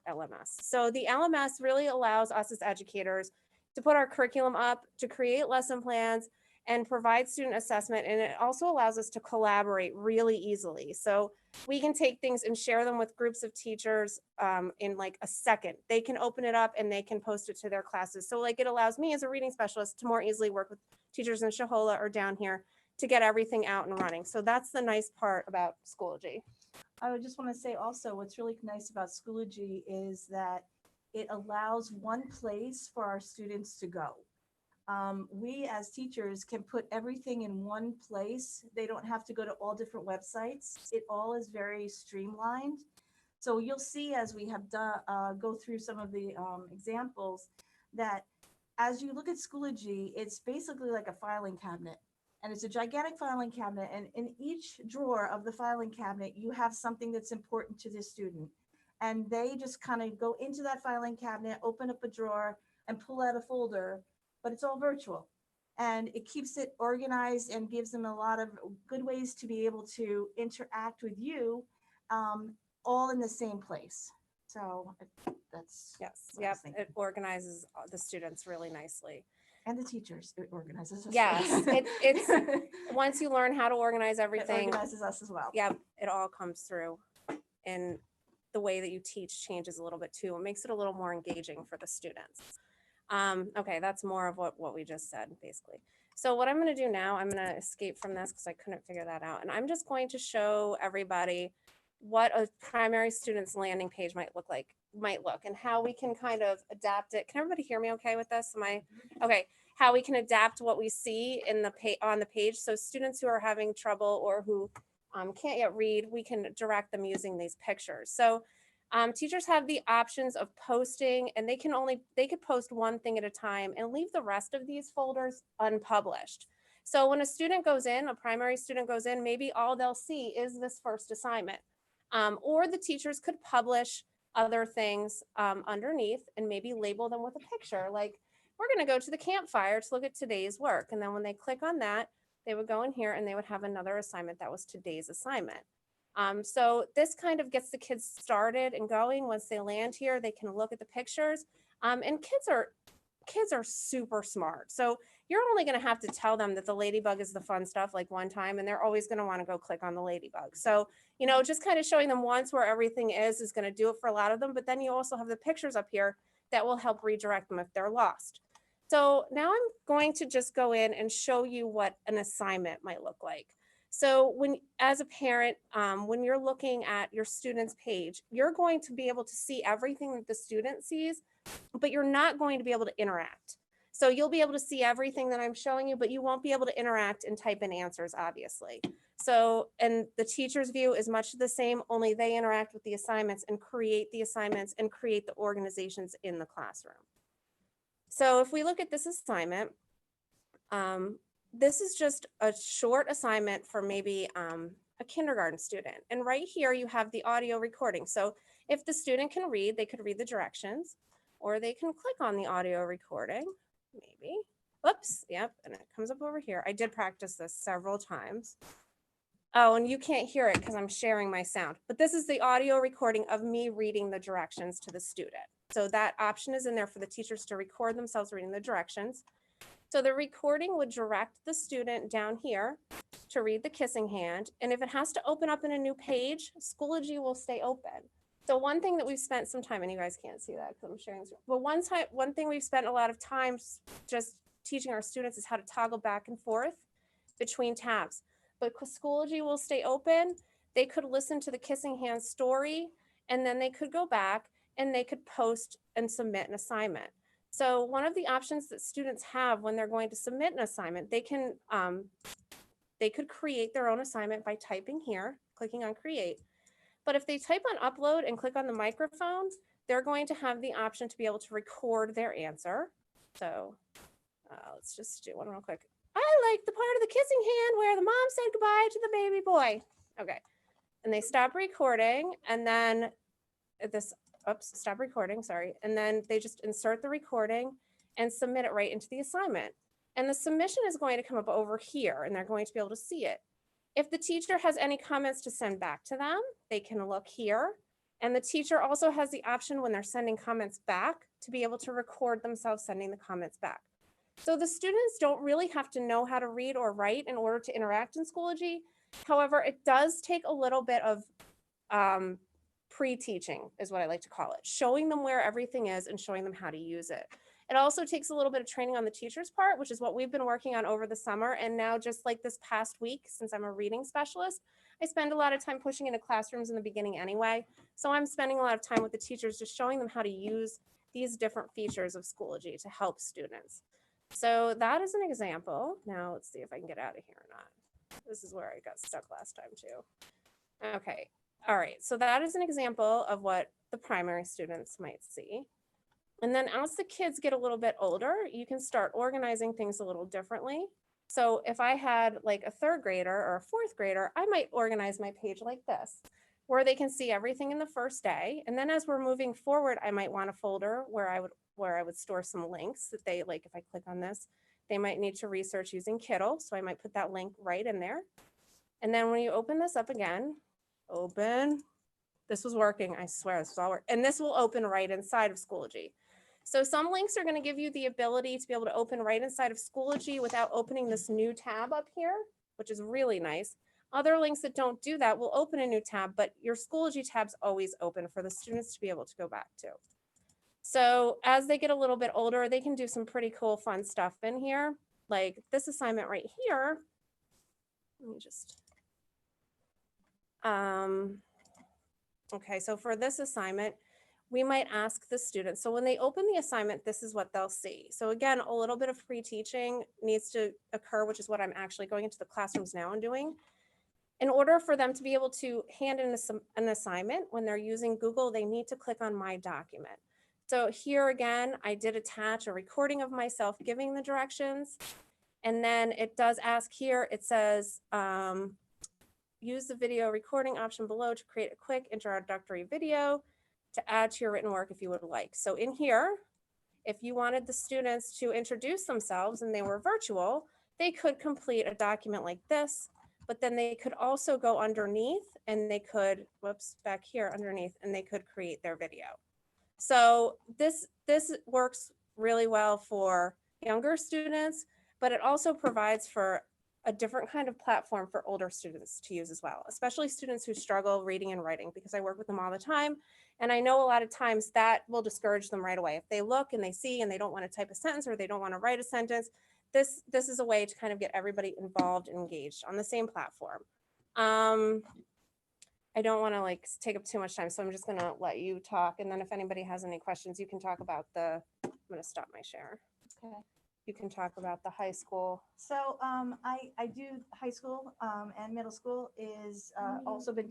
our LMS. So the LMS really allows us as educators to put our curriculum up, to create lesson plans, and provide student assessment. And it also allows us to collaborate really easily. So we can take things and share them with groups of teachers in like a second. They can open it up and they can post it to their classes. So like it allows me as a reading specialist to more easily work with teachers in Shahola or down here to get everything out and running. So that's the nice part about Schoology. I would just want to say also what's really nice about Schoology is that it allows one place for our students to go. We as teachers can put everything in one place. They don't have to go to all different websites. It all is very streamlined. So you'll see as we have go through some of the examples that as you look at Schoology, it's basically like a filing cabinet. And it's a gigantic filing cabinet. And in each drawer of the filing cabinet, you have something that's important to the student. And they just kind of go into that filing cabinet, open up a drawer, and pull out a folder, but it's all virtual. And it keeps it organized and gives them a lot of good ways to be able to interact with you, all in the same place. So that's Yes, yep, it organizes the students really nicely. And the teachers, it organizes us. Yes, it's once you learn how to organize everything, it organizes us as well. Yep, it all comes through, and the way that you teach changes a little bit too. It makes it a little more engaging for the students. Okay, that's more of what we just said, basically. So what I'm going to do now, I'm going to escape from this because I couldn't figure that out. And I'm just going to show everybody what a primary student's landing page might look, and how we can kind of adapt it. Can everybody hear me okay with this? Am I okay? How we can adapt what we see in the on the page. So students who are having trouble or who can't yet read, we can direct them using these pictures. So teachers have the options of posting, and they could post one thing at a time and leave the rest of these folders unpublished. So when a student goes in, a primary student goes in, maybe all they'll see is this first assignment. Or the teachers could publish other things underneath and maybe label them with a picture. Like, we're going to go to the campfire to look at today's work. And then when they click on that, they would go in here and they would have another assignment that was today's assignment. So this kind of gets the kids started and going. Once they land here, they can look at the pictures. And kids are super smart. So you're only going to have to tell them that the ladybug is the fun stuff like one time, and they're always going to want to go click on the ladybug. So, just kind of showing them once where everything is going to do it for a lot of them. But then you also have the pictures up here that will help redirect them if they're lost. So now I'm going to just go in and show you what an assignment might look like. So as a parent, when you're looking at your student's page, you're going to be able to see everything that the student sees, but you're not going to be able to interact. So you'll be able to see everything that I'm showing you, but you won't be able to interact and type in answers, obviously. So, and the teacher's view is much the same, only they interact with the assignments and create the organizations in the classroom. So if we look at this assignment, this is just a short assignment for maybe a kindergarten student. And right here you have the audio recording. So if the student can read, they could read the directions, or they can click on the audio recording, maybe. Oops, yep, and it comes up over here. I did practice this several times. Oh, and you can't hear it because I'm sharing my sound. But this is the audio recording of me reading the directions to the student. So that option is in there for the teachers to record themselves reading the directions. So the recording would direct the student down here to read the kissing hand. And if it has to open up in a new page, Schoology will stay open. So one thing that we've spent some time, and you guys can't see that because I'm sharing, but one thing we've spent a lot of time just teaching our students is how to toggle back and forth between tabs. But Schoology will stay open. They could listen to the kissing hand story, and then they could go back and they could post and submit an assignment. So one of the options that students have when they're going to submit an assignment, they could create their own assignment by typing here, clicking on create. But if they type on upload and click on the microphone, they're going to have the option to be able to record their answer. So let's just do one real quick. I like the part of the kissing hand where the mom said goodbye to the baby boy. Okay. And they stop recording, and then stop recording, sorry. And then they just insert the recording and submit it right into the assignment. And the submission is going to come up over here, and they're going to be able to see it. If the teacher has any comments to send back to them, they can look here. They can And the teacher also has the option when they're sending comments back to be able to record themselves sending the comments back. So the students don't really have to know how to read or write in order to interact in Schoology. However, it does take a little bit of pre-teaching is what I like to call it, showing them where everything is and showing them how to use it. It also takes a little bit of training on the teacher's part, which is what we've been working on over the summer. And now just like this past week, since I'm a reading specialist, I spend a lot of time pushing into classrooms in the beginning anyway. So I'm spending a lot of time with the teachers, just showing them how to use these different features of Schoology to help students. So that is an example. Now let's see if I can get out of here or not. This is where I got stuck last time too. Okay. All right. So that is an example of what the primary students might see. And then as the kids get a little bit older, you can start organizing things a little differently. So if I had like a third grader or a fourth grader, I might organize my page like this, where they can see everything in the first day. And then as we're moving forward, I might want a folder where I would store some links that they like. If I click on this, they might need to research using Kittle. So I might put that link right in there. And then when you open this up again, open, this was working. I swear this was all work. And this will open right inside of Schoology. So some links are going to give you the ability to be able to open right inside of Schoology without opening this new tab up here, which is really nice. Other links that don't do that will open a new tab, but your Schoology tab's always open for the students to be able to go back to. So as they get a little bit older, they can do some pretty cool, fun stuff in here. Like this assignment right here. Let me just, okay, so for this assignment, we might ask the students. So when they open the assignment, this is what they'll see. So again, a little bit of pre-teaching needs to occur, which is what I'm actually going into the classrooms now and doing. In order for them to be able to hand in an assignment, when they're using Google, they need to click on My Document. So here again, I did attach a recording of myself giving the directions. And then it does ask here, it says, use the video recording option below to create a quick introductory video to add to your written work if you would like. So in here, if you wanted the students to introduce themselves and they were virtual, they could complete a document like this, but then they could also go underneath and they could, whoops, back here underneath, and they could create their video. So this works really well for younger students, but it also provides for a different kind of platform for older students to use as well, especially students who struggle reading and writing, because I work with them all the time. And I know a lot of times that will discourage them right away. If they look and they see and they don't want to type a sentence or they don't want to write a sentence, this is a way to kind of get everybody involved and engaged on the same platform. I don't want to like take up too much time, so I'm just going to let you talk. And then if anybody has any questions, you can talk about I'm going to stop my share. Okay. You can talk about the high school. So I do high school and middle school is also been.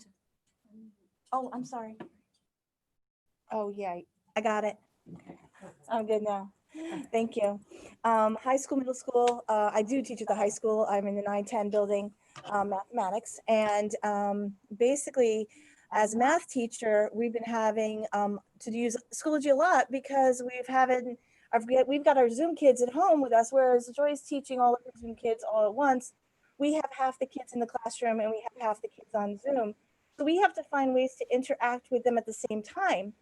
Oh, I'm sorry. Oh, yeah. I got it. Okay. I'm good now. Thank you. High school, middle school. I do teach at the high school. I'm in the 910 building, mathematics. And basically, as a math teacher, we've been having to use Schoology a lot because we've got our Zoom kids at home with us, whereas Joy's teaching all of her Zoom kids all at once. We have half the kids in the classroom and we have half the kids on Zoom. So we have to find ways to interact with them at the same time.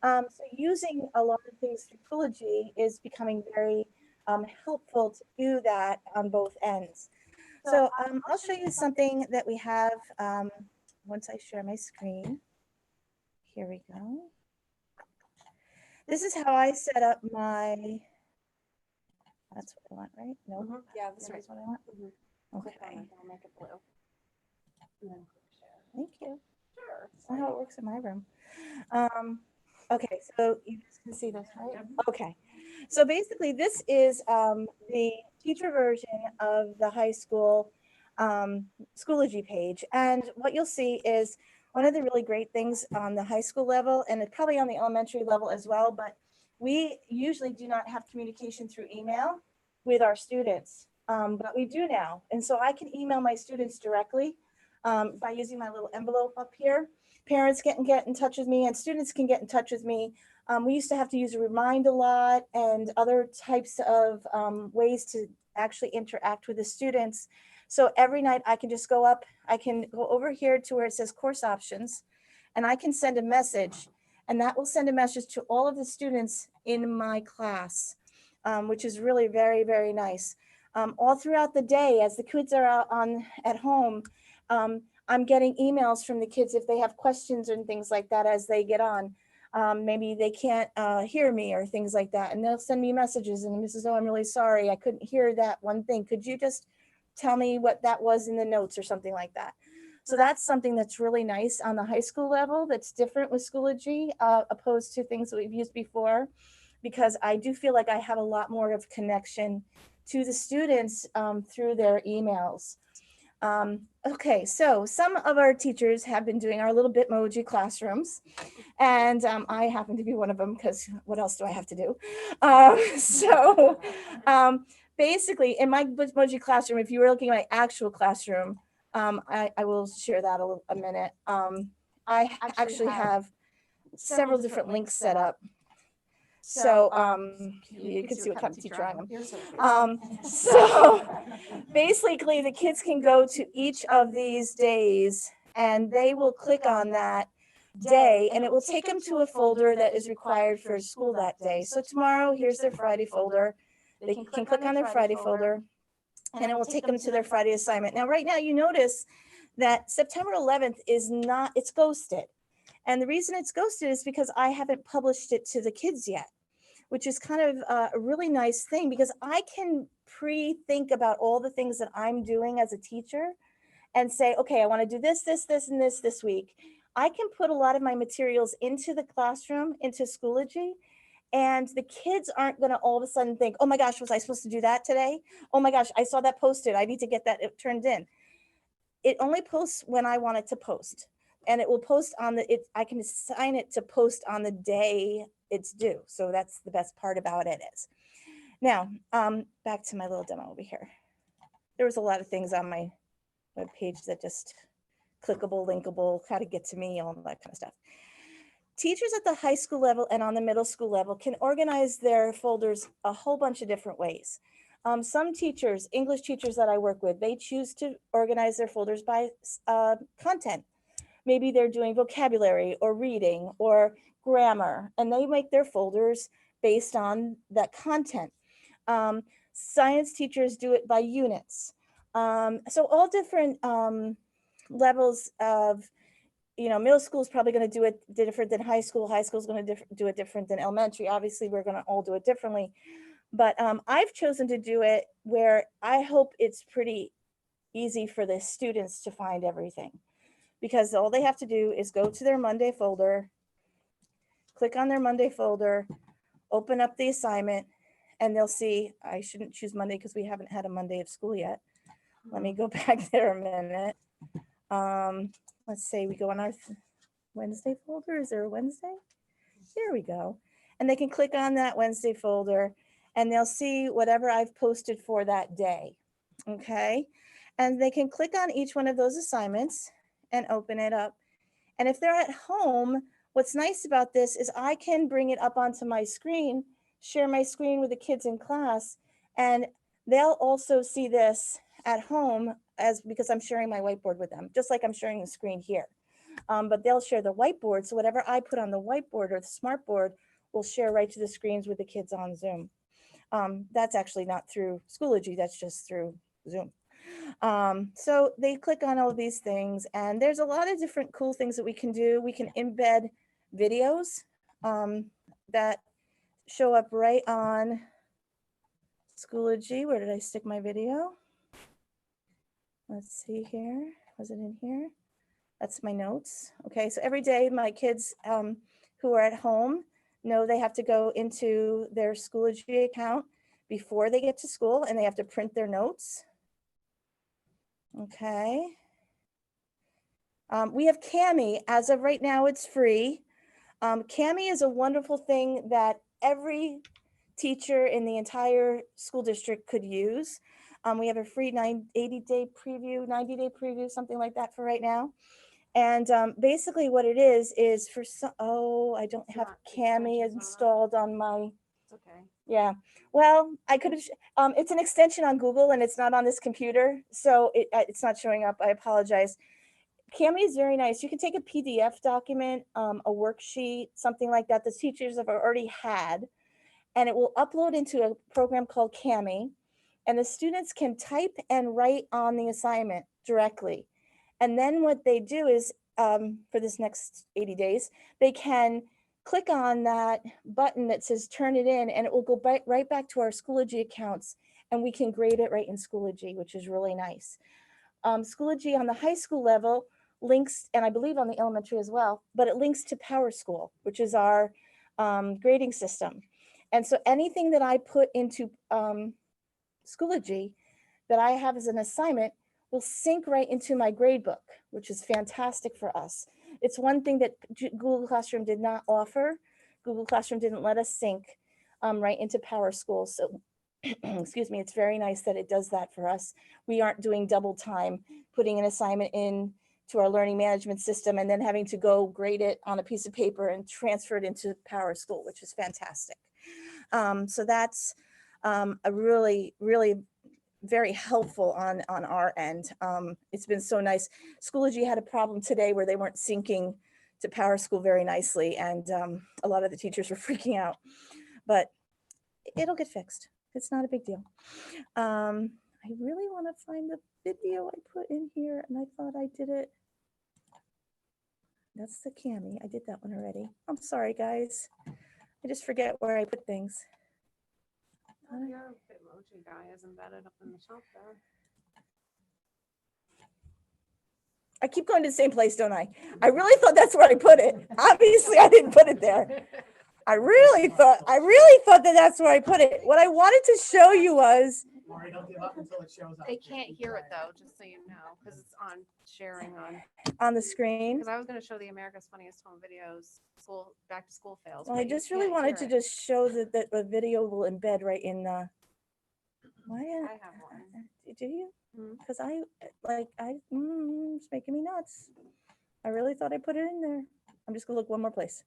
So using a lot of things through Schoology is becoming very helpful to do that on both ends. So I'll show you something that we have once I share my screen. Here we go. This is how I set up my, that's what I want, right? No, Mm-hmm. Yeah, that's right. what I want. Mm-hmm. Okay. I'll make it blue. And then click share. Thank you. Sure. That's not how it works in my room. Okay, so you guys can see this, right? Okay. So basically, this is the teacher version of the high school Schoology page. And what you'll see is one of the really great things on the high school level, and it's probably on the elementary level as well, but we usually do not have communication through email with our students, but we do now. And so I can email my students directly by using my little envelope up here. Parents can get in touch with me and students can get in touch with me. We used to have to use a Remind a lot and other types of ways to actually interact with the students. So every night I can just go up, I can go over here to where it says course options. and I can send a message, and that will send a message to all of the students in my class, which is really very, very nice. All throughout the day, as the kids are out at home, I'm getting emails from the kids if they have questions and things like that as they get on. Maybe they can't hear me or things like that, and they'll send me messages, and Mrs. O, I'm really sorry, I couldn't hear that one thing. Could you just tell me what that was in the notes or something like that? So that's something that's really nice on the high school level that's different with Schoology, opposed to things that we've used before, because I do feel like I have a lot more of connection to the students through their emails. Okay, so some of our teachers have been doing our little Bitmoji classrooms, and I happen to be one of them because what else do I have to do? Basically, in my Bitmoji classroom, if you were looking at my actual classroom, I will share that a minute. I actually have several different links set up. So you can see what kind of teacher I am. So basically the kids can go to each of these days and they will click on that day and it will take them to a folder that is required for school that day. So tomorrow, here's their Friday folder. They can click on their Friday folder and it will take them to their Friday assignment. Now, right now you notice that September 11th is not, it's ghosted. And the reason it's ghosted is because I haven't published it to the kids yet, which is kind of a really nice thing because I can pre-think about all the things that I'm doing as a teacher and say, okay, I want to do this, this, this, and this week. I can put a lot of my materials into the classroom, into Schoology, and the kids aren't going to all of a sudden think, oh my gosh, was I supposed to do that today? Oh my gosh, I saw that posted. I need to get that turned in. It only posts when I want it to post. And it will post on I can assign it to post on the day it's due. So that's the best part about it is. Now, back to my little demo over here. There was a lot of things on my web page that just clickable, linkable, how to get to me, all that kind of stuff. Teachers at the high school level and on the middle school level can organize their folders a whole bunch of different ways. Some teachers, English teachers that I work with, they choose to organize their folders by content. Maybe they're doing vocabulary or reading or grammar, and they make their folders based on that content. Science teachers do it by units. So all different levels of, middle school is probably going to do it different than high school. High school is going to do it different than elementary. Obviously, we're going to all do it differently. But I've chosen to do it where I hope it's pretty easy for the students to find everything. Because all they have to do is go to their Monday folder, click on their Monday folder, open up the assignment, and they'll see, I shouldn't choose Monday because we haven't had a Monday of school yet. Let me go back there a minute. Let's say we go on our Wednesday folder. Is there a Wednesday? Here we go. And they can click on that Wednesday folder and they'll see whatever I've posted for that day. Okay. And they can click on each one of those assignments and open it up. And if they're at home, what's nice about this is I can bring it up onto my screen, share my screen with the kids in class, and they'll also see this at home because I'm sharing my whiteboard with them, just like I'm sharing the screen here. But they'll share the whiteboard. So whatever I put on the whiteboard or the smart board will share right to the screens with the kids on Zoom. That's actually not through Schoology, that's just through Zoom. So they click on all of these things and there's a lot of different cool things that we can do. We can embed videos that show up right on Schoology. Where did I stick my video? Let's see here. Was it in here? That's my notes. Okay, so every day my kids who are at home know they have to go into their Schoology account before they get to school and they have to print their notes. Okay. We have Kami. As of right now, it's free. Kami is a wonderful thing that every teacher in the entire school district could use. We have a free 90-day preview, something like that for right now. And basically what it is for some, I don't have Kami installed on my, Okay. yeah. Well, I could have, it's an extension on Google and it's not on this computer. So it's not showing up. I apologize. Cami is very nice. You can take a PDF document, a worksheet, something like that the teachers have already had, and it will upload into a program called Cami, and the students can type and write on the assignment directly. And then what they do is, for this next 80 days, they can click on that button that says turn it in, and it will go right back to our Schoology accounts, and we can grade it right in Schoology, which is really nice. Schoology on the high school level links, and I believe on the elementary as well, but it links to PowerSchool, which is our grading system. And so anything that I put into Schoology that I have as an assignment will sync right into my gradebook, which is fantastic for us. It's one thing that Google Classroom did not offer. Google Classroom didn't let us sync right into PowerSchool. So excuse me, it's very nice that it does that for us. We aren't doing double time, putting an assignment in to our learning management system and then having to go grade it on a piece of paper and transfer it into PowerSchool, which is fantastic. So that's a really, really very helpful on our end. It's been so nice. Schoology had a problem today where they weren't syncing to PowerSchool very nicely, and a lot of the teachers were freaking out, but it'll get fixed. It's not a big deal. I really want to find the video I put in here, and I thought I did it. That's the Cami. I did that one already. I'm sorry, guys. I just forget where I put things. Your Bitmoji guy is embedded up in the top there. I keep going to the same place, don't I? I really thought that's where I put it. Obviously, I didn't put it there. I really thought that that's where I put it. What I wanted to show you was. Maury, don't give up until it shows up. They can't hear it though, just so you know, because it's on sharing on the screen. Because I was going to show the America's Funniest Home Videos back to school fails. Well, I just really wanted to just show that the video will embed right in the. Why? I have one. Do you? Because it's making me nuts. I really thought I put it in there. I'm just gonna look one more place.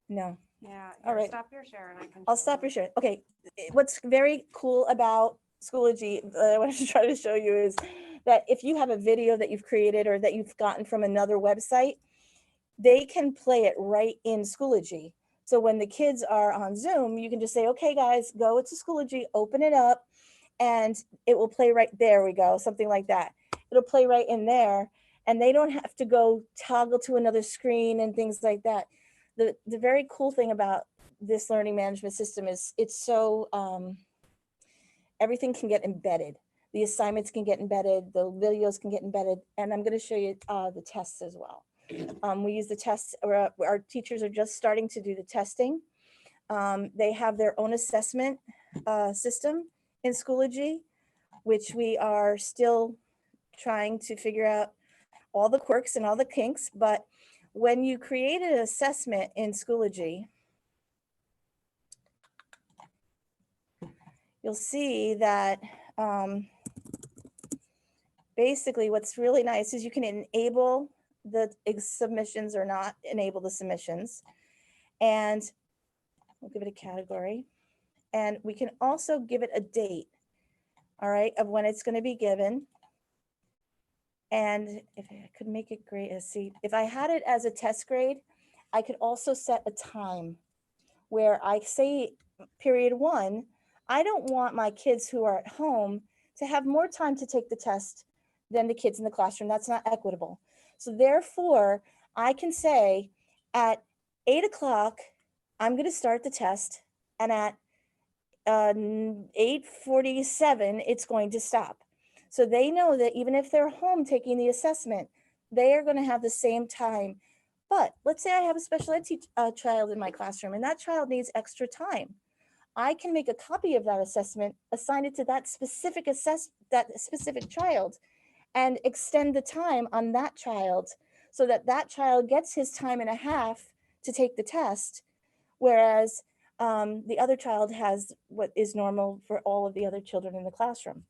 No. Yeah. All right. Stop your share and I can. I'll stop your share. Okay. What's very cool about Schoology, I want to try to show you is that if you have a video that you've created or that you've gotten from another website, they can play it right in Schoology. So when the kids are on Zoom, you can just say, okay, guys, go to Schoology, open it up, and it will play right there. We go, something like that. It'll play right in there, and they don't have to go toggle to another screen and things like that. The very cool thing about this learning management system is it's so, everything can get embedded. The assignments can get embedded, the videos can get embedded, and I'm going to show you the tests as well. We use the tests, our teachers are just starting to do the testing. They have their own assessment system in Schoology, which we are still trying to figure out all the quirks and all the kinks. But when you create an assessment in Schoology, you'll see that basically what's really nice is you can enable the submissions or not enable the submissions. And we'll give it a category. And we can also give it a date, all right, of when it's going to be given. And if I could make it great, see, if I had it as a test grade, I could also set a time where I say period 1, I don't want my kids who are at home to have more time to take the test than the kids in the classroom. That's not equitable. So therefore, I can say at 8 o'clock, I'm going to start the test, and at 8:47, it's going to stop. So they know that even if they're home taking the assessment, they are going to have the same time. But let's say I have a special ed child in my classroom, and that child needs extra time. I can make a copy of that assessment, assign it to that specific child, and extend the time on that child so that that child gets his time and a half to take the test, whereas the other child has what is normal for all of the other children in the classroom.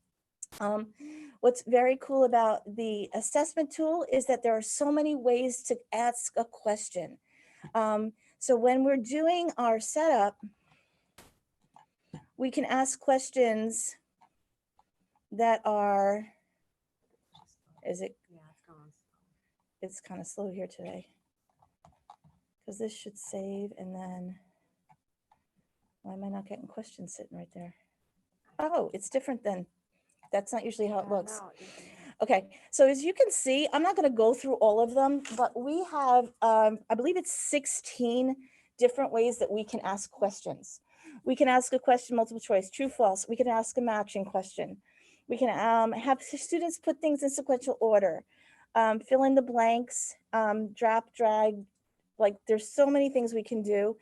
What's very cool about the assessment tool is that there are so many ways to ask a question. So when we're doing our setup, we can ask questions that are, is it? Yeah, it's gone. it's kind of slow here today. Because this should save and then, why am I not getting questions sitting right there? Oh, it's different than, that's not usually how it looks. Okay, so as you can see, I'm not going to go through all of them, but we have, I believe it's 16 different ways that we can ask questions. We can ask a question, multiple choice, true, false. We can ask a matching question. We can have students put things in sequential order, fill in the blanks, drop, drag, like there's so many things we can do.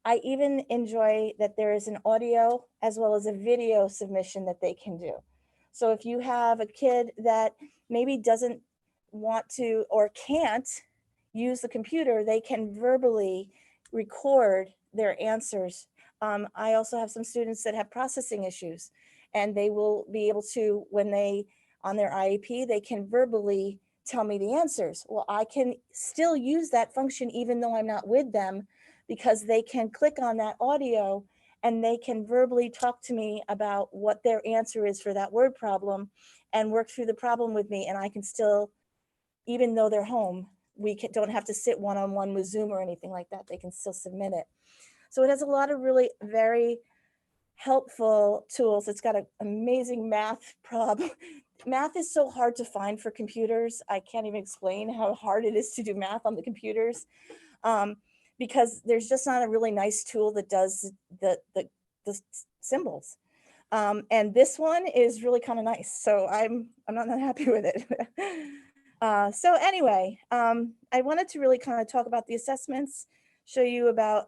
I even enjoy that there is an audio as well as a video submission that they can do. So if you have a kid that maybe doesn't want to or can't use the computer, they can verbally record their answers. I also have some students that have processing issues, and they will be able to, when they, on their IEP, they can verbally tell me the answers. Well, I can still use that function even though I'm not with them, because they can click on that audio and they can verbally talk to me about what their answer is for that word problem and work through the problem with me. And I can still, even though they're home, don't have to sit one-on-one with Zoom or anything like that. They can still submit it. So it has a lot of really very helpful tools. It's got an amazing math problem. Math is so hard to find for computers. I can't even explain how hard it is to do math on the computers. Because there's just not a really nice tool that does the symbols. And this one is really kind of nice. So I'm not happy with it. So anyway, I wanted to really kind of talk about the assessments, show you about,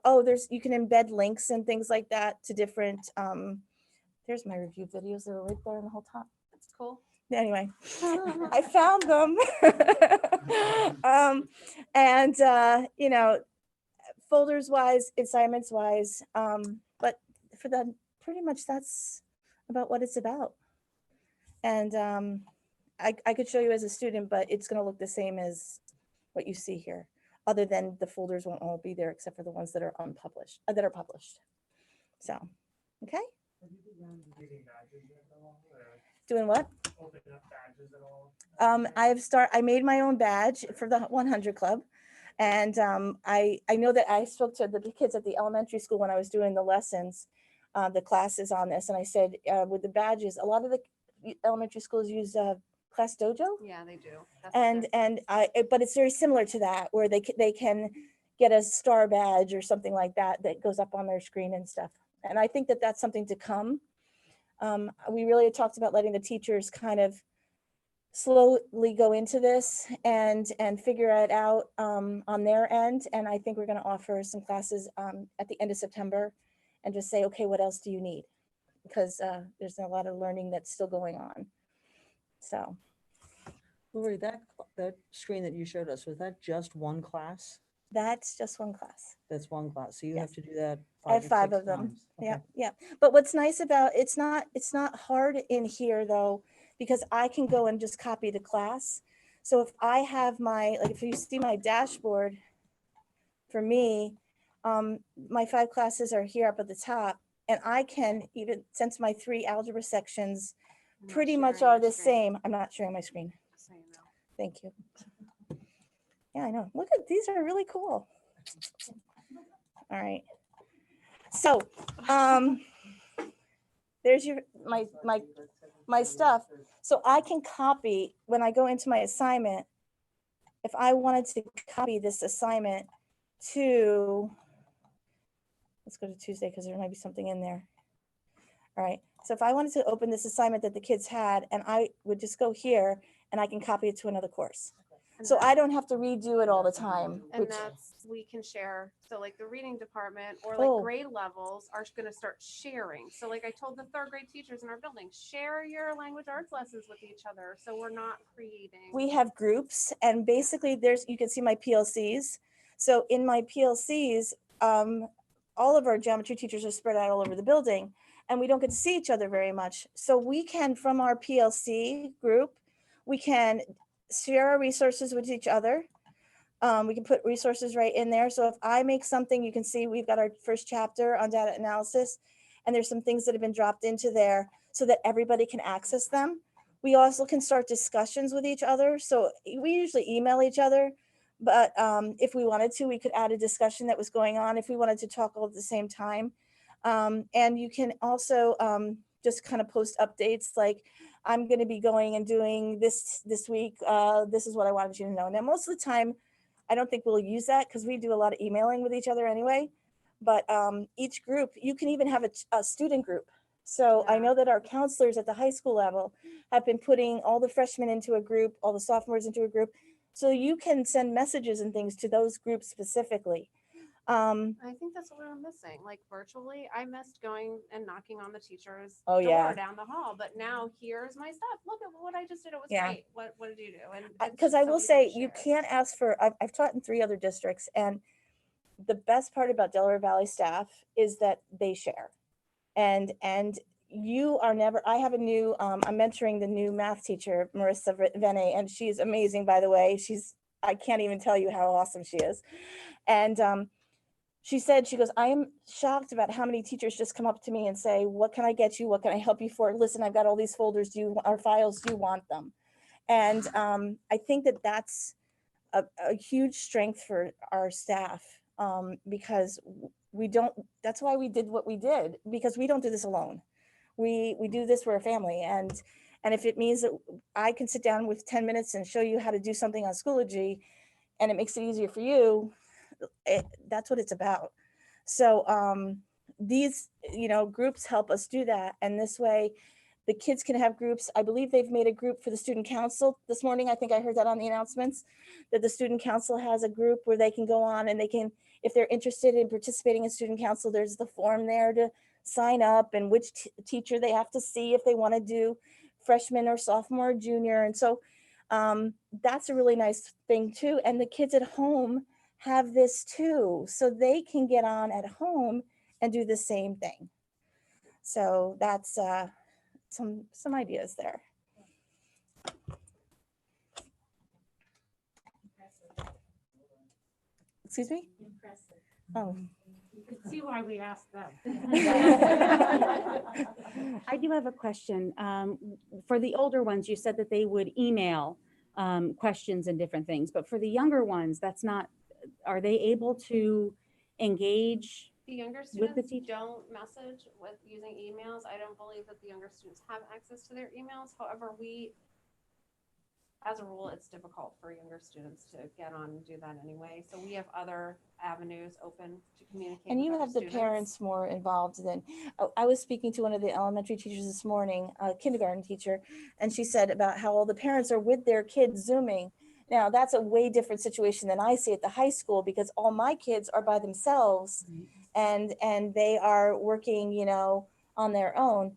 you can embed links and things like that to different, there's my review videos that are right there in the whole top. That's cool. Anyway, I found them. You know, folders wise, assignments wise, but for the pretty much that's about what it's about. And I could show you as a student, but it's going to look the same as what you see here, other than the folders won't all be there except for the ones that are unpublished, that are published. So, okay. Have you begun giving badges at all, or Doing what? opening up badges at all? I made my own badge for the 100 Club. And I know that I spoke to the kids at the elementary school when I was doing the lessons, the classes on this. And I said, with the badges, a lot of the elementary schools use Class Dojo. Yeah, they do. That's But it's very similar to that, where they can get a star badge or something like that that goes up on their screen and stuff. And I think that that's something to come. We really talked about letting the teachers kind of slowly go into this and figure it out on their end. And I think we're going to offer some classes at the end of September and just say, okay, what else do you need? Because there's a lot of learning that's still going on. So. Lori, that screen that you showed us, was that just one class? That's just one class. That's one class. So you Yes. have to do that. I have 5 or 6 of them. times. Okay. Yeah, yeah. But what's nice about it's not hard in here though, because I can go and just copy the class. So if I have if you see my dashboard for me, my 5 classes are here up at the top, and I can even, since my 3 algebra sections pretty much are the same. I'm not sharing my screen. So you know. Thank you. Yeah, I know. Look at these are really cool. All right. So, there's my stuff. So I can copy when I go into my assignment. If I wanted to copy this assignment to, let's go to Tuesday because there might be something in there. All right. So if I wanted to open this assignment that the kids had, and I would just go here and I can copy it to another course. And So that's- I don't have to redo it all the time. And we can share. So like the reading department or like grade levels are going to start sharing. So like I told the 3rd grade teachers in our building, share your language arts lessons with each other. So we're not creating. We have groups, and basically you can see my PLCs. So in my PLCs, all of our geometry teachers are spread out all over the building, and we don't get to see each other very much. So we can, from our PLC group, we can share our resources with each other. We can put resources right in there. So if I make something, you can see we've got our first chapter on data analysis, and there's some things that have been dropped into there so that everybody can access them. We also can start discussions with each other. So we usually email each other, but if we wanted to, we could add a discussion that was going on if we wanted to talk all at the same time. And you can also just kind of post updates like, I'm going to be going and doing this week. This is what I wanted you to know. Now, most of the time, I don't think we'll use that because we do a lot of emailing with each other anyway. But each group, you can even have a student group. So I Yeah. know that our counselors at the high school level have been putting all the freshmen into a group, all the sophomores into a group. So you can send messages and things to those groups specifically. I think that's what we were missing. Like virtually, I missed going and knocking on the teacher's Oh, door yeah. down the hall. But now here's my stuff. Look at what I just did. It was Yeah. great. What did you do? And Because I will say you can't ask for, I've taught in 3 other districts, and the best part about Delaware Valley staff is that they share. And you are never, I have a new, I'm mentoring the new math teacher, Marissa Vene, and she's amazing, by the way. I can't even tell you how awesome she is. And she said, she goes, I am shocked about how many teachers just come up to me and say, what can I get you? What can I help you for? Listen, I've got all these folders, or files, do you want them? And I think that that's a huge strength for our staff, because that's why we did what we did, because we don't do this alone. We do this, we're a family. And if it means that I can sit down with 10 minutes and show you how to do something on Schoology, and it makes it easier for you, that's what it's about. So these, groups help us do that. And this way the kids can have groups. I believe they've made a group for the student council this morning. I think I heard that on the announcements, that the student council has a group where they can go on and they can, if they're interested in participating in student council, there's the form there to sign up, and which teacher they have to see if they want to do freshman or sophomore or junior. And so that's a really nice thing too. And the kids at home have this too, so they can get on at home and do the same thing. So that's some ideas there. Excuse me? Impressive. Oh. You can see why we asked them. I do have a question. For the older ones, you said that they would email questions and different things, but for the younger ones, that's not, are they able to engage? The younger With the students don't message with using emails. I don't believe that the younger students have access to their emails. However, as a rule, it's difficult for younger students to get on and do that anyway. So we have other avenues open to communicate. And with you our have the students. parents more involved than, I was speaking to one of the elementary teachers this morning, a kindergarten teacher, and she said about how all the parents are with their kids Zooming. Now, that's a way different situation than I see at the high school, because all my kids are by themselves and they are working, on their own.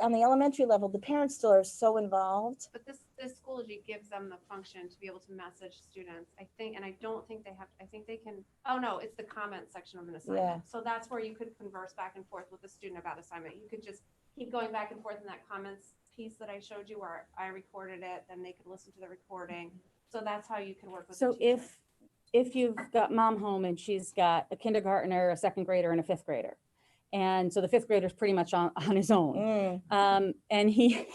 On the elementary level, the parents still are so involved. But this Schoology gives them the function to be able to message students, I think, and I don't think they have, I think they can, oh no, it's the comment section of an assignment. Yeah. So that's where you could converse back and forth with the student about assignment. You could just keep going back and forth in that comments piece that I showed you where I recorded it, then they could listen to the recording. So that's how you can work with the So teacher. if you've got mom home and she's got a kindergartner, a second grader, and a fifth grader, and so the fifth grader is pretty much on his own, and he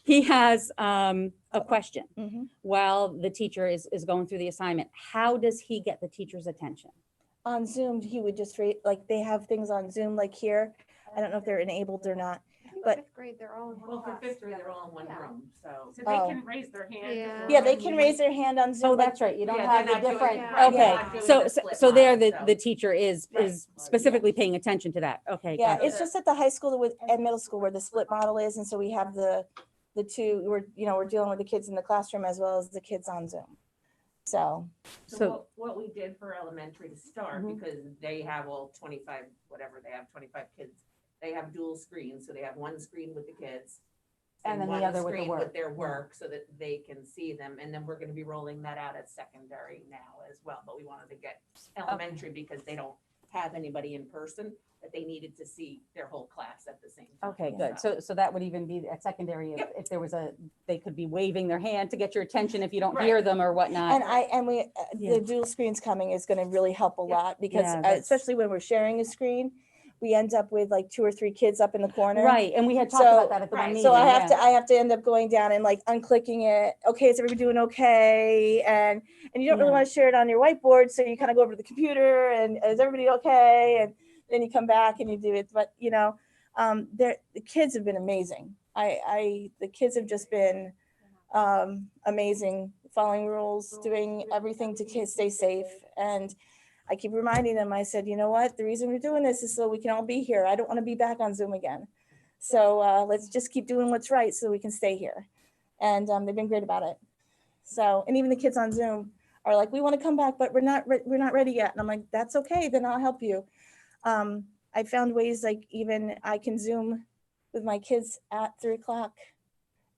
he has a question while the teacher is going through the assignment. How does he get the teacher's attention? On Zoom, he would just like they have things on Zoom like here. I don't know if they're enabled or not. I think but- fifth grade, they're all in one Well, for class fifth grade, together. they're all in one Yeah. room, so. So Oh. they can raise their hand. Yeah. Yeah, they can raise their hand on Zoom. Oh, like- that's right. You don't Yeah, have they're the not doing- different, right, okay. yeah. Doing So, the so, split so there, model, the so. teacher is Right. specifically paying attention to that. Okay. Yeah, gotcha. it's just at the high school and middle school where the split model is, and so we have the two. We're dealing with the kids in the classroom as well as the kids on Zoom. So So what we did for elementary to start, Mhm. because they have all 25, whatever, they have 25 kids. They have dual screens, so they have one screen with the kids. And then the one other with the screen work. their work, so that they can see them, and then we're gonna be rolling that out at secondary now as well, but we wanted to get elementary because they don't have anybody in person, that they needed to see their whole class at the same time. Okay, good. So that would even be at secondary if there was they could be waving their hand to get your attention if you don't hear them or whatnot. and we Yeah. the dual screens coming is going to really help a Yeah. lot, because Yeah, that's- especially when we're sharing a screen, we end up with like 2 or 3 kids up in the corner. Right, and we had talked So- about that at the one right, meeting. So I have yeah. to end up going down and like unclicking it. Okay, is everybody doing okay? And you don't really Yeah. want to share it on your whiteboard, so you kind of go over to the computer and is everybody okay? And then you come back and you do it. But you know, the kids have been amazing. The kids have just been amazing, following rules, doing everything to stay safe. And I keep reminding them, I said, you know what, the reason we're doing this is so we can all be here. I don't want to be back on Zoom again. So let's just keep doing what's right so we can stay here. And they've been great about it. So, and even the kids on Zoom are like, we want to come back, but we're not ready yet. And I'm like, that's okay, then I'll help you. I found ways like even I can Zoom with my kids at 3 o'clock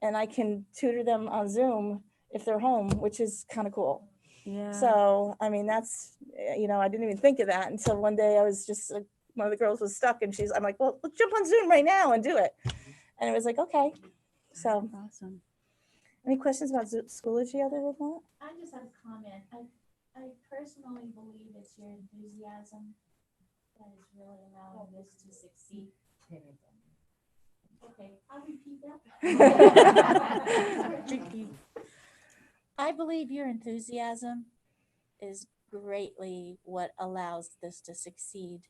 and I can tutor them on Zoom if they're home, which is kind of cool. Yeah. So, I mean, that's, you know, I didn't even think of that until one day I was just like, one of the girls was stuck and I'm like, well, let's jump on Zoom right now and do it. And it was like, okay. So Awesome. any questions about Schoology other than that? I just have a comment. I personally believe it's your enthusiasm that is really allowing this to succeed. Okay, I'll repeat that. I believe your enthusiasm is greatly what allows this to succeed.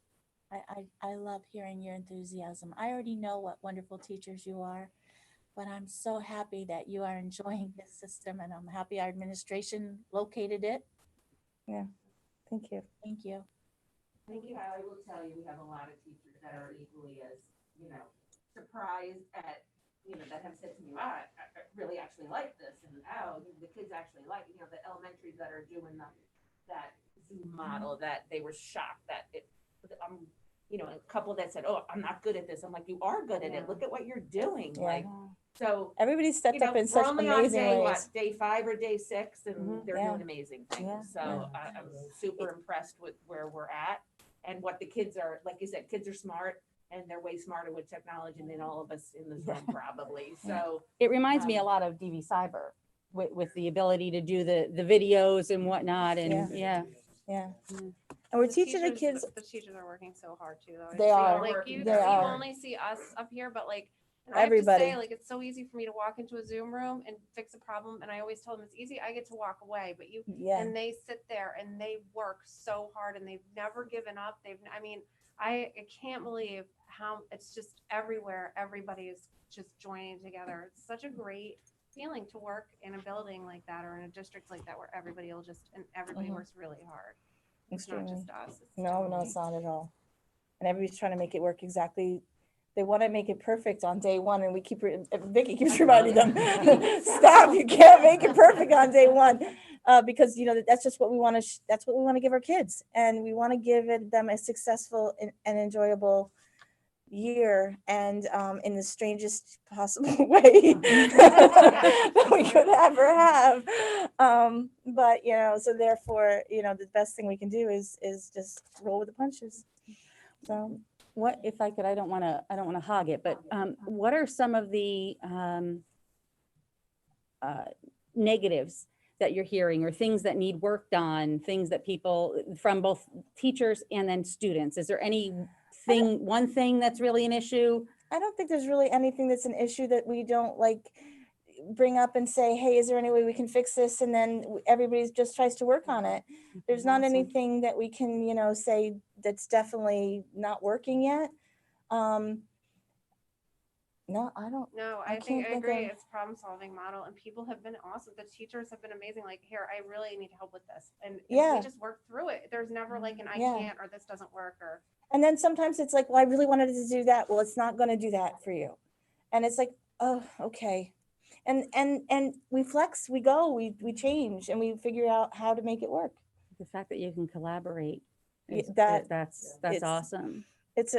I love hearing your enthusiasm. I already know what wonderful teachers you are, but I'm so happy that you are enjoying this system, and I'm happy our administration located it. Thank you. Thank you. Thank you. I will tell you, we have a lot of teachers that are equally as, you know, surprised at, you know, that have said to me, wow, I really actually like this. And oh, the kids actually like, you know, the elementaries that are doing that Zoom model, that they were shocked that it, you know, a couple that said, oh, I'm not good at this. I'm like, you are good at it. Look at what you're doing. Yeah. Like, so, Everybody stepped you know, up in we're such only on amazing day, ways. what, day 5 or day 6, and they're Yeah. doing amazing things. Yeah. So I'm super impressed with where we're at and what the kids are, like you said, kids are smart and they're way smarter with technology than all of us in this room probably. So It reminds me a lot of DV Cyber with the ability to do the videos and whatnot. And yeah. Yeah. Mm. And we're teaching the kids. The teachers are working so hard too, though. They are. Like you They are. only see us up here, but like, and I Everybody. have to say, like, it's so easy for me to walk into a Zoom room and fix a problem. And I always tell them it's easy. I get to walk away, but you, Yeah. and they sit there and they work so hard and they've never given up. I can't believe how it's just everywhere. Everybody is just joining together. It's such a great feeling to work in a building like that or in a district like that where everybody will just, and everybody Mhm. works really hard. It's not Extremely. just us. It's No, totally- it's not at all. And everybody's trying to make it work exactly. They want to make it perfect on day one, and we keep, Vicky keeps reminding them, stop, you can't make it perfect on day one. Because, you know, that's just what we want to, that's what we want to give our kids. And we want to give them a successful and enjoyable year, and in the strangest possible way that we could ever have. But, you know, so therefore, you know, the best thing we can do is just roll with the punches. So. What, if I could, I don't want to hog it, but what are some of the negatives that you're hearing or things that need worked on, things that people from both teachers and then students? Is there one thing that's really an issue? I don't think there's really anything that's an issue that we don't like bring up and say, hey, is there any way we can fix this? And then everybody just tries to work on it. There's not Awesome. anything that we can, you know, say that's definitely not working yet. No, I don't. No, I I think can't I think agree. of- It's a problem solving model and people have been awesome. The teachers have been amazing. Like, here, I really need help with this. And Yeah. we just work through it. There's never like an I Yeah. can't or this doesn't work or And then sometimes it's like, well, I really wanted to do that. Well, it's not going to do that for you. And it's like, oh, okay. And we flex, we go, we change, and we figure out how to make it work. The fact that you can collaborate, Yeah, that's it's- awesome. That's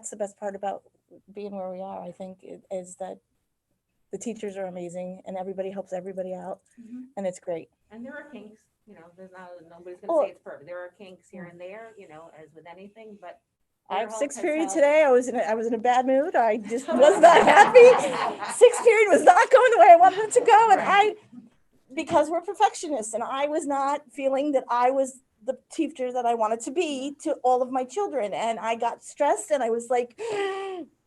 the best part about being where we are, I think, is that the teachers are amazing and everybody helps everybody out, and it's great. and there are kinks, you know, nobody's Oh. gonna say it's perfect. There are kinks here and there, you know, as with anything, but. I have their sixth help period has today. I was in a bad mood. I just was not happy. Sixth period was not going the way I wanted it to go, and because we're perfectionists, and I was not feeling that I was the teacher that I wanted to be to all of my children. And I got stressed and I was like,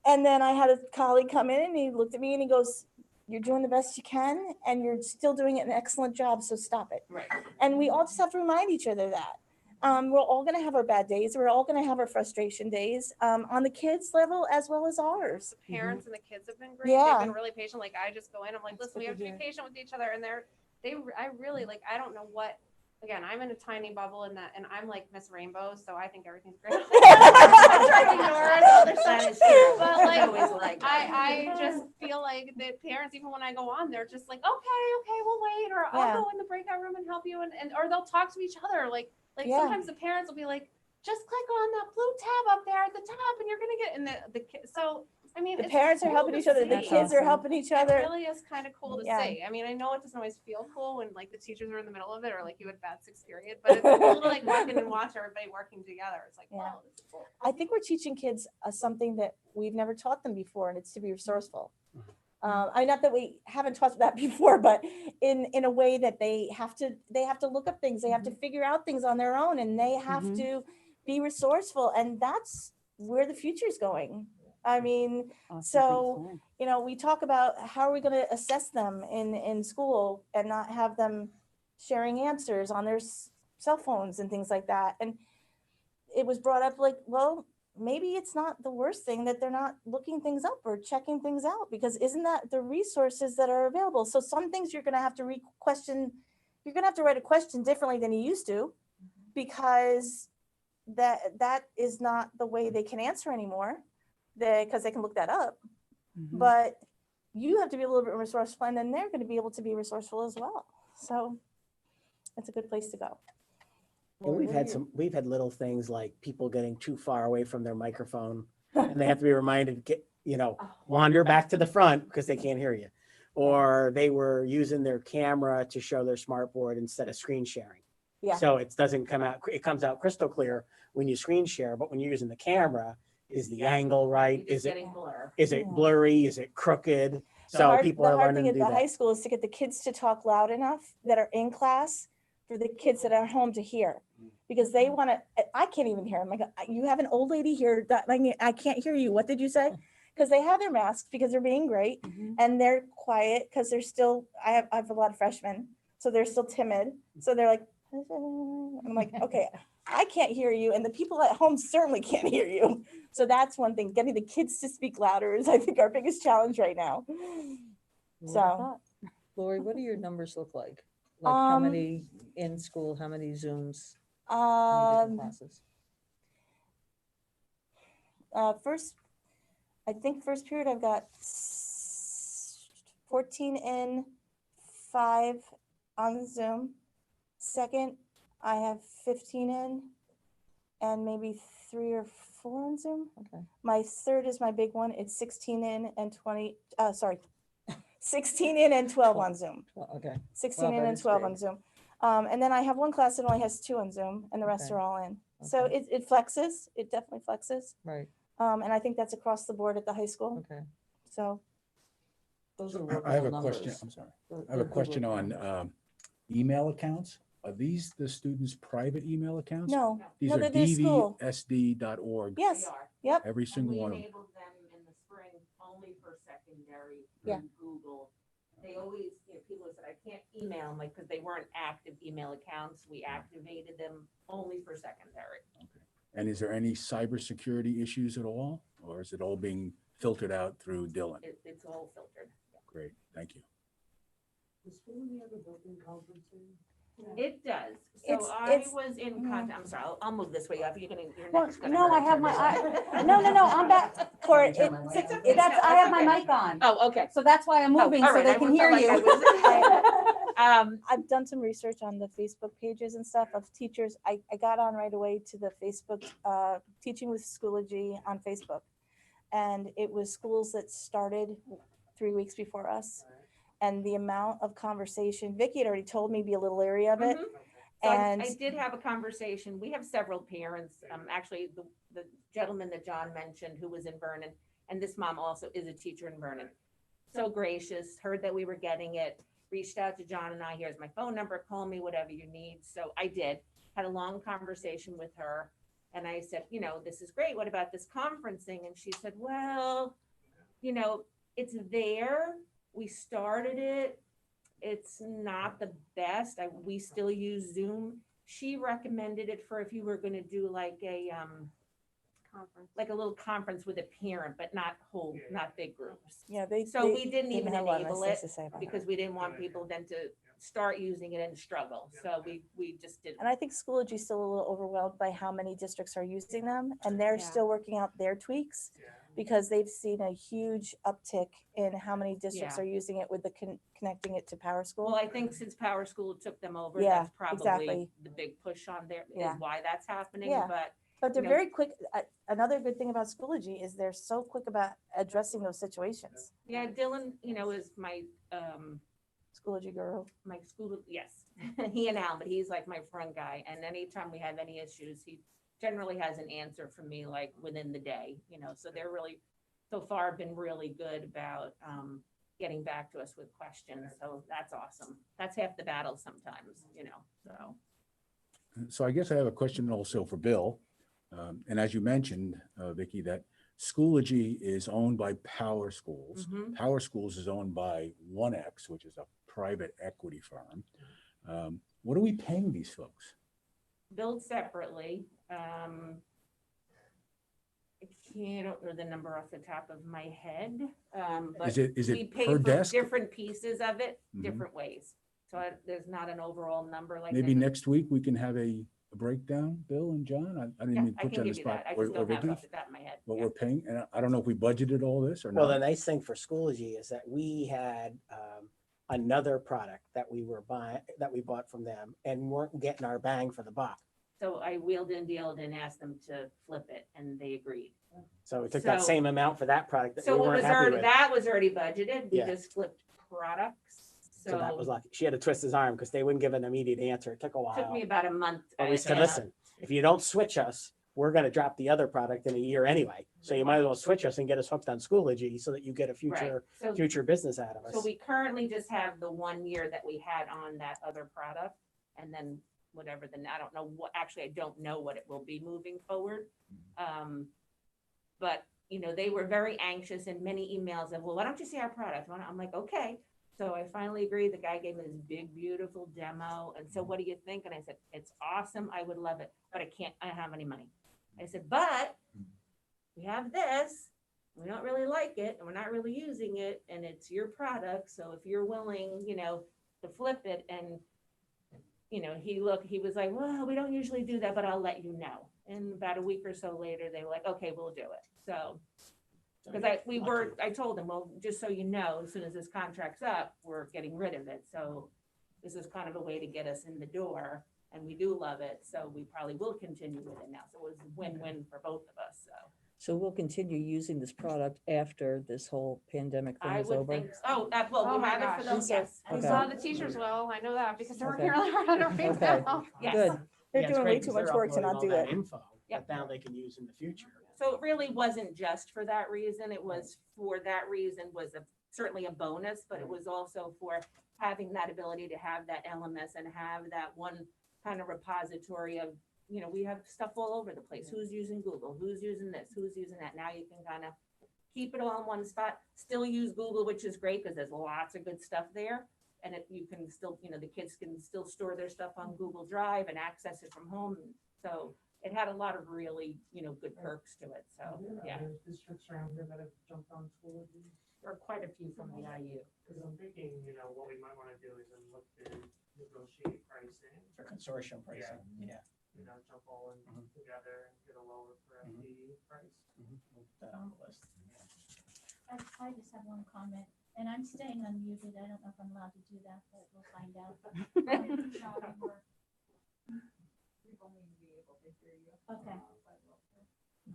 and then I had a colleague come in and he looked at me and he goes, "You're doing the best you can and you're still doing an excellent job, so stop it." Right. And we all just have to remind each other that. We're all going to have our bad days. We're all going to have our frustration days on the kids level as well as ours. The parents and the kids have been great. Yeah. They've been really patient. Like I just go in, I'm like, That's listen, we good have to to be hear. patient with each other. And I really like, I don't know what, again, I'm in a tiny bubble in that, and I'm like Miss Rainbow, so I think everything's great. I'm trying to ignore it. The other side is here. But It's like, always like. I just feel like the parents, even when I go on, they're just like, okay, we'll wait, or Yeah. I'll go in the breakout room and help you, and or they'll talk to each other. Like Yeah. sometimes the parents will be like, just click on that blue tab up there at the top, and you're gonna get in so. I mean, The it's parents are cool helping to each other. The see. kids are awesome. helping each It other. really is kind of cool to Yeah. see. I mean, I know it doesn't always feel cool when like the teachers are in the middle of it, or like you had bad sixth period, but it's cool to like walk in and watch everybody working together. It's like, Yeah. wow, this is cool. I think we're teaching kids something that we've never taught them before, and it's to be resourceful. Not that we haven't taught that before, but in a way that they have to look up things, they have to figure out things on their own, and they have Mhm. to be resourceful, and that's where the future is going. I mean, Awesome. so, we talk about how are we going to assess them in school and not have them sharing answers on their cell phones and things like that. And it was brought up like, well, maybe it's not the worst thing that they're not looking things up or checking things out, because isn't that the resources that are available? So some things you're going to have to question. You're going to have to write a question differently than you used to, because that is not the way they can answer anymore, because they can look that up. Mhm. But you have to be a little bit resourceful, and then they're going to be able to be resourceful as well. So it's a good place to go. And we've had little things like people getting too far away from their microphone and they have to be reminded, wander back to the front because they can't hear you. Or they were using their camera to show their smartboard instead of screen sharing. Yeah. So it comes out crystal clear when you screen share, but when you're using the camera, is the angle right? It's Is it getting blur. blurry? Is it crooked? The So hard- people the are hard learning thing to at do the high that. school is to get the kids to talk loud enough that are in class for the kids that are home to hear, because they want to. I can't even hear them. Like, you have an old lady here that I can't hear you. What did you say? Because they have their masks because they're being great, and they're quiet because they're still. I have a lot of freshmen, so they're still timid. So they're like, I'm like, okay, I can't hear you, and the people at home certainly can't hear you. So that's one thing. Getting the kids to speak louder is, I think, our biggest challenge right now. So, Lori, what do your numbers look like? Like how Um, many in school, how many Zooms, how many different classes? First period I've got 14 in, 5 on Zoom. Second, I have 15 in and maybe 3 or 4 on Zoom. Okay. My third is my big one. It's 16 in and 16 in and 12 on Zoom. Well, okay. 16 Wow, in that and is 12 big. on Zoom. And then I have one class that only has 2 on Zoom, and the rest Okay. are all in. So Okay. it flexes. It definitely flexes. Right. And I think that's across the board at the high school. Okay. So Those are I have a workable question, numbers. I'm sorry. They're- I have a they're good question workable on numbers. email accounts. Are these the students' private email accounts? no, These no, are they're school. dvsd.org, They Yes. are. Yep. every And single we one of them. enabled them in the spring only for secondary Yeah. through Google. They always, people said, I can't email them, like, because they weren't active email accounts. We activated them only for secondary. And is there any cybersecurity issues at all? Or is it all being filtered out through Dylan? It's all filtered. Great, thank you. It does. It's- So I it's- was in contact, I'm sorry, I'll move this way. You're Well, next gonna no, have I to have turn my, this way. no, I'm back for it. Turn my mic on? That's, I have my Okay. mic on. Oh, okay. So that's why I'm Oh, moving, all so right, they I can felt hear like I you. was- I've done some research on the Facebook pages and stuff of teachers. I got on right away to the Facebook, Teaching with Schoology on Facebook. And it was schools that started 3 weeks before us. And the amount of conversation, Vicky had already told me, be a little area of it. Mhm. So And I did have a conversation. We have several parents, actually, the gentleman that John mentioned who was in Vernon, and this mom also is a teacher in Vernon. So gracious, heard that we were getting it, reached out to John and I, here's my phone number, call me, whatever you need. So I did. had a long conversation with her. And I said, you know, this is great. What about this conferencing? And she said, well, you know, it's there. We started it. It's not the best. We still use Zoom. She recommended it for if you were going to do like a, Conference. like a little conference with a parent, but not whole, not big groups. Yeah, So we didn't even have a lot of enable nice it things to say about because we didn't want people then to start using it and struggle. So we just didn't. And I think Schoology is still a little overwhelmed by how many districts are using them, and they're Yeah. still working out their tweaks Yeah. because they've seen a huge uptick in how many districts Yeah. are using it with the connecting it to Power School. Well, I think since Power School took them over, Yeah, that's probably exactly. the big push on there Yeah. is why that's happening. Yeah. But But they're you know- very quick. Another good thing about Schoology is they're so quick about addressing those situations. yeah, Dylan, you know, is my Schoology guru. my school, yes, he and Al, but he's like my front guy. And anytime we have any issues, he generally has an answer for me like within the day, you know, so they're really, so far been really good about getting back to us with questions. So that's awesome. That's half the battle sometimes, you know, so. So I guess I have a question also for Bill. And as you mentioned, Vicky, that Schoology is owned by Power Schools. Mhm. Power Schools is owned by 1X, which is a private equity firm. What are we paying these folks? Billed separately. I don't know the number off the top of my head. But Is it we pay per for desk? different pieces of it, Mhm. different ways. So there's not an overall number like. Maybe that. next week we can have a breakdown, Bill and John? I didn't Yeah, mean to I put can you on the give you that. spot. I Or just don't have it Vicky, off the top of my head. what Yeah. we're paying, and I don't know if we budgeted all this or Well, the not. nice thing for Schoology is that we had another product that we were buying, that we bought from them and weren't getting our bang for the buck. So I wheeled and dealed and asked them to flip it and they agreed. So we took that So- same amount for that product that we So it weren't was happy already, with. that was already budgeted. We Yeah. just flipped products. So that was So lucky. She had to twist his arm because they wouldn't give an immediate answer. It took a it took while. me about a month. But we said, and, listen, if you don't switch us, we're gonna drop the other product in a year anyway. So you might as well switch us and get us hooked on Schoology so that you get a Right. So future business out of us. So we currently just have the 1 year that we had on that other product and then whatever, then I don't know what, actually, I don't know what it will be moving forward. But, you know, they were very anxious and many emails of, well, why don't you see our product? I'm like, okay. So I finally agreed. The guy gave me this big, beautiful demo. And so what do you think? And I said, it's awesome. I would love it, but I don't have any money. I said, but we have this. We don't really like it and we're not really using it and it's your product. So if you're willing, you know, to flip it and, you know, he was like, well, we don't usually do that, but I'll let you know. And about a week or so later, they were like, okay, we'll do it. So, because I told him, well, just so you know, as soon as this contract's up, we're getting rid of it. So this is kind of a way to get us in the door and we do love it. So we probably will continue with it now. So it was a win-win for both of us. So So we'll continue using this product after this whole pandemic thing I is would over? think, well, Oh we'll my have it gosh. for those, yes. And Okay. some of the teachers will, I know that because they're working Okay. really hard on it right Okay. now. Yes. Good. They're Yeah, it's doing great way 'cause too much they're work to uploading not all do that it. info Yep. that now they can use in the future. So it really wasn't just for that reason. It was for that reason was certainly a bonus, but it was also for having that ability to have that LMS and have that one kind of repository of, you know, we have stuff all over the place. Who's using Google? Who's using this? Who's using that? Now you can kind of keep it all in one spot, still use Google, which is great because there's lots of good stuff there. And you can still, you know, the kids can still store their stuff on Google Drive and access it from home. So it had a lot of really, you know, good perks to it. So, yeah, There's districts around here that have jumped on Schoology. there are quite a few from the IU. Because I'm thinking, you know, what we might want to do is then look to negotiate pricing, For consortium pricing, yeah. you know, jump all in Mhm. together and get a lower per Mhm. FTE price. We'll put that on the list. I just have one comment, and I'm staying unmuted. I don't know if I'm allowed to do that, but we'll find out. Okay.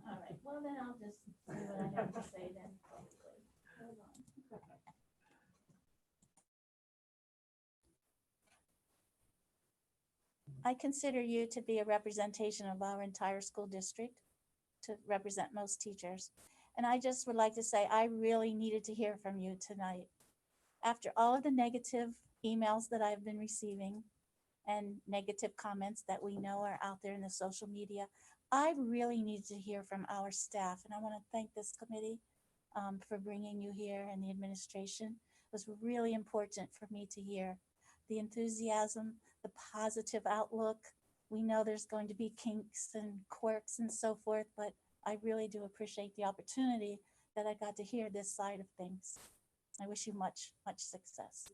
All right, well, then I'll just see what I have to say then. Hold on. I consider you to be a representation of our entire school district, to represent most teachers. And I just would like to say, I really needed to hear from you tonight. After all of the negative emails that I've been receiving, and negative comments that we know are out there in the social media. I really need to hear from our staff, and I want to thank this committee for bringing you here and the administration. It was really important for me to hear the enthusiasm, the positive outlook. We know there's going to be kinks and quirks and so forth, but I really do appreciate the opportunity that I got to hear this side of things. I wish you much, much success.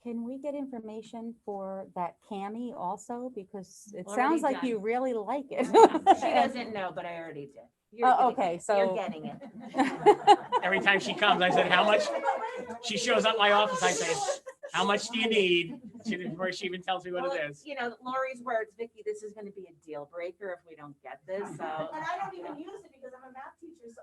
Can we get information for that Cami also? Because it Already sounds like done. you really like it. She doesn't know, but I already did. You're Oh, getting okay, it. so- You're getting it. Every time she comes, I said, how much? She shows up my office, I say, how much do you need? Before she even tells me what Well, it is. you know, Lori's words, Vicky, this is gonna be a deal breaker if we don't get this, so. And I don't even use it because I'm a math teacher, so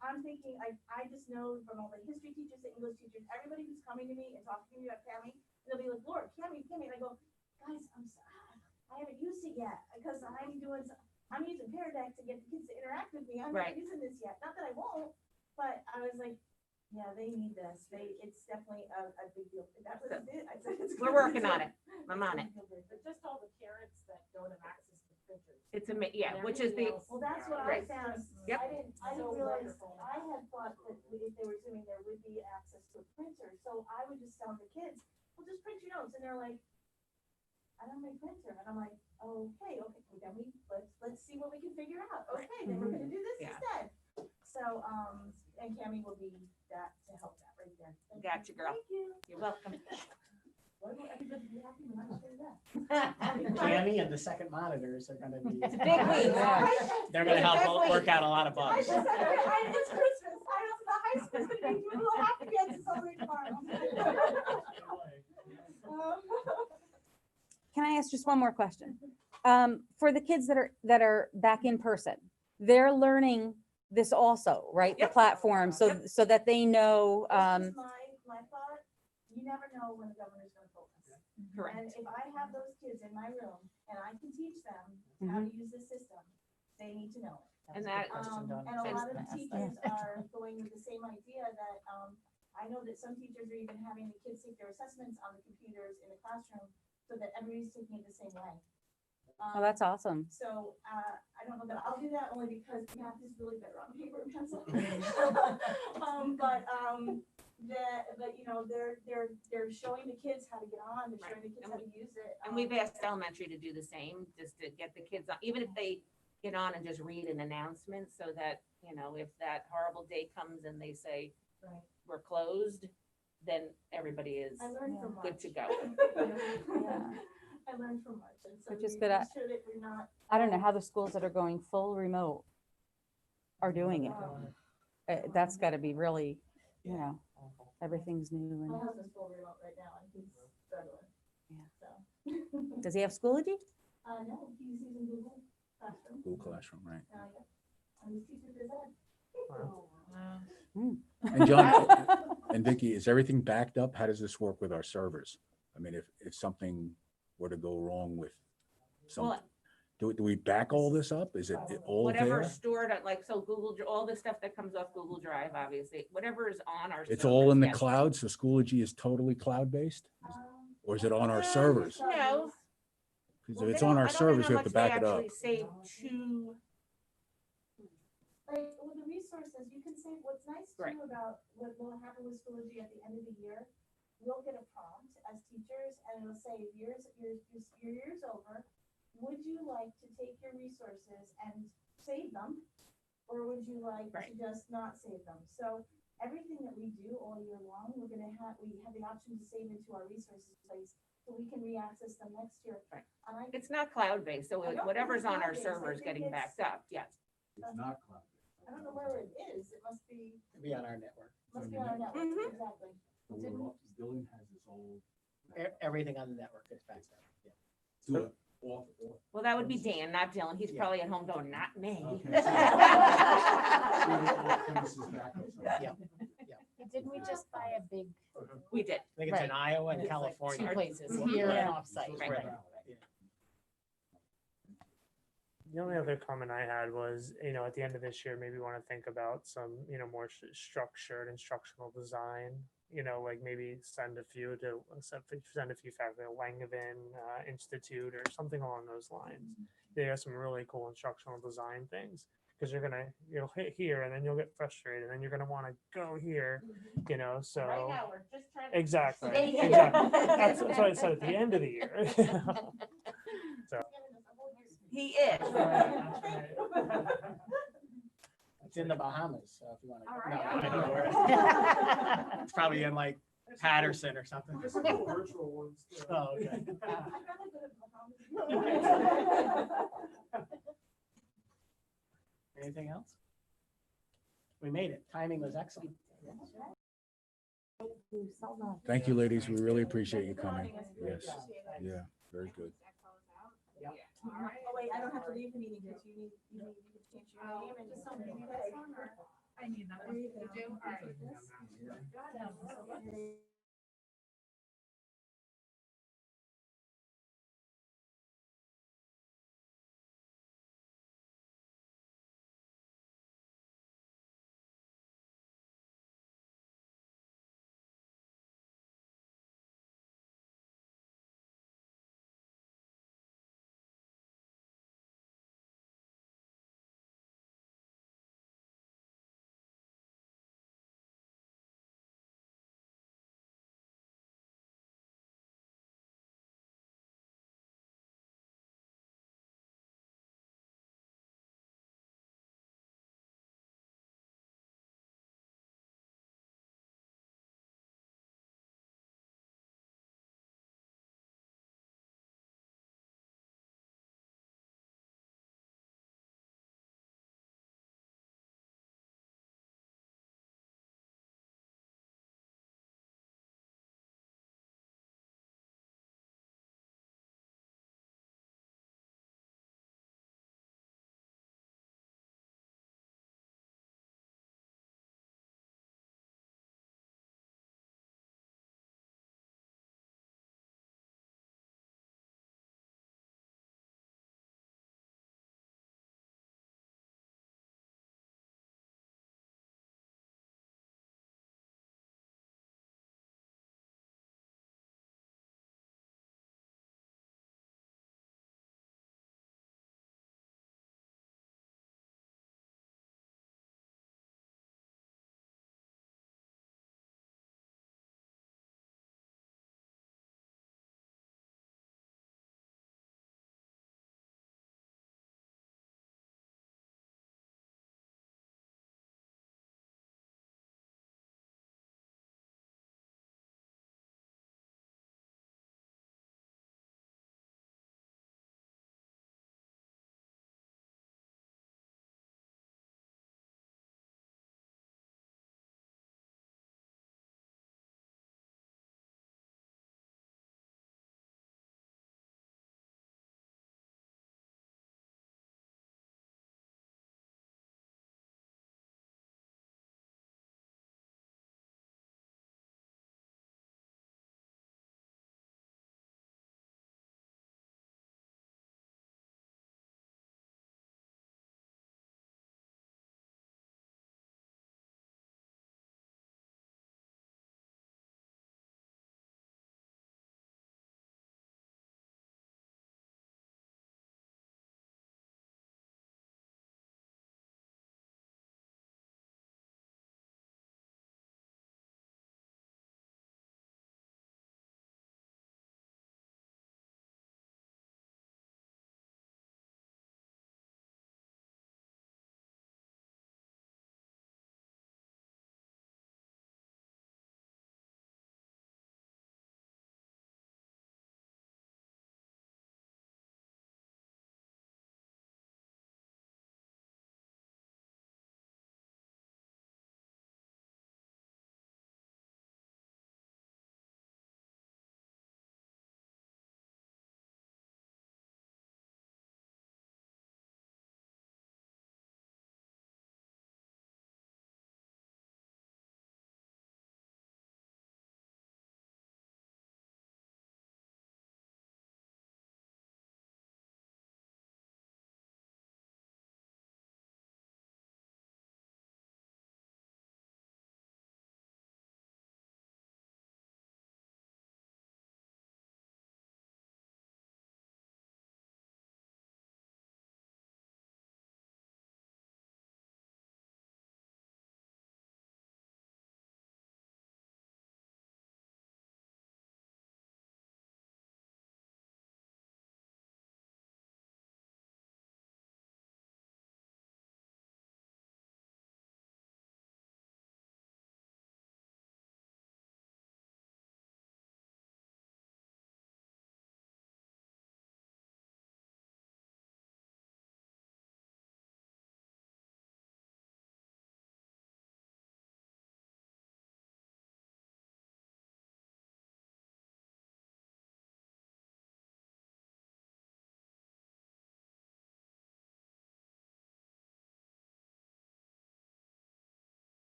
I'm thinking, I just know from all the history teachers, the English teachers, everybody who's coming to me and talking to me about Cami, they'll be like, Laura, Cami, and I go, guys, I haven't used it yet, because I'm using Paradex to get the kids to interact with me, I'm not Right. using this yet, not that I won't, but I was like, yeah, they need this, it's definitely a big deal. That was it, I said it's. We're working on it. I'm on it. But just all the parents that don't have access to printers. It's yeah, which is the, Well, that's what I Right. found. Yep. I didn't So realize, wonderful. I had thought that if they were Zooming, there would be access to a printer. So I would just tell the kids, well, just print your notes. And they're like, I don't have a printer. And I'm like, okay, well, then let's see what we can figure out. Okay, then we're gonna do this Yeah. instead. So, and Cami will be that to help that right there. Thank you. Gotcha, girl. Thank you. You're welcome. Why will everybody be happy when I say that? Tammy and the second monitors are gonna be, It's a big week. they're gonna help work out a lot of I bugs. just said, it's Christmas. I don't, the high school's gonna be doing a little happy dance to celebrate tomorrow. Can I ask just one more question? For the kids that are back in person, they're learning this also, right? The Yep. platform, so that they know, This is my thought, you never know when the governor's gonna pull this. Correct. And if I have those kids in my room and I can teach them how to use this system, they need to know it. And that, And a lot of the teachers are going with the same idea that, I know that some teachers are even having the kids take their assessments on the computers in the classroom so that everybody's taking it the same way. oh, that's awesome. So, I don't know that I'll do that only because math is really better on paper and pencil. But you know, they're showing the kids how to get on, they're showing the kids how to use it. and we've asked elementary to do the same, just to get the kids on, even if they get on and just read an announcement, so that, you know, if that horrible day comes and they say, Right. we're closed, then everybody is I learned from March. good to go. I learned from March, and so Which is we good. made sure that we're not. I don't know how the schools that are going full remote are doing it. That's gotta be really, you know, everything's new. My And husband's full remote right now, and he's struggling. Yeah. So. does he have Schoology? No, he's using Google Classroom. Google Classroom, right? Yeah. And he's teaching phys ed. And John and Vicky, is everything backed up? How does this work with our servers? I mean, if something were to go wrong with some, Well, do we back all this up? Is it all whatever there? stored, like, so Google, all the stuff that comes off Google Drive, obviously, whatever is on our. It's all in the servers, yes. cloud, so Schoology is totally cloud-based? Or is it on our servers? No. Because Well, if it's they on don't- our I don't know servers, how we have to much they back it up. actually save to, Like, with the resources, you can say, what's nice Right. too about what will happen with Schoology at the end of the year, we'll get a prompt as teachers, and it'll say, your year's over. Would you like to take your resources and save them? Or would you like to Right. just not save them? So everything that we do all year long, we have the option to save into our resources place, so we can re-access them next year. Right. And I it's not cloud-based, so I don't think whatever's it's on our cloud-based. I server is think getting it's- backed up, yes. It's not cloud. I don't know where it is, it must be Be on our network. on our network, Mhm. exactly. Dylan has his old. Everything on the network is backed up. Yeah. Do it. Well, that would be Dan, not Dylan. He's Yeah. probably at home going, not me. Yeah. Didn't we just buy a big We did. I think it's in Right. Iowa and two California. places, Mhm. here and Yeah. offsite? Right. Right. The only other comment I had was, at the end of this year, maybe want to think about some, more structured instructional design. Like maybe send a few faculty to Langevin Institute or something along those lines. They have some really cool instructional design things because you'll hit here and then you'll get frustrated and then you're gonna want to go here, So Right now, we're just trying to. exactly, stay here. exactly. That's what I said at the end of the year. So. He is. It's in the Bahamas, so if you want to. All No, right. I don't know where it is. It's probably in like Patterson or something. There's some cool virtual ones. Too. Oh, okay. Anything else? We made it. Timing was excellent. Thank you, ladies. We really appreciate you coming. Yes, yeah, very good. Oh, wait, I don't have to leave the meeting because you need to change your name and just something. I need that one. You do? All right.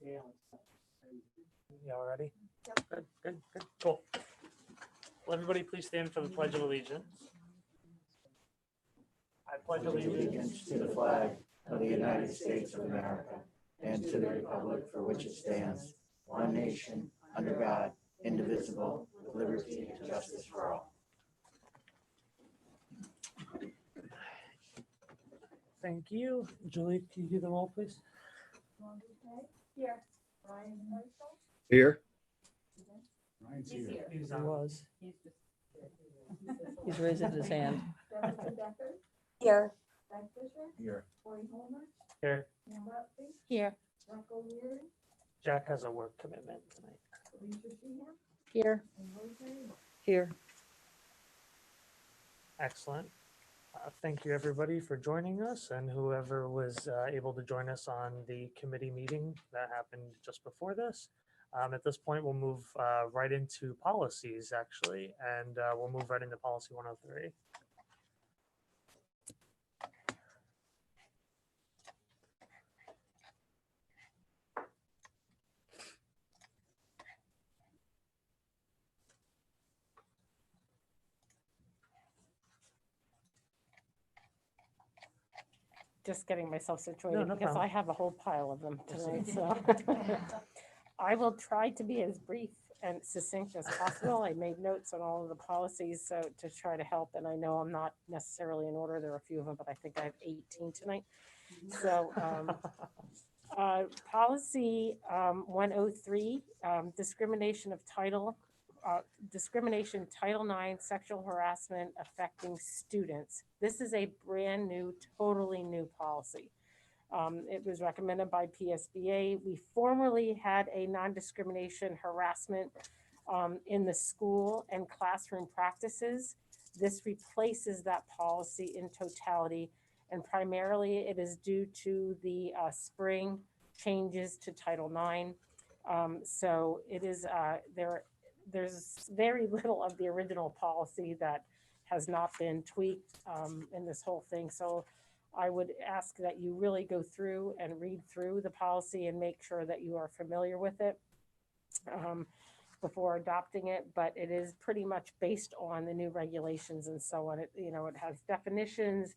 You all ready? Good, good, good, cool. Will everybody please stand for the Pledge of Allegiance? I pledge allegiance To the flag of the United States of America and to the republic for which it stands, one nation, under God, indivisible, with liberty and justice for all. Thank you. Julie, can you do the roll, please? Here. Brian Herschel. Here. Ryan's He's here. He He was. He's raising his hand. Jennifer Decker. Here. Doug Fisher. Here. Corey Holmer. Here. Pam Buckley. Here. Jack O'Leary. Jack has a work commitment tonight. Alicia Sheehan. Here. And Rosemary. Here. Excellent. Thank you, everybody, for joining us, and whoever was able to join us on the committee meeting that happened just before this. At this point, we'll move right into policies, actually, and we'll move right into policy 103. Just getting myself situated no because problem. I have a whole pile of them tonight, so. I will try to be as brief and succinct as possible. I made notes on all of the policies, so to try to help, and I know I'm not necessarily in order. There are a few of them, but I think I have 18 tonight. So, policy 103, discrimination Title IX, sexual harassment affecting students. This is a brand new, totally new policy. It was recommended by PSBA. We formerly had a non-discrimination harassment in the school and classroom practices. This replaces that policy in totality, and primarily it is due to the spring changes to Title IX. So it is there's very little of the original policy that has not been tweaked in this whole thing. So I would ask that you really go through and read through the policy and make sure that you are familiar with it before adopting it. But it is pretty much based on the new regulations and so on. It, you know, it has definitions.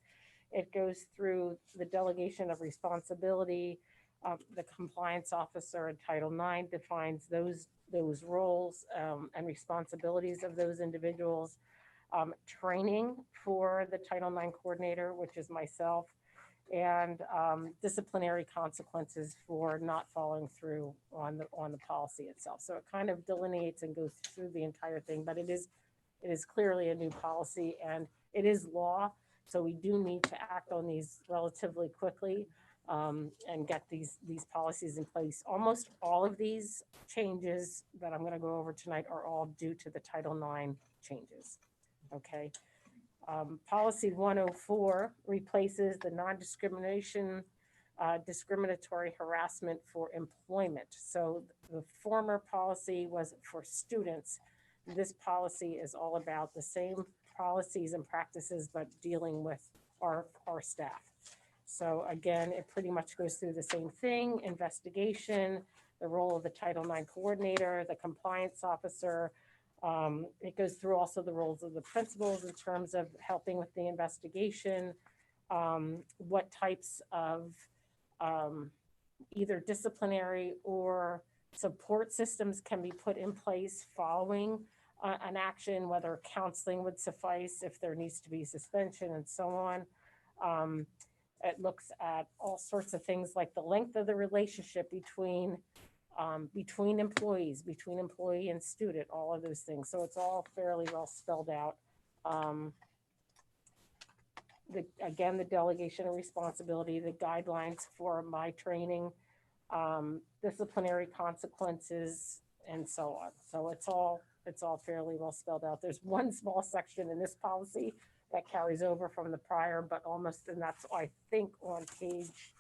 It goes through the delegation of responsibility. The compliance officer in Title IX defines those roles and responsibilities of those individuals. Training for the Title IX coordinator, which is myself, and disciplinary consequences for not following through on the policy itself. So it kind of delineates and goes through the entire thing, but it is clearly a new policy and it is law. So we do need to act on these relatively quickly and get these policies in place. Almost all of these changes that I'm going to go over tonight are all due to the Title IX changes. Okay. Policy 104 replaces the non-discrimination discriminatory harassment for employment. So the former policy was for students. This policy is all about the same policies and practices, but dealing with our staff. So again, it pretty much goes through the same thing: investigation, the role of the Title IX coordinator, the compliance officer. It goes through also the roles of the principals in terms of helping with the investigation, what types of either disciplinary or support systems can be put in place following an action, whether counseling would suffice, if there needs to be suspension and so on. It looks at all sorts of things like the length of the relationship between employees, between employee and student, all of those things. So it's all fairly well spelled out. Again, the delegation of responsibility, the guidelines for my training, disciplinary consequences, and so on. So it's all fairly well spelled out. There's one small section in this policy that carries over from the prior, but almost, and that's, I think, on page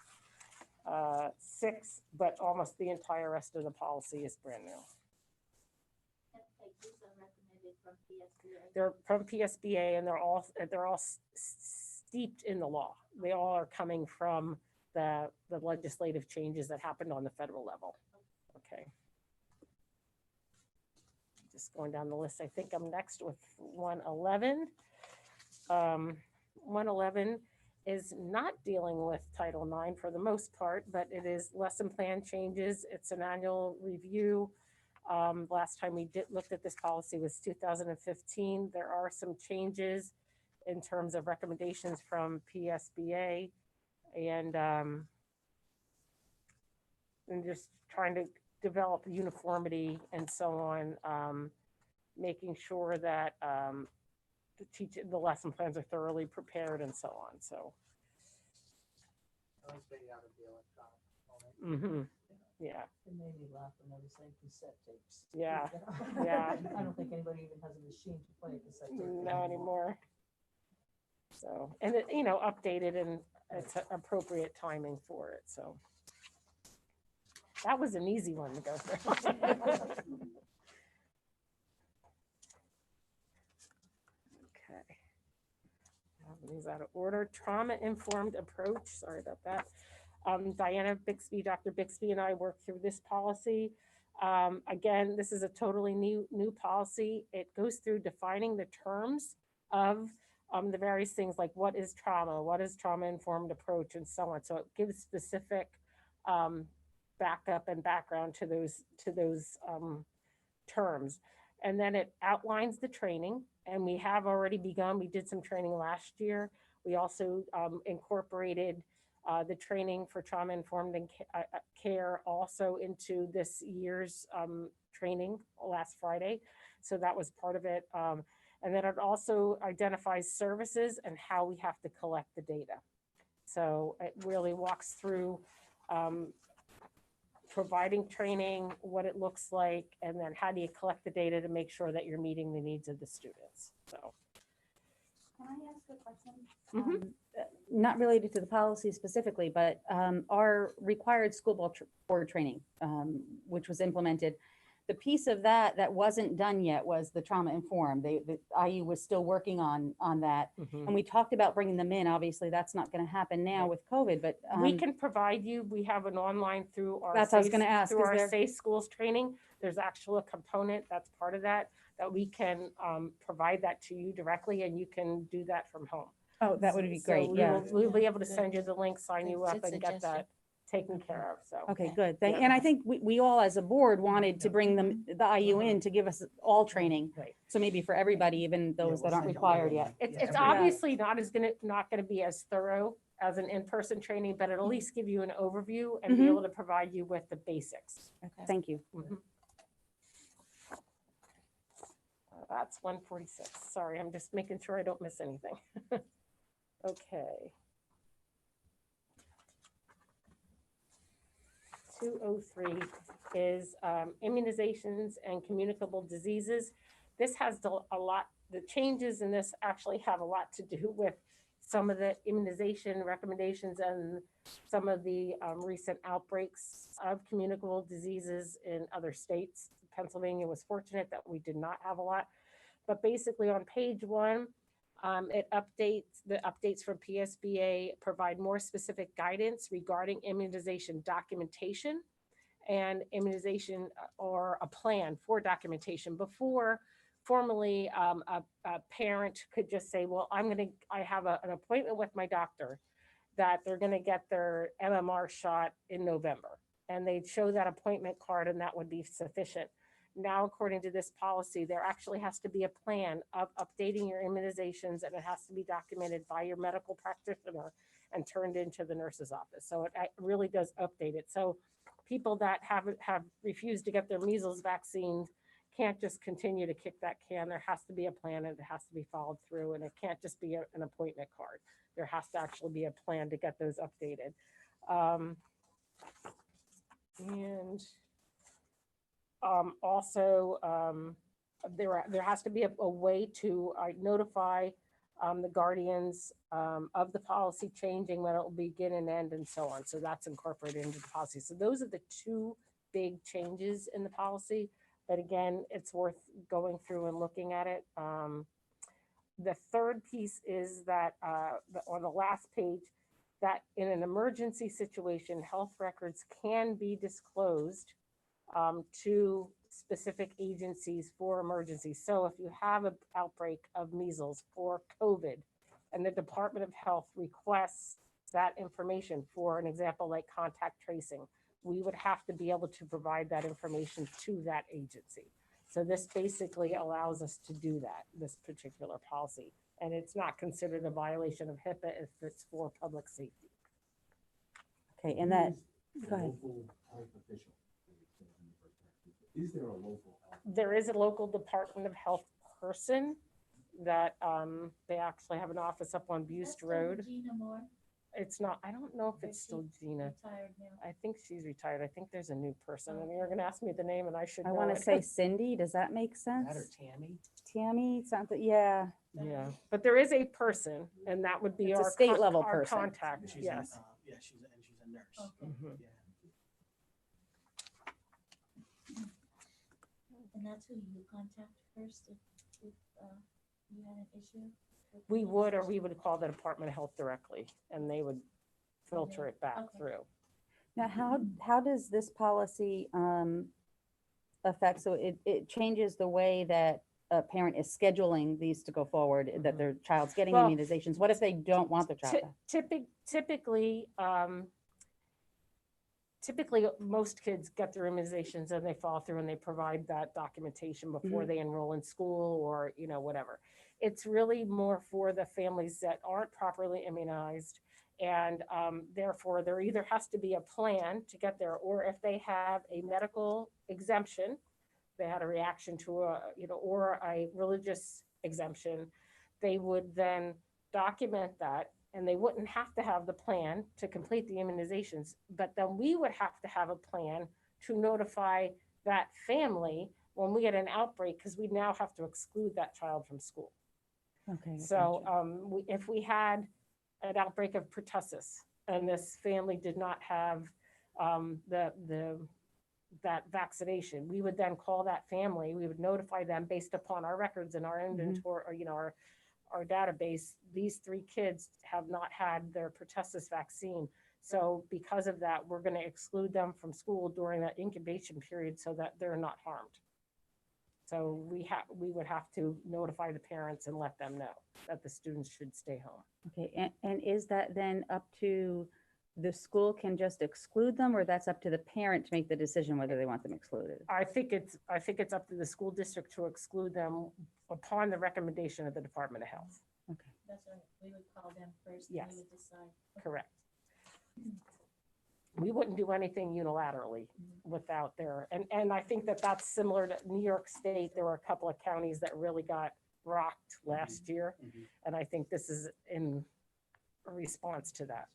6, but almost the entire rest of the policy is brand new. They're from PSBA and they're all steeped in the law. They all are coming from the legislative changes that happened on the federal level. Okay. Just going down the list, I think I'm next with 111. 111 is not dealing with Title IX for the most part, but it is lesson plan changes. It's an annual review. Last time we looked at this policy was 2015. There are some changes in terms of recommendations from PSBA and just trying to develop uniformity and so on, making sure that the lesson plans are thoroughly prepared and so on. So, yeah, It made me laugh when they were saying cassette tapes. yeah, yeah. I don't think anybody even has a machine to play a cassette tape. No anymore. So, and it, updated and it's appropriate timing for it. So that was an easy one to go through. Okay. These out of order. Trauma-informed approach. Sorry about that. Diana Bixby, Dr. Bixby and I worked through this policy. Again, this is a totally new policy. It goes through defining the terms of the various things like what is trauma-informed approach, and so on. So it gives specific backup and background to those terms. And then it outlines the training, and we have already begun. We did some training last year. We also incorporated the training for trauma-informed care also into this year's training last Friday. So that was part of it. And then it also identifies services and how we have to collect the data. So it really walks through providing training, what it looks like, and then how do you collect the data to make sure that you're meeting the needs of the students. So. Can I ask a question? Not related to the policy specifically, but our required school board training, which was implemented, the piece of that wasn't done yet was the trauma-informed. The IU was still working on that. And we talked about bringing them in. Obviously, that's not going to happen now with COVID, but we can provide you, we have an online through our that's what I was going to ask. through our Safe Schools training. There's actually a component that's part of that we can provide that to you directly, and you can do that from home. Oh, that would be great. So Yeah. we'll be able to send you the link, sign you up, and get that taken care of. So Okay, good. And I think we all as a board wanted to bring the IU in to give us all training. Right. So maybe for everybody, even those that aren't required yet. It's obviously not gonna be as thorough as an in-person training, but it'll at least give you an overview and be able to provide you with the basics. Thank you. That's 146. Sorry, I'm just making sure I don't miss anything. Okay. 203 is immunizations and communicable diseases. This has a lot, the changes in this actually have a lot to do with some of the immunization recommendations and some of the recent outbreaks of communicable diseases in other states. Pennsylvania was fortunate that we did not have a lot, but basically on page 1, it updates from PSBA provide more specific guidance regarding immunization documentation and immunization or a plan for documentation. Before, formally, a parent could just say, well, I have an appointment with my doctor that they're gonna get their MMR shot in November. And they'd show that appointment card and that would be sufficient. Now, according to this policy, there actually has to be a plan of updating your immunizations, and it has to be documented by your medical practitioner and turned into the nurse's office. So it really does update it. So people that have refused to get their measles vaccine can't just continue to kick that can. There has to be a plan, and it has to be followed through, and it can't just be an appointment card. There has to actually be a plan to get those updated. Also, there has to be a way to notify the guardians of the policy changing, when it will begin and end, and so on. So that's incorporated into the policy. So those are the two big changes in the policy. But again, it's worth going through and looking at it. The third piece is that on the last page, that in an emergency situation, health records can be disclosed to specific agencies for emergencies. So if you have an outbreak of measles or COVID and the Department of Health requests that information, for an example, like contact tracing, we would have to be able to provide that information to that agency. So this basically allows us to do that, this particular policy. And it's not considered a violation of HIPAA if it's for public safety. Okay, and that, go ahead. Is there a local health? There is a local Department of Health person that they actually have an office up on Buste Road. Gina Moore, It's not, I don't know if it's still Gina. retired now. I think she's retired. I think there's a new person. And you're gonna ask me the name and I should I know want to it. say Cindy, does that make sense? That or Tammy? Tammy, something, yeah. Yeah, but there is a person and that would be It's a our state level our person. contact, She's yes. Yeah, she's a nurse. Okay. Mhm. Yeah. And that's who you contact first if you had an issue? with We the would, or administration? we would call the Department of Health directly and they would filter it back Okay. through. Now, how does this policy affect, so it changes the way that a parent is scheduling these to go forward, that their child's getting Well, immunizations? What if they don't want their child? Typically, most kids get their immunizations and they follow through and they provide that documentation before they enroll in school or, whatever. It's really more for the families that aren't properly immunized. And therefore, there either has to be a plan to get there, or if they have a medical exemption, they had a reaction to or a religious exemption, they would then document that. And they wouldn't have to have the plan to complete the immunizations, but then we would have to have a plan to notify that family when we get an outbreak, because we now have to exclude that child from school. Okay. So if we had an outbreak of pertussis and this family did not have that vaccination, we would then call that family, we would notify them based upon our records and our inventory, or our database, these 3 kids have not had their pertussis vaccine. So because of that, we're going to exclude them from school during that incubation period so that they're not harmed. So we would have to notify the parents and let them know that the students should stay home. Okay, and is that then up to the school can just exclude them, or that's up to the parent to make the decision whether they want them excluded? I think it's up to the school district to exclude them upon the recommendation of the Department of Health. Okay. That's right, we would call them first and Yes. we would decide. Correct. We wouldn't do anything unilaterally without their, and I think that that's similar to New York State. There were a couple of counties that really got rocked last year. Mhm. And I think this is in response to that.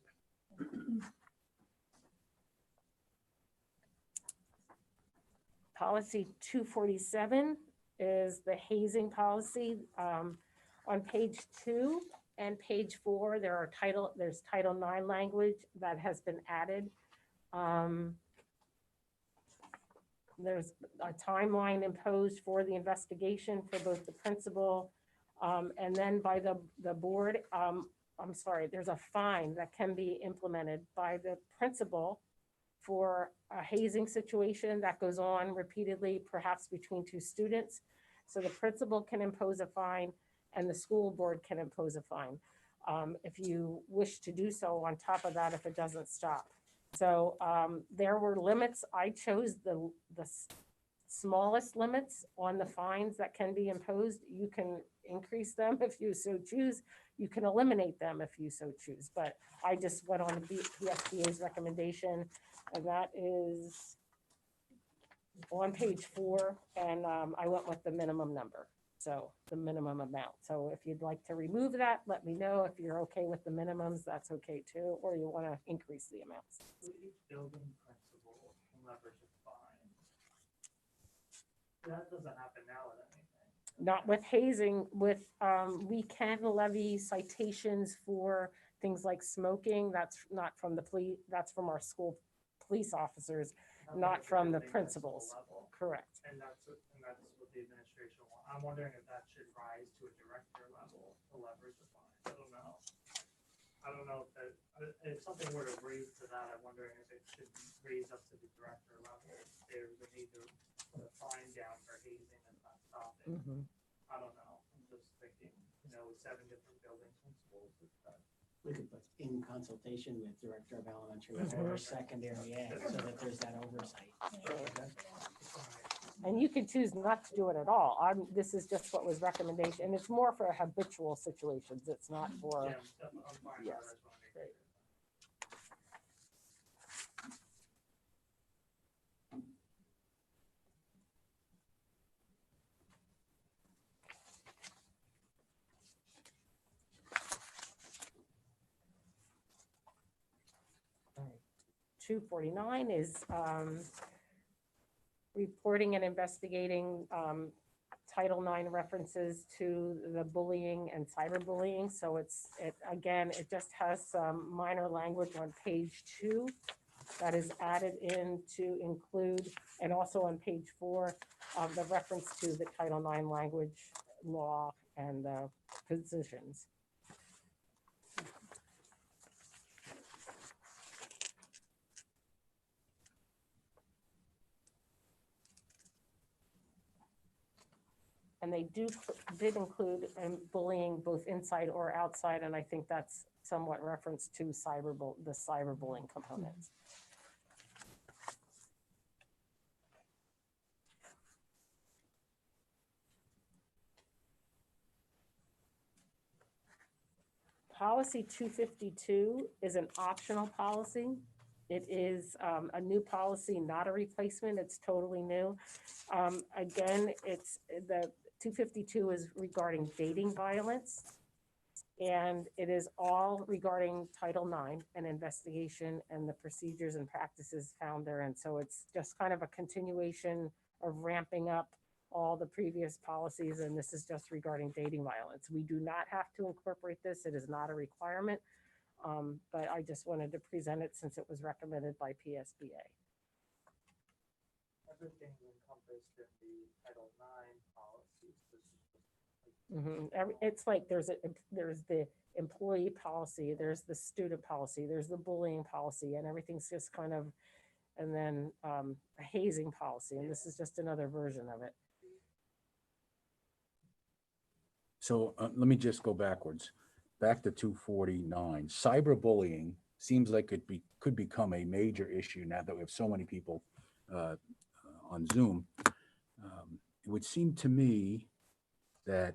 Policy 247 is the hazing policy. On page 2 and page 4, there's Title IX language that has been added. There's a timeline imposed for the investigation for both the principal and then by the board. There's a fine that can be implemented by the principal for a hazing situation that goes on repeatedly, perhaps between 2 students. So the principal can impose a fine and the school board can impose a fine if you wish to do so on top of that, if it doesn't stop. So there were limits. I chose the smallest limits on the fines that can be imposed. You can increase them if you so choose. You can eliminate them if you so choose. But I just went on the PSBA's recommendation, and that is on page 4, and I went with the minimum number. So the minimum amount. So if you'd like to remove that, let me know. If you're okay with the minimums, that's okay too, or you want to increase the amounts. Building principal leverage a fine. That doesn't happen now with anything. Not with hazing, we can levy citations for things like smoking. That's not from the police, that's from our school police officers, not from the principals. Level. Correct. And that's what the administration wants. I'm wondering if that should rise to a director level to leverage the fine. I don't know. I I don't know if that, if something were to raise to that, I'm wondering if it should raise up to the director level. If there's a need to put a fine down for hazing and not stopping. I don't know. I'm just thinking, 7 different buildings and schools. We could put in consultation with Director of Elementary or Secondary Ed, so that there's that oversight. And you can choose not to do it at all. This is just what was recommendation, and it's more for habitual situations. It's not for, Yeah, I'm fine with yes. that. I just wanna make Great. sure. all right. 249 is reporting and investigating Title IX references to the bullying and cyberbullying. So it just has some minor language on page 2 that is added in to include, and also on page 4, the reference to the Title IX language, law, and positions. And they did include bullying both inside or outside, and I think that's somewhat reference to the cyberbullying components. Policy 252 is an optional policy. It is a new policy, not a replacement. It's totally new. Again, the 252 is regarding dating violence, and it is all regarding Title IX and investigation and the procedures and practices found therein. So it's just kind of a continuation of ramping up all the previous policies, and this is just regarding dating violence. We do not have to incorporate this. It is not a requirement, but I just wanted to present it since it was recommended by PSBA. Everything encompassed in the Title IX policies. It's like there's the employee policy, there's the student policy, there's the bullying policy, and everything's just kind of, and then a hazing policy, and this is just another version of it. So let me just go backwards, back to 249. Cyberbullying seems like it could become a major issue now that we have so many people on Zoom. It would seem to me that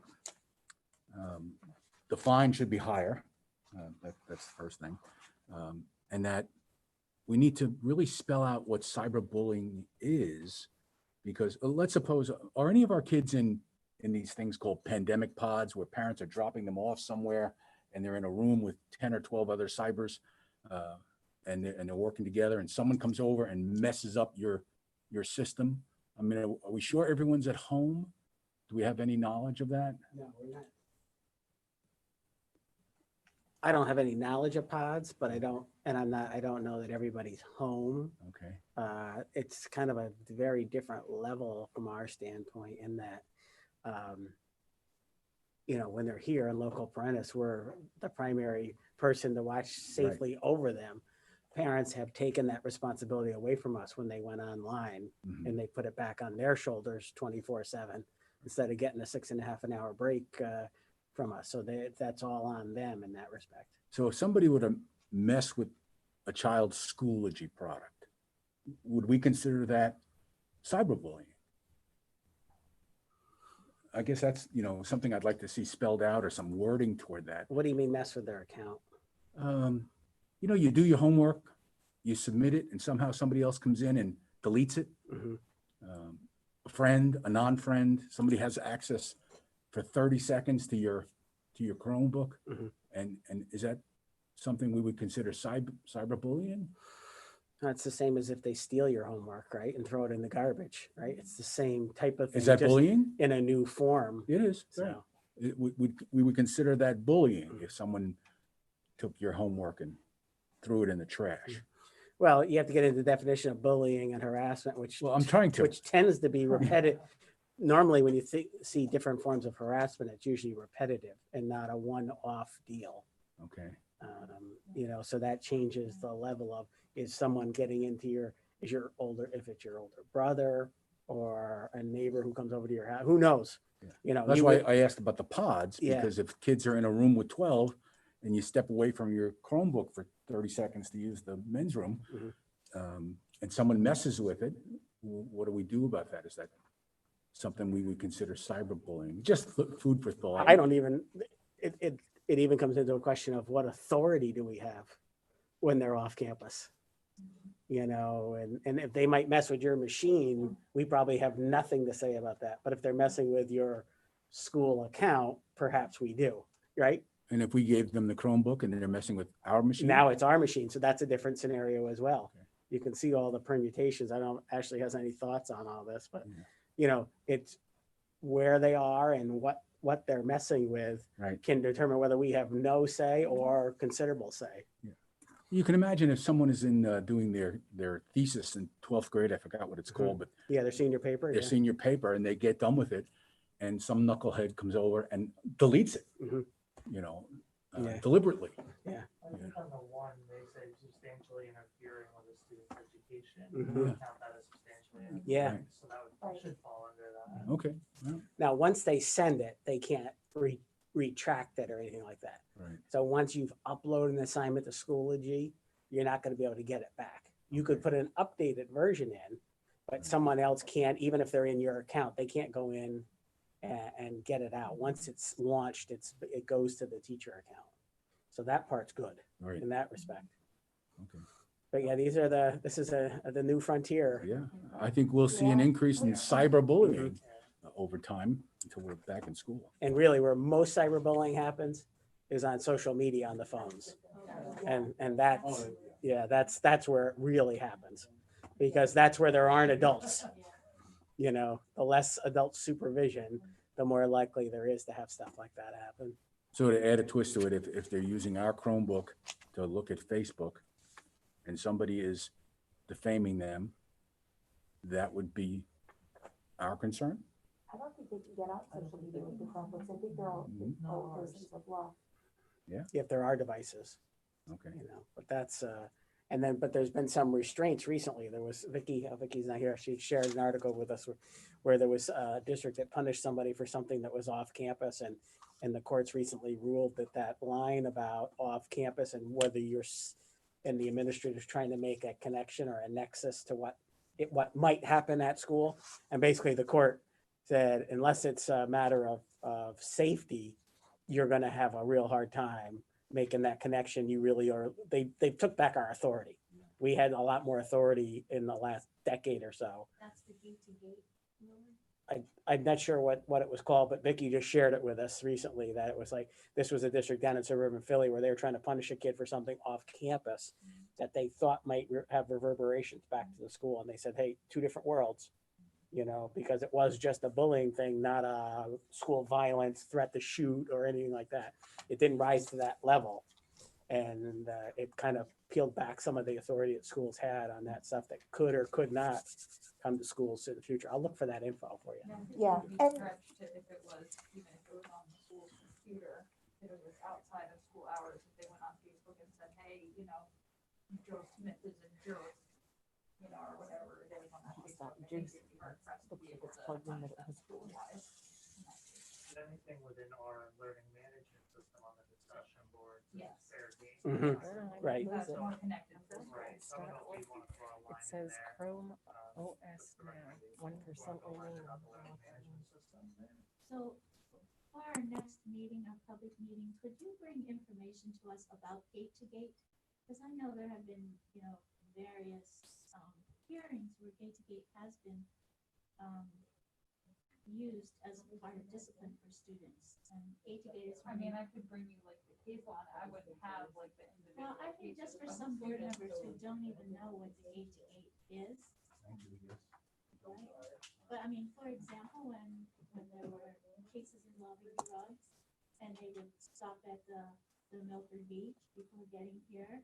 the fine should be higher. That's the first thing. And that we need to really spell out what cyberbullying is, because let's suppose, are any of our kids in these things called pandemic pods where parents are dropping them off somewhere and they're in a room with 10 or 12 other cybers and they're working together, and someone comes over and messes up your system? I mean, are we sure everyone's at home? Do we have any knowledge of that? No, we're not. I don't have any knowledge of pods, but I don't know that everybody's home. Okay. It's kind of a very different level from our standpoint in that, when they're here in local parentis, we're the primary person to watch safely over them. Parents have taken that responsibility away from us when they went online, and they put it back on their shoulders 24/7 instead of getting a 6.5 hour break from us. So that's all on them in that respect. So if somebody were to mess with a child's Schoology product, would we consider that cyberbullying? I guess that's, something I'd like to see spelled out, or some wording toward that. What do you mean mess with their account? You do your homework, you submit it, and somehow somebody else comes in and deletes it. A friend, a non-friend, somebody has access for 30 seconds to your Chromebook. And is that something we would consider cyberbullying? That's the same as if they steal your homework, right, and throw it in the garbage, right? It's the same type of thing. Is that just bullying? in a new form? It is. So. Right. We would consider that bullying if someone took your homework and threw it in the trash. Well, you have to get into the definition of bullying and harassment, which I'm trying to. Which tends to be repetitive. Normally, when you see different forms of harassment, it's usually repetitive and not a one-off deal. Okay. You know, so that changes the level of, is someone getting into your, if it's your older brother or a neighbor who comes over to your house, who knows? Yeah. You know, That's you why would- I asked about the pods, Yeah. because if kids are in a room with 12 and you step away from your Chromebook for 30 seconds to use the men's room, and someone messes with it, what do we do about that? Is that something we would consider cyberbullying? Just food for thought. I don't even, it even comes into a question of what authority do we have when they're off campus? You know, and if they might mess with your machine, we probably have nothing to say about that. But if they're messing with your school account, perhaps we do, right? And if we gave them the Chromebook and they're messing with our machine? Now it's our machine, so that's a different scenario as well. You can see all the permutations. I don't Ashley has any thoughts on all this, but you know, it's where they are and what they're messing with can determine whether we have no say or considerable say. You can imagine if someone is in doing their thesis in 12th grade, I forgot what it's called, but yeah, their senior paper. Their senior paper, and they get done with it, and some knucklehead comes over and deletes it, you know, deliberately. Yeah. I think on the one, they say substantially interfering with a student's education. Mhm. Count that as substantially interfering. Yeah. So that should fall under that. Okay. Now, once they send it, they can't retract it or anything like that. Right. So once you've uploaded an assignment to Schoology, you're not going to be able to get it back. You could put an updated version in, but someone else can't, even if they're in your account, they can't go in and get it out. Once it's launched, it goes to the teacher account. So that part's good in that respect. Okay. But yeah, this is the new frontier. Yeah, I think we'll see an increase in cyberbullying over time until we're back in school. And really where most cyberbullying happens is on social media, on the phones. And that's, yeah, that's where it really happens, because that's where there aren't adults. You know, the less adult supervision, the more likely there is to have stuff like that happen. So to add a twist to it, if they're using our Chromebook to look at Facebook and somebody is defaming them, that would be our concern? I don't think they can get out social media with the Chromebooks. I think they're all persons of law. Yeah. If there are devices. Okay. You know, but that's but there's been some restraints recently. There was Vicky's not here. She shared an article with us where there was a district that punished somebody for something that was off campus, and the courts recently ruled that line about off campus and whether and the administrator's trying to make a connection or a nexus to what might happen at school. And basically the court said, unless it's a matter of safety, you're going to have a real hard time making that connection. You really are. They took back our authority. We had a lot more authority in the last decade or so. That's the gate-to-gate. I'm not sure what it was called, but Vicky just shared it with us recently that it was like, this was a district down in suburban Philly where they were trying to punish a kid for something off campus that they thought might have reverberations back to the school. And they said, hey, two different worlds, you know, because it was just a bullying thing, not a school violence, threat to shoot or anything like that. It didn't rise to that level. And it kind of peeled back some of the authority that schools had on that stuff that could or could not come to schools in the future. I'll look for that info for you. Yeah. If it was, even if it was on the school's computer, if it was outside of school hours, if they went on Facebook and said, hey, you know, Joe Smith is a jerk, you know, or whatever it is on that Facebook. I think it'd be hard pressed to be able to punish that school-wise. Anything within our learning management system on the discussion board. Yes. Fair game. Mhm. Right. That's more connected. Right. So I don't know if we want to throw a line It says in there. Chrome OS now, 1% only. So for our next meeting, our public meeting, could you bring information to us about gate-to-gate? Because I know there have been, you know, various hearings where gate-to-gate has been used as a part of discipline for students. And gate-to-gate is. I mean, I could bring you like the case on it. I wouldn't have like the individual. Well, I think just for some board members who don't even know what the gate-to-gate is. Right? But I mean, for example, when there were cases involving drugs and they would stop at the Milford Beach before getting here,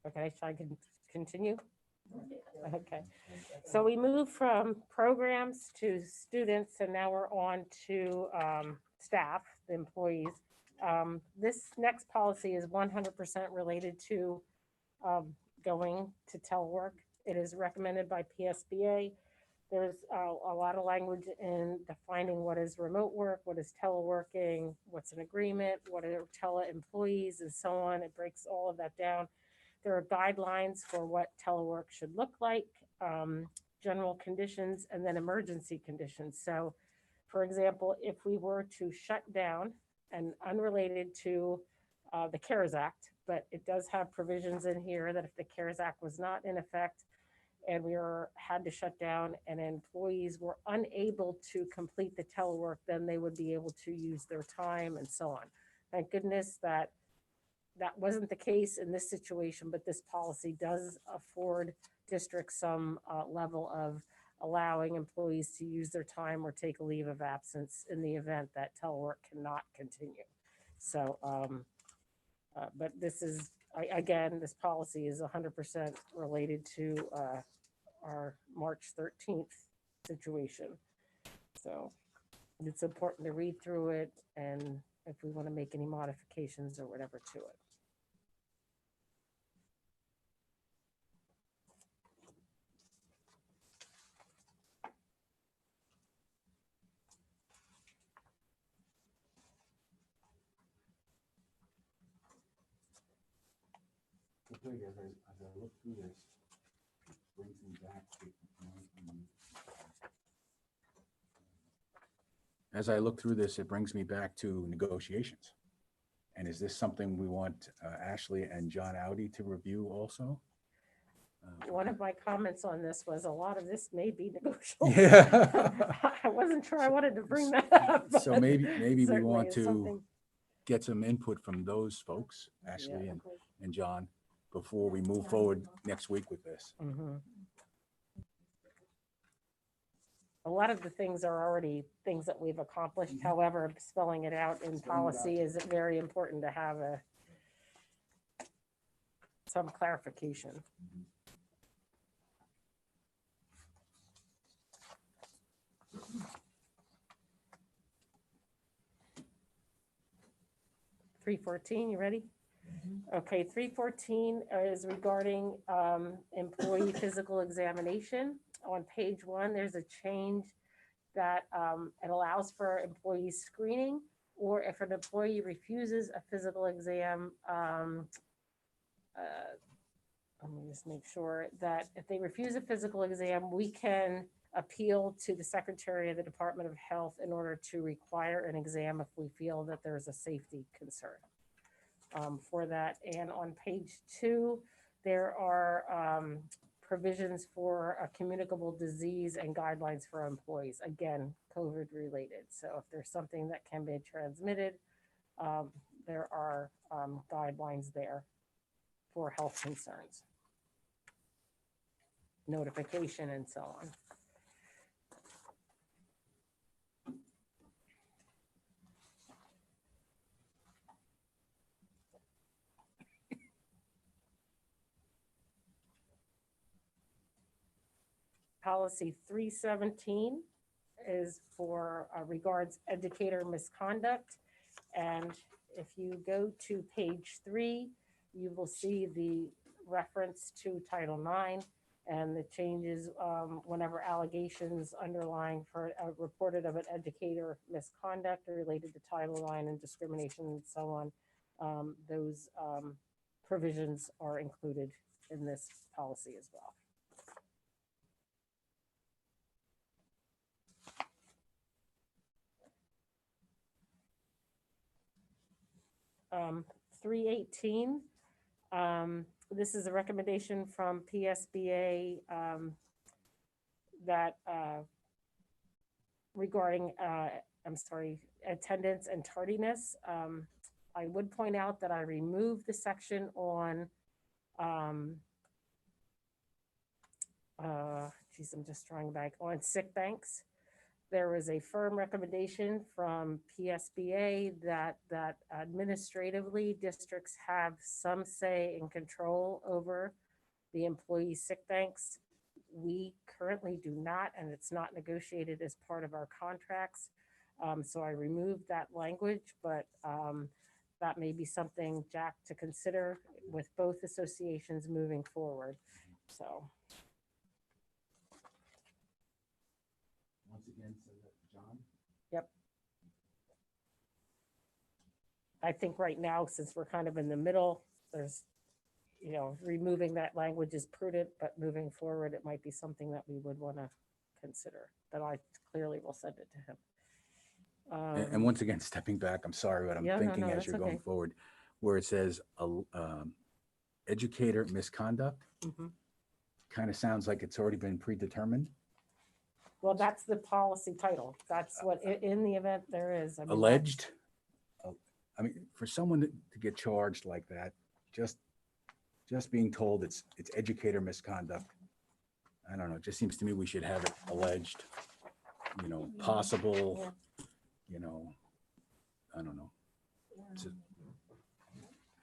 Okay, shall I continue? Okay, so we moved from programs to students, and now we're on to staff, the employees. This next policy is 100% related to going to telework. It is recommended by PSBA. There's a lot of language in defining what is remote work, what is teleworking, what's an agreement, what are tele-employees, and so on. It breaks all of that down. There are guidelines for what telework should look like, general conditions, and then emergency conditions. So, for example, if we were to shut down, and unrelated to the CARES Act, but it does have provisions in here that if the CARES Act was not in effect and had to shut down and employees were unable to complete the telework, then they would be able to use their time and so on. Thank goodness that wasn't the case in this situation, but this policy does afford districts some level of allowing employees to use their time or take a leave of absence in the event that telework cannot continue. So, but this is, again, this policy is 100% related to our March 13th situation. So it's important to read through it and if we want to make any modifications or whatever to it. As I look through this, it brings me back to. As I look through this, it brings me back to negotiations. And is this something we want Ashley and John Audi to review also? One of my comments on this was a lot of this may be negotiable. Yeah. I wasn't sure I wanted to bring that up. So but maybe we certainly want it's to something- get some input from those folks, Ashley Yeah. and John, before we move forward next week with this. Mhm. A lot of the things are already things that we've accomplished. However, spelling it out in policy is very important to have some clarification. .314, you ready? Okay, 314 is regarding employee physical examination. On page 1, there's a change that it allows for employee screening, or if an employee refuses a physical exam, let me just make sure that if they refuse a physical exam, we can appeal to the Secretary of the Department of Health in order to require an exam if we feel that there's a safety concern for that. And on page 2, there are provisions for a communicable disease and guidelines for employees, again, COVID related. So if there's something that can be transmitted, there are guidelines there for health concerns, notification, and so on. Policy 317 is for regards educator misconduct. And if you go to page 3, you will see the reference to Title IX and the changes whenever allegations underlying for reported of an educator misconduct related to Title IX and discrimination and so on. Those provisions are included in this policy as well. 318. This is a recommendation from PSBA that regarding, attendance and tardiness. I would point out that I removed the section on, geez, I'm just drawing back, on sick banks. There was a firm recommendation from PSBA that administratively districts have some say and control over the employee sick banks. We currently do not, and it's not negotiated as part of our contracts. So I removed that language, but that may be something, Jack, to consider with both associations moving forward. So. Once again, so that John? Yep. I think right now, since we're kind of in the middle, there's, removing that language is prudent, but moving forward, it might be something that we would want to consider, that I clearly will send it to him. And once again, stepping back, I'm sorry, but I'm Yeah, no, thinking no, as that's you're going okay. forward, where it says educator misconduct, Mhm. kind of sounds like it's already been predetermined. Well, that's the policy title. That's what, in the event there is. I mean, Alleged. I mean, for someone to get charged like that, just being told it's educator misconduct, I don't know, it just seems to me we should have it alleged, possible, I don't know.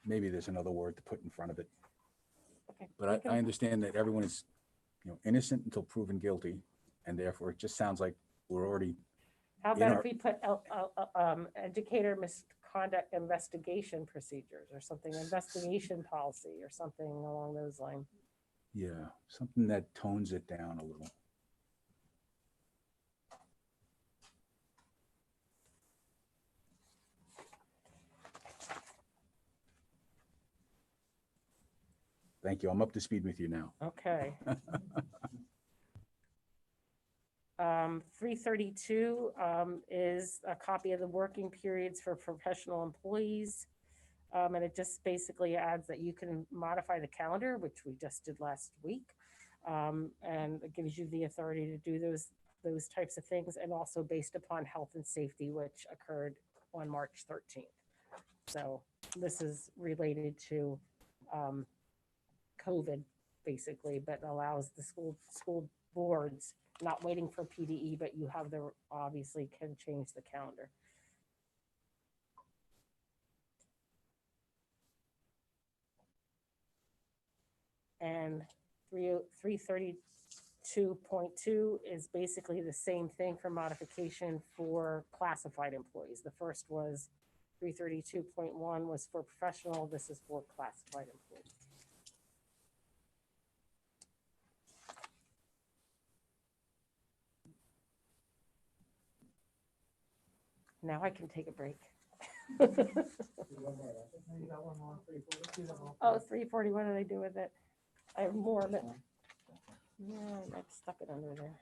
Maybe there's another word to put in front of it. Okay, But I understand that everyone is, innocent until proven guilty, and therefore it just sounds like we're already. How in about our- if we put educator misconduct investigation procedures or something, investigation policy or something along those lines? Yeah, something that tones it down a little. Thank you. I'm up to speed with you now. Okay. 332 is a copy of the working periods for professional employees. And it just basically adds that you can modify the calendar, which we just did last week. And it gives you the authority to do those types of things, and also based upon health and safety, which occurred on March 13th. So this is related to COVID, basically, but allows the school boards, not waiting for PDE, but you have obviously can change the calendar. And 332.2 is basically the same thing for modification for classified employees. The first was 332.1 was for professional. This is for classified employees. Now I can take a break. Oh, 340, what did I do with it? I have more, but yeah, I stuck it under there.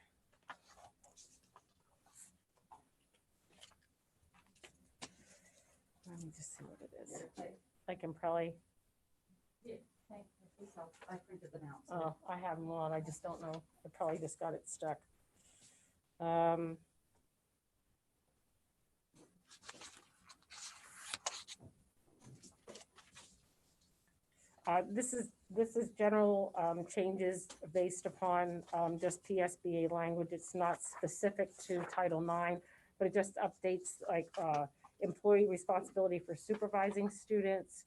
Let me just see what it is. I can probably. I printed them out. Oh, I have them on. I just don't know. I probably just got it stuck. This is general changes based upon just PSBA language. It's not specific to Title IX, but it just updates like employee responsibility for supervising students,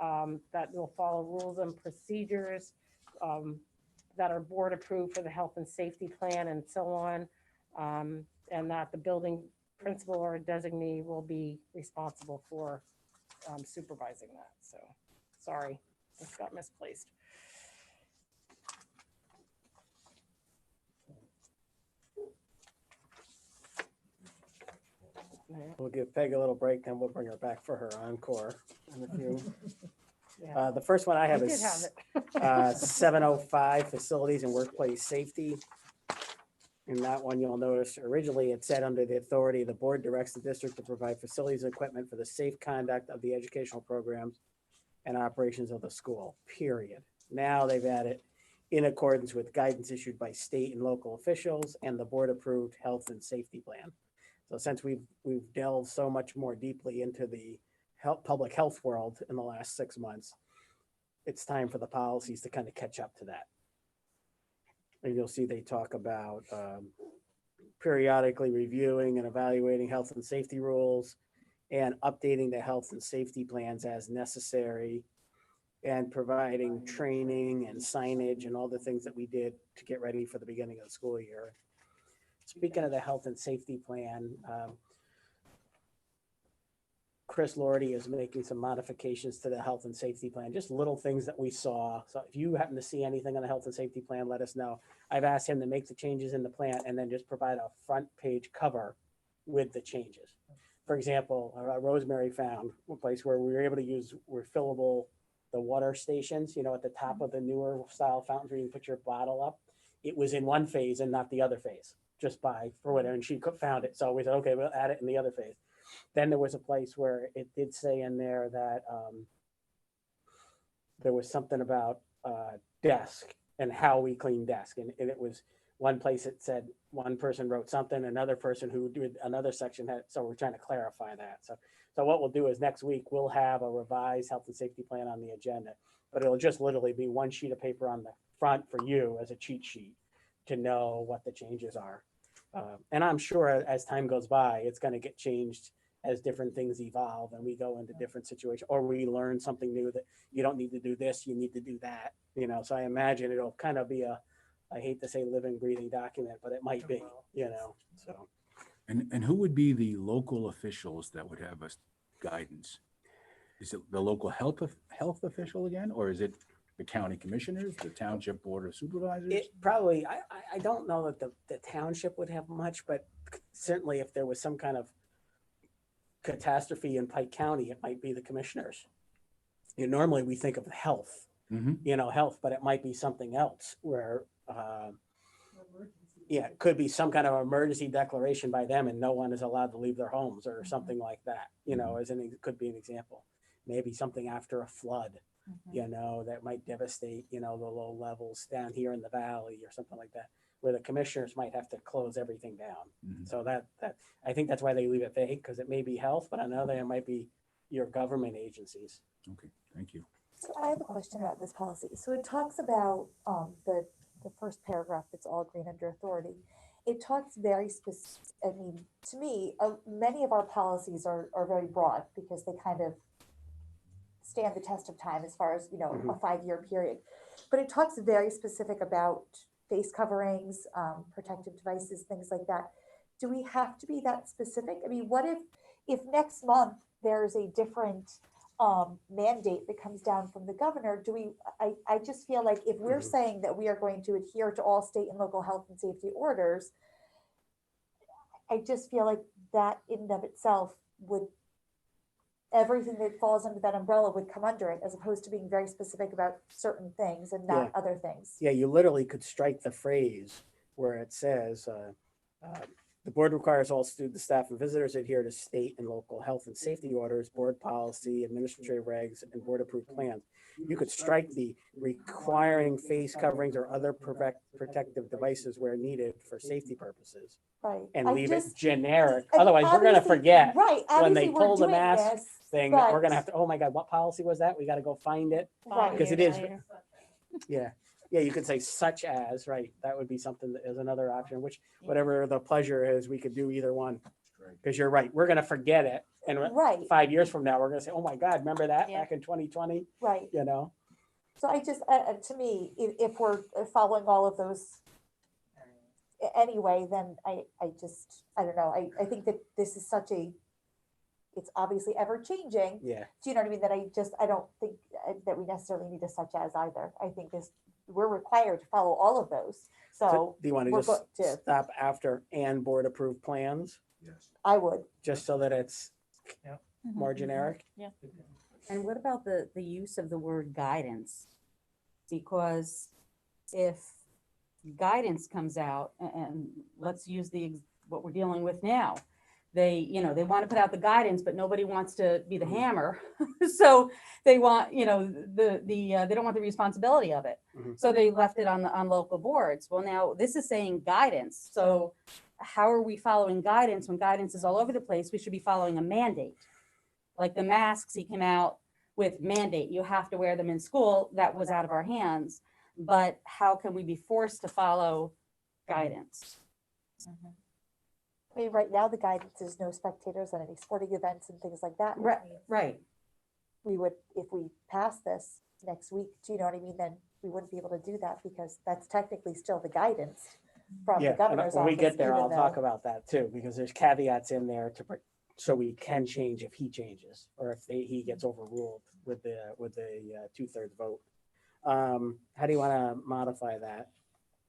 that will follow rules and procedures that are board approved for the health and safety plan and so on, and that the building principal or a designee will be responsible for supervising that. So, sorry. It got misplaced. We'll give Peg a little break, then we'll bring her back for her encore in a few. Yeah. The first one I have I did is have it. 705, facilities and workplace safety. In that one, you'll notice originally it said under the authority, the board directs the district to provide facilities and equipment for the safe conduct of the educational programs and operations of the school, period. Now they've added in accordance with guidance issued by state and local officials and the board approved health and safety plan. So since we've delved so much more deeply into the public health world in the last 6 months, it's time for the policies to kind of catch up to that. And you'll see they talk about periodically reviewing and evaluating health and safety rules and updating the health and safety plans as necessary and providing training and signage and all the things that we did to get ready for the beginning of the school year. Speaking of the health and safety plan, Chris Lordy is making some modifications to the health and safety plan, just little things that we saw. So if you happen to see anything on the health and safety plan, let us know. I've asked him to make the changes in the plan and then just provide a front page cover with the changes. For example, Rosemary found a place where we were able to use refillable, the water stations, you know, at the top of the newer style fountains where you can put your bottle up. It was in one phase and not the other phase, just for whatever, and she found it. So we said, okay, we'll add it in the other phase. Then there was a place where it did say in there that there was something about desk and how we clean desk. And it was one place it said one person wrote something, another person who did another section had, so we're trying to clarify that. So what we'll do is next week we'll have a revised health and safety plan on the agenda, but it'll just literally be one sheet of paper on the front for you as a cheat sheet to know what the changes are. And I'm sure as time goes by, it's going to get changed as different things evolve and we go into different situations, or we learn something new that you don't need to do this, you need to do that, you know. So I imagine it'll kind of be I hate to say living, breathing document, but it might be, you know, so. And who would be the local officials that would have us guidance? Is it the local health official again, or is it the county commissioners, the township board of supervisors? It probably, I don't know that the township would have much, but certainly if there was some kind of catastrophe in Pike County, it might be the commissioners. You know, normally we think of health, you know, health, but it might be something else where, yeah, it could be some kind of emergency declaration by them and no one is allowed to leave their homes or something like that, you know, it could be an example. Maybe something after a flood, you know, that might devastate, you know, the low levels down here in the valley or something like that, where the commissioners might have to close everything down. So that I think that's why they leave it vague, because it may be health, but another it might be your government agencies. Okay, thank you. So I have a question about this policy. So it talks about the first paragraph that's all green under authority. It talks very specific. I mean, to me, many of our policies are very broad because they kind of stand the test of time as far as, you know, a 5-year period. But it talks very specific about face coverings, protective devices, things like that. Do we have to be that specific? I mean, what if next month there's a different mandate that comes down from the governor? I just feel like if we're saying that we are going to adhere to all state and local health and safety orders, I just feel like that in and of itself would, everything that falls under that umbrella would come under it, as opposed to being very specific about certain things and not other things. Yeah, you literally could strike the phrase where it says, the board requires all students, staff, and visitors adhere to state and local health and safety orders, board policy, administrative regs, and board approved plans. You could strike the requiring face coverings or other protective devices where needed for safety purposes. Right. And leave it just, generic. I mean, Otherwise, we're going to obviously- forget right, when they obviously we're pull the doing mask this, thing that we're but- going to have to, oh my God, what policy was that? We got to go find it. Right. Because it is, yeah. Yeah, you could say such as, right? That would be something that is another option, which whatever the pleasure is, we could do either one. Because you're right, we're going to forget it. And Right. 5 years from now, we're going to say, oh my God, remember that back in 2020? Right. You know? So I just, to me, if we're following all of those anyway, then I don't know. I think that this is such it's obviously ever changing. Yeah. Do you know what I mean? That I don't think that we necessarily need a such as either. I think we're required to follow all of those. So do you want to we're just stop after and board approved plans? Yes. I would. Just so that it's more Mhm. generic? Yeah. And what about the use of the word guidance? Because if guidance comes out, and let's use what we're dealing with now, they want to put out the guidance, but nobody wants to be the hammer. So they want, they don't want the responsibility of it. So they left it on local boards. Well, now this is saying guidance. So how are we following guidance when guidance is all over the place? We should be following a mandate. Like the masks, he came out with mandate. You have to wear them in school. That was out of our hands. But how can we be forced to follow guidance? I mean, right now, the guidance is no spectators at any sporting events and things like that. which means Right. We would, if we pass this next week, do you know what I mean? Then we wouldn't be able to do that because that's technically still the guidance from the Yeah, and governor's when office. we get there, even I'll talk though- about that too, because there's caveats in there so we can change if he changes, or if he gets overruled with the 2/3 vote. How do you want to modify that?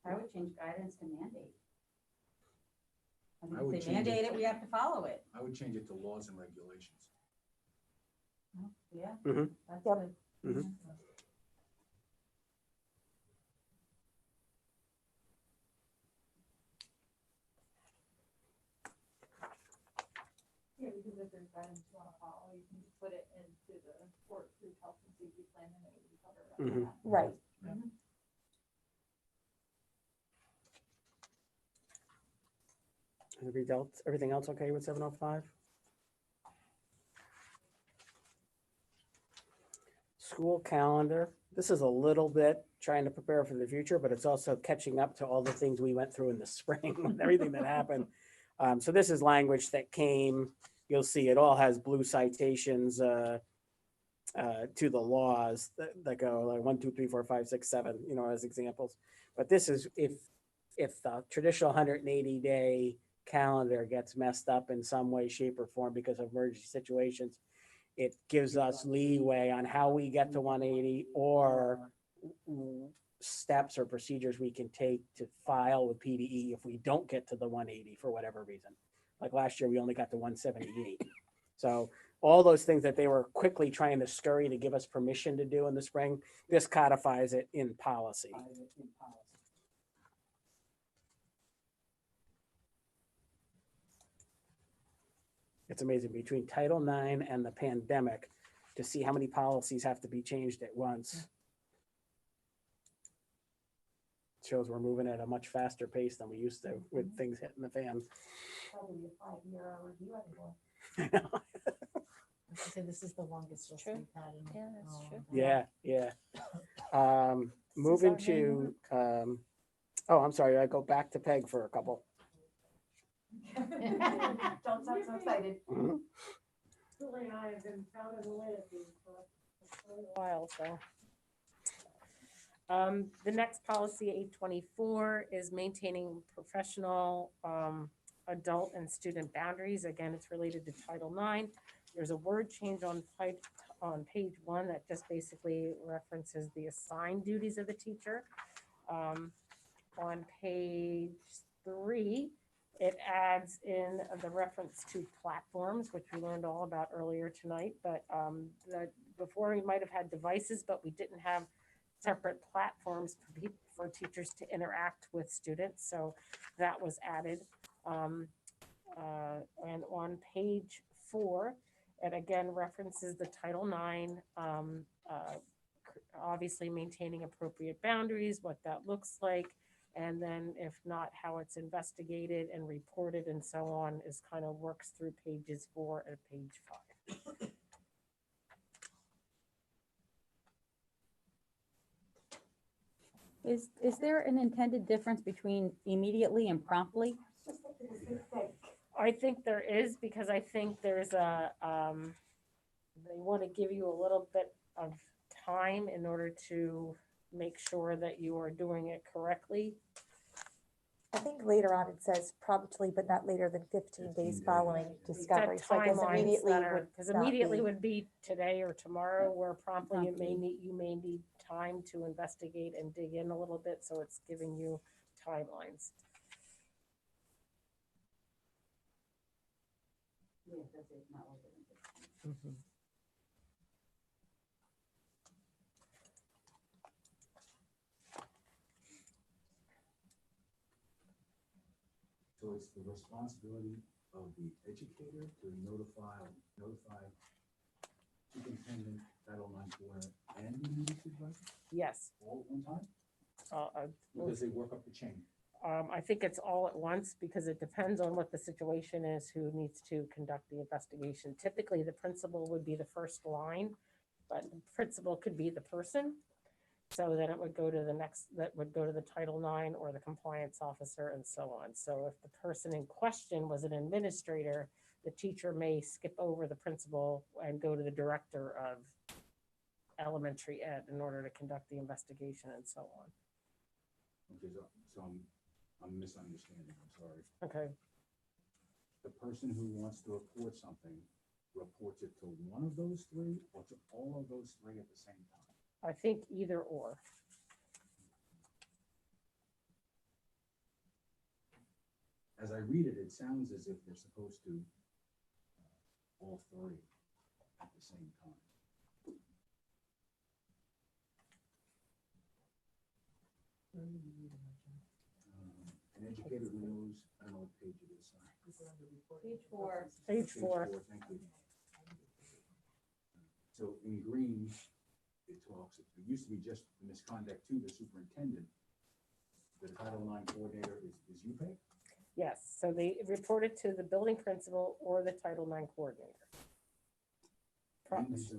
I would change guidance to mandate. I I mean, would if they change it. mandate it, we have to follow it. I would change it to laws and regulations. Yeah. Mhm. That's Yep. good. Mhm. Yeah, because if there's guidance you wanna follow, you can just put it into the work through health and safety plan and it would be covered under Mhm. that. Right. Everything else okay with 705? School calendar. This is a little bit trying to prepare for the future, but it's also catching up to all the things we went through in the spring with everything that happened. So this is language that came, you'll see it all has blue citations to the laws that go like 1, 2, 3, 4, 5, 6, 7, as examples. But this is if the traditional 180-day calendar gets messed up in some way, shape, or form because of emergency situations, it gives us leeway on how we get to 180 or steps or procedures we can take to file with PDE if we don't get to the 180 for whatever reason. Like last year, we only got to 178. So all those things that they were quickly trying to scurry to give us permission to do in the spring, this codifies it in policy. It's amazing between Title IX and the pandemic to see how many policies have to be changed at once. Shows we're moving at a much faster pace than we used to with things hitting the fan. Probably a 5-year review anymore. I know. So this is the longest list True. we've had in. Yeah, that's a true. long Yeah. Moving to, I'm sorry, I go back to Peg for a couple. time. Don't sound so excited. Mhm. Julie and I have been pounding away at these for a while, so. The next policy, 824, is maintaining professional, adult and student boundaries. Again, it's related to Title IX. There's a word change on page 1 that just basically references the assigned duties of the teacher. On page 3, it adds in the reference to platforms, which we learned all about earlier tonight, but before we might have had devices, but we didn't have separate platforms for teachers to interact with students, so that was added. And on page 4, it again references the Title IX, obviously maintaining appropriate boundaries, what that looks like, and then if not, how it's investigated and reported and so on is kind of works through pages 4 and page 5. Is there an intended difference between immediately and promptly? I think there is, because I think there's they want to give you a little bit of time in order to make sure that you are doing it correctly. I think later on it says promptly, but not later than 15 days following discovery. So I guess immediately Because immediately would be today or tomorrow, where promptly you may need time to investigate and dig in a little bit, so it's giving you timelines. So it's the responsibility of the educator to notify superintendent, Title IX coordinator, and the immediate supervisor Yes. all at one time? Because they work up the chain. I think it's all at once, because it depends on what the situation is, who needs to conduct the investigation. Typically, the principal would be the first line, but the principal could be the person. So then it would go to the next, that would go to the Title IX or the compliance officer and so on. So if the person in question was an administrator, the teacher may skip over the principal and go to the director of elementary ed in order to conduct the investigation and so on. Okay, so I'm misunderstanding, I'm sorry. Okay, The person who wants to report something reports it to one of those three or to all of those three at the same time? I think either or. As I read it, it sounds as if they're supposed to all three at the same time. An educator who knows, I don't know what page it is, sorry. Page 4. Page 4. Thank you. So in green, it talks, it used to be just misconduct to the superintendent. The Title IX coordinator is UPAC? Yes, so they reported to the building principal or the Title IX coordinator. And his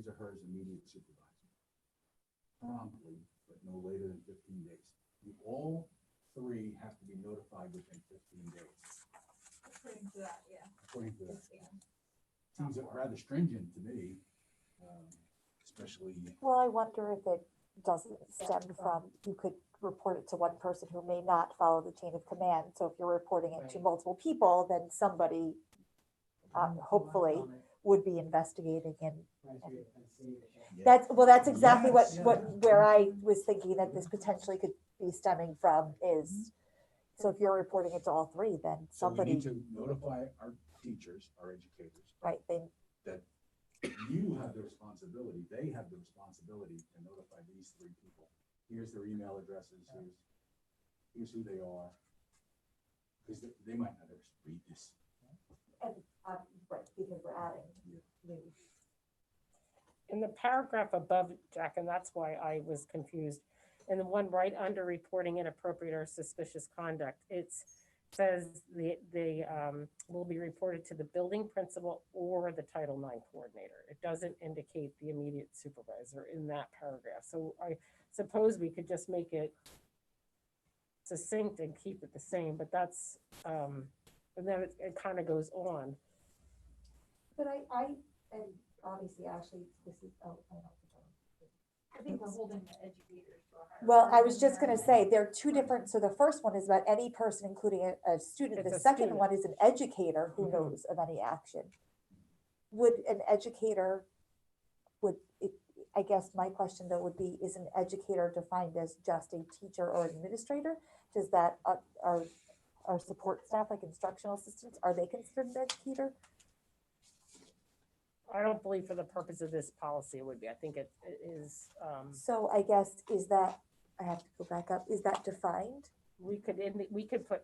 or her immediate supervisor. Promptly, but no later than 15 days. All three have to be notified within 15 days. According to that, yeah. According to that. Seems rather stringent to me, especially. Well, I wonder if it doesn't stem from, you could report it to one person who may not follow the chain of command. So if you're reporting it to multiple people, then somebody hopefully would be investigating and that's exactly where I was thinking that this potentially could be stemming from is, so if you're reporting it to all three, then So we somebody, need to notify our teachers, our educators, right, that you have the responsibility, they have the responsibility to notify these three people. Here's their email addresses, here's who they are. Because they might not ever read this. and, right, because we're adding. In the paragraph above, Jack, and that's why I was confused, in the one right under reporting inappropriate or suspicious conduct, it says they will be reported to the building principal or the Title IX coordinator. It doesn't indicate the immediate supervisor in that paragraph. So I suppose we could just make it succinct and keep it the same, but that's, and then it kind of goes on. But and obviously, Ashley, this is, oh, I don't know. I think we're holding the educators to a higher. Well, I was standard just gonna there. say, there are two different, so the first one is about any person, including a student. It's The a second student. one is an educator who Mhm. knows of any action. Would an educator, I guess my question though would be, is an educator defined as just a teacher or administrator? Does that, our support staff, like instructional assistants, are they considered an educator? I don't believe for the purpose of this policy it would be. I think it is, So I guess, is that, I have to go back up, is that defined? we could put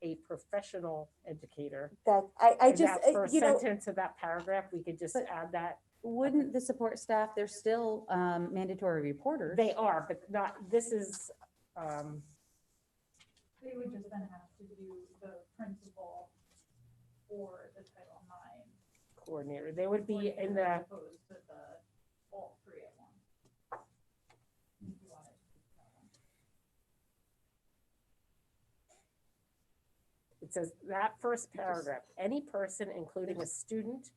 a professional educator. That, I In just, that first you know, sentence of that paragraph, we could just But- add that. Wouldn't the support staff, they're still mandatory reporters? They are, but not, this is, They would just then have to do the principal or the Title IX. coordinator. They would be coordinator in as the, opposed to all three at once. If you wanted that one. it says that first paragraph, any person, including a student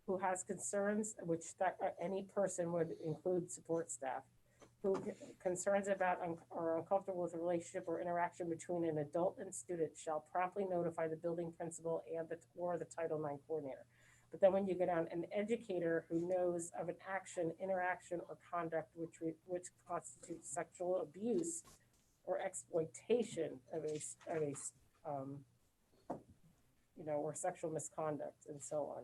who has concerns, which any person would include support staff, who concerns about or uncomfortable with a relationship or interaction between an adult and student shall promptly notify the building principal or the Title IX coordinator. But then when you go down, an educator who knows of an action, interaction, or conduct which constitutes sexual abuse or exploitation of a or sexual misconduct and so on.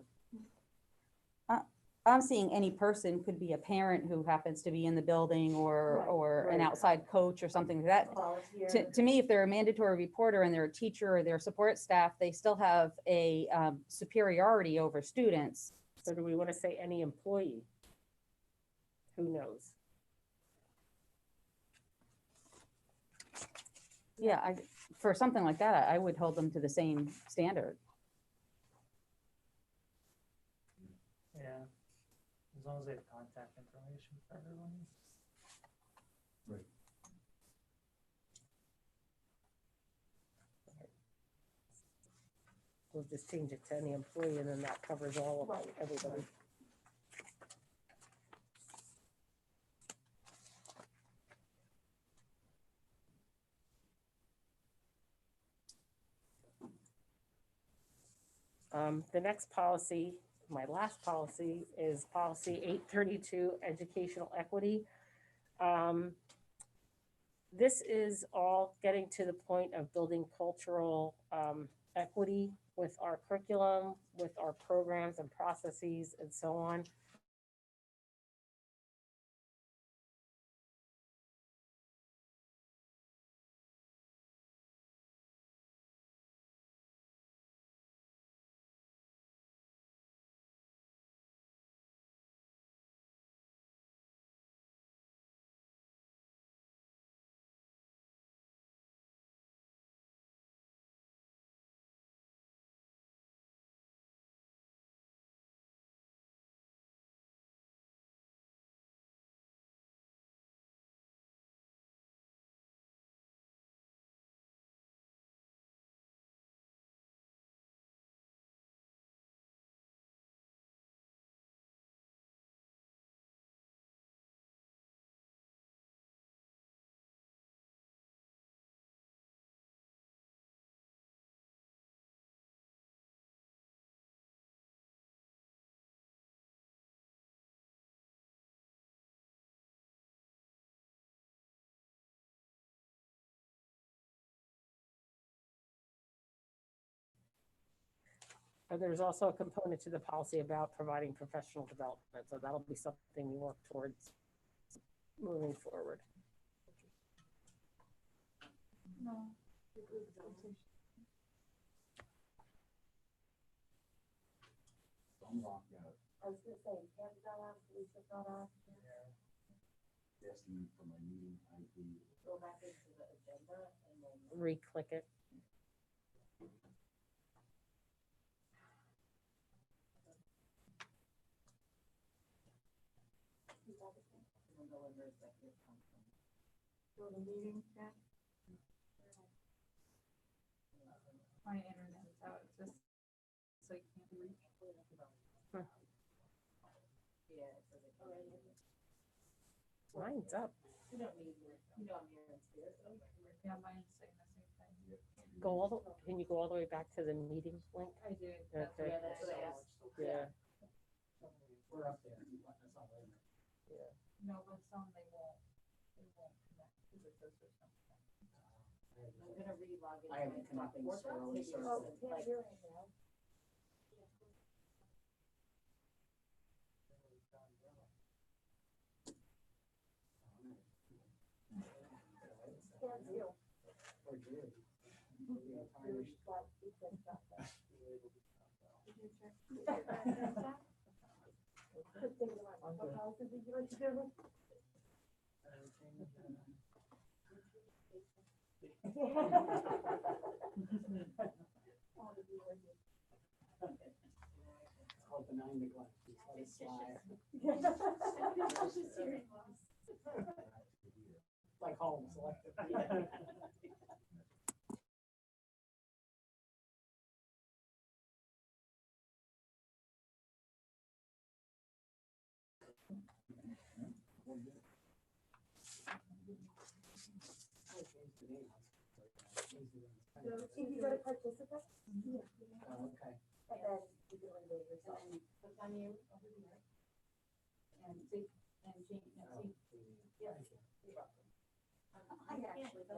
I'm seeing any person, could be a parent who happens to be in the building or an right. outside coach or something like that. To me, if they're a mandatory reporter and they're a teacher or their support staff, they still have a superiority over students. So do we want to say any employee? Who knows? Yeah, for something like that, I would hold them to the same standard. Yeah, as long as they have contact information for everyone. we'll just change it to any employee and then that covers all of Right. everybody. The next policy, my last policy, is policy 832, educational equity. This is all getting to the point of building cultural equity with our curriculum, with our programs and processes and so on. There's also a component to the policy about providing professional development, so that'll be something we work towards moving forward. No. I was gonna say, Pam's not on, Felicia's not on. Asking for my meeting ID. Go back into the agenda and then. Re-click it. Go to meeting, yeah. My internet is out, it's just, so you can't reach. Mine's up. Yeah, mine's saying the same thing. Can you go all the way back to the meeting link? I do. Okay. Yeah. We're up there. That's all right. No, but some they won't connect to the system. I'm gonna re-log in. I haven't connected this early, so. Oh, Pam, you're in now. Pam's you. Or Julie. It's called benign neglect. Just let it slide. Like home selective. If you go to participants. Oh, okay. And then you can remove yourself. Click on you over here. And see, and change, and see. Yeah. You're welcome. I actually,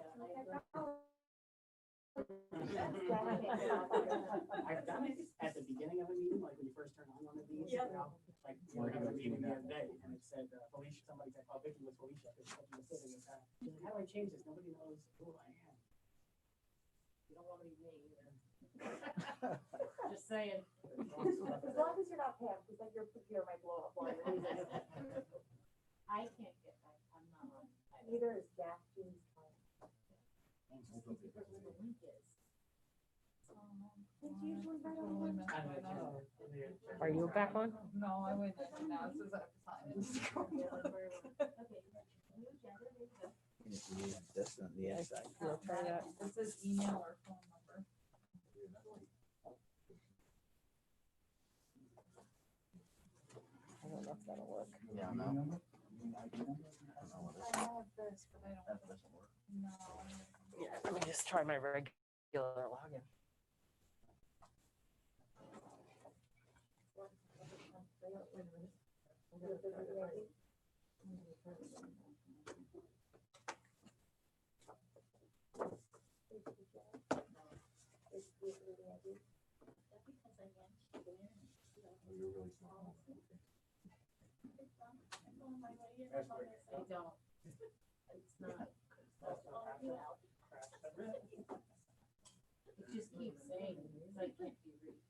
I've done it at the beginning of a meeting, like when you first turn on one of these, you know, like we were having a meeting the other day, and it said, Felicia, somebody said, oh, Vicky was Felicia, because something was sitting in that. She's like, how do I change this? Nobody knows who I am. You don't want to be me either. Just saying. as long as you're not Pam, because then your computer might blow up while you're using it. I can't get back, I'm not on. Neither is Jack, Jean's fine. Because where the link is. It's usually right on. Are you back on? No, I went in now, it says I have to sign in. This on the inside. We'll try that. It says email or phone number. know if that'll work. Yeah, no. I have this, but I don't. No. Yeah, let me just try my regular login. It just keeps saying, I can't be reached.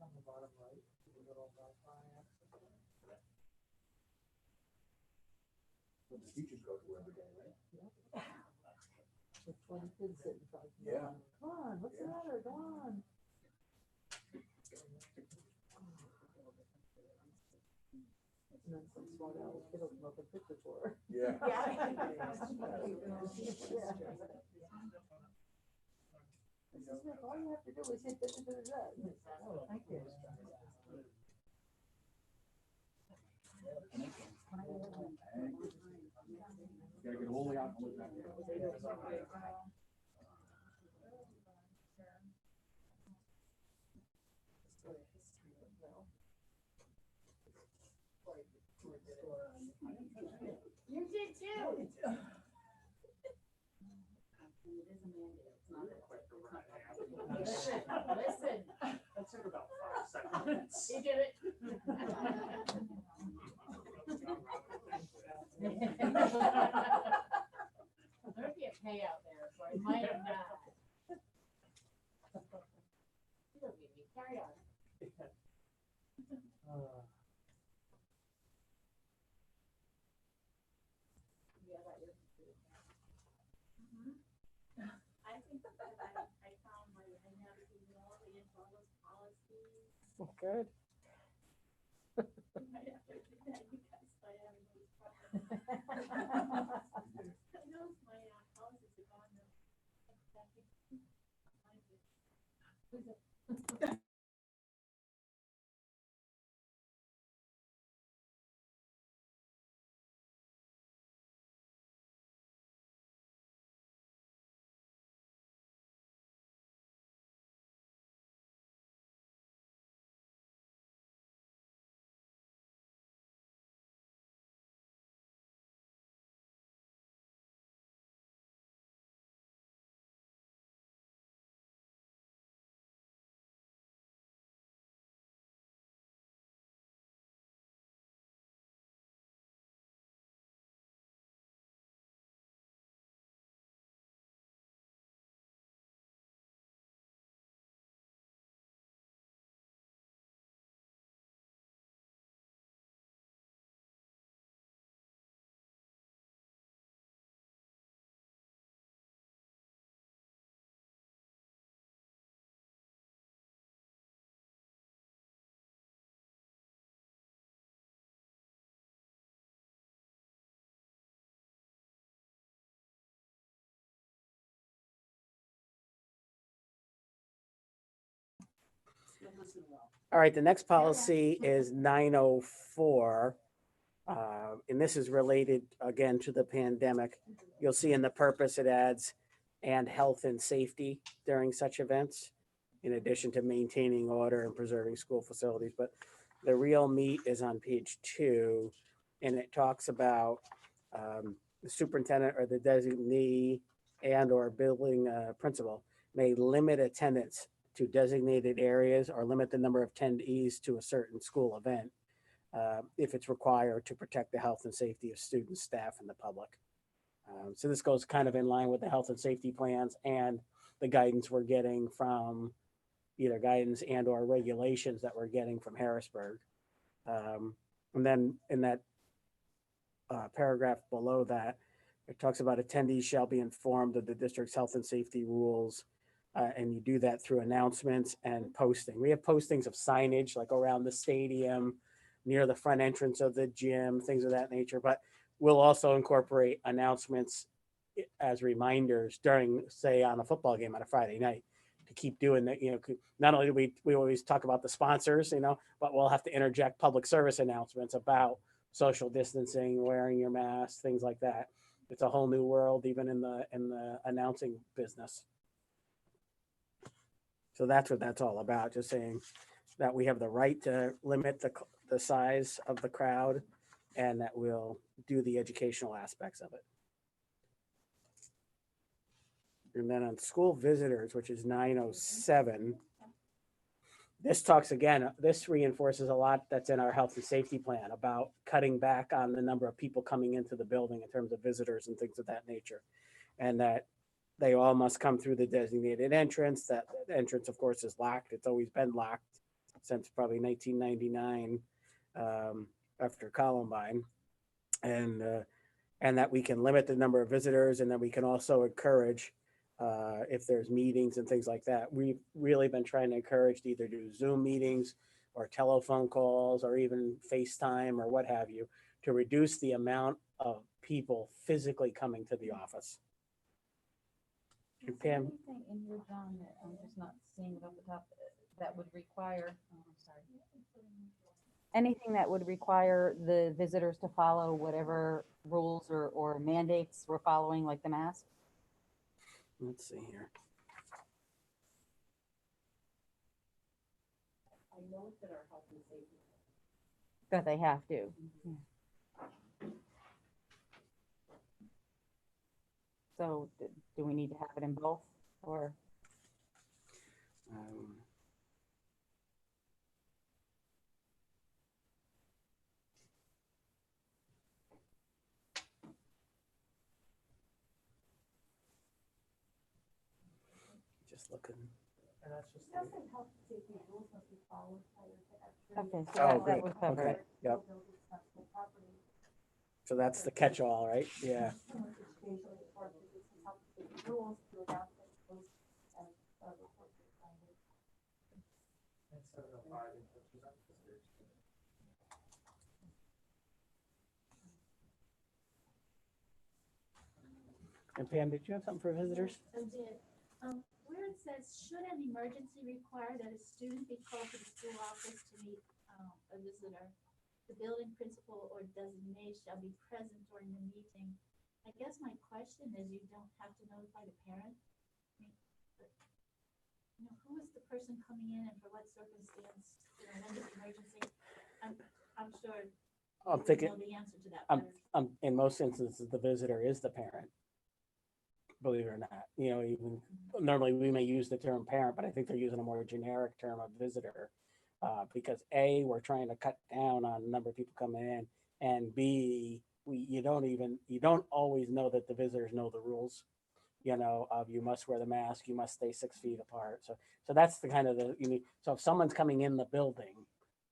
On the bottom right, the little Wi-Fi access. The teachers go to every day, right? With 20 kids sitting front. Yeah. Come on, what's the matter? Go on. And then some smart aleck kid will come up and pick the floor. Yeah. Mrs. Smith, all you have to do is hit da, da, da, da, da. Thank you. Gotta get all the way out and look back there. You did too. Listen, That took about 5 seconds. you did it. There'd be a payout there, so I might have not. You don't need me, carry on. I think that I found my vulnerability into all those policies. Good. I might have to do that because I have those problems. I know my policies are gone now. All right, the next policy is 904. And this is related again to the pandemic. You'll see in the purpose it adds and health and safety during such events, in addition to maintaining order and preserving school facilities. But the real meat is on page 2, and it talks about the superintendent or the designee and or building principal may limit attendance to designated areas or limit the number of attendees to a certain school event if it's required to protect the health and safety of students, staff, and the public. So this goes kind of in line with the health and safety plans and the guidance we're getting from either guidance and or regulations that we're getting from Harrisburg. And then in that paragraph below that, it talks about attendees shall be informed of the district's health and safety rules. And you do that through announcements and posting. We have postings of signage like around the stadium, near the front entrance of the gym, things of that nature. But we'll also incorporate announcements as reminders during, say, on a football game on a Friday night, to keep doing that. Not only do we always talk about the sponsors, but we'll have to interject public service announcements about social distancing, wearing your mask, things like that. It's a whole new world, even in the announcing business. So that's what that's all about, just saying that we have the right to limit the size of the crowd, and that we'll do the educational aspects of it. And then on school visitors, which is 907, this reinforces a lot that's in our health and safety plan about cutting back on the number of people coming into the building in terms of visitors and things of that nature. And that they all must come through the designated entrance. That entrance, of course, is locked. It's always been locked since probably 1999, after Columbine. And that we can limit the number of visitors, and that we can also encourage, if there's meetings and things like that. We've really been trying to encourage to either do Zoom meetings or telephone calls or even FaceTime or what have you, to reduce the amount of people physically coming to the office. And Pam, Anything in here, John, that I'm just not seeing it off the top, that would require, anything that would require the visitors to follow whatever rules or mandates we're following, like the mask? let's see here. I know that our health and safety. That they have to. So do we need to have it in both, or? Just looking. And that's just. Okay, so Oh, that good. would cover Okay. it. Yep. So that's the catch-all, right? Yeah. And Pam, did you have something for visitors? I did. Where it says, should an emergency require that a student be called to the school office to meet a visitor, the building principal or designee shall be present during the meeting. I guess my question is, you don't have to notify the parent? I mean, but, who is the person coming in and for what circumstance, when is the emergency? I'm sure I'm you thinking, know the answer to that better. in most instances, the visitor is the parent. Believe it or not, even normally we may use the term parent, but I think they're using a more generic term of visitor, because A, we're trying to cut down on the number of people coming in, and B, you don't always know that the visitors know the rules, of you must wear the mask, you must stay 6 feet apart. So that's the kind of so if someone's coming in the building,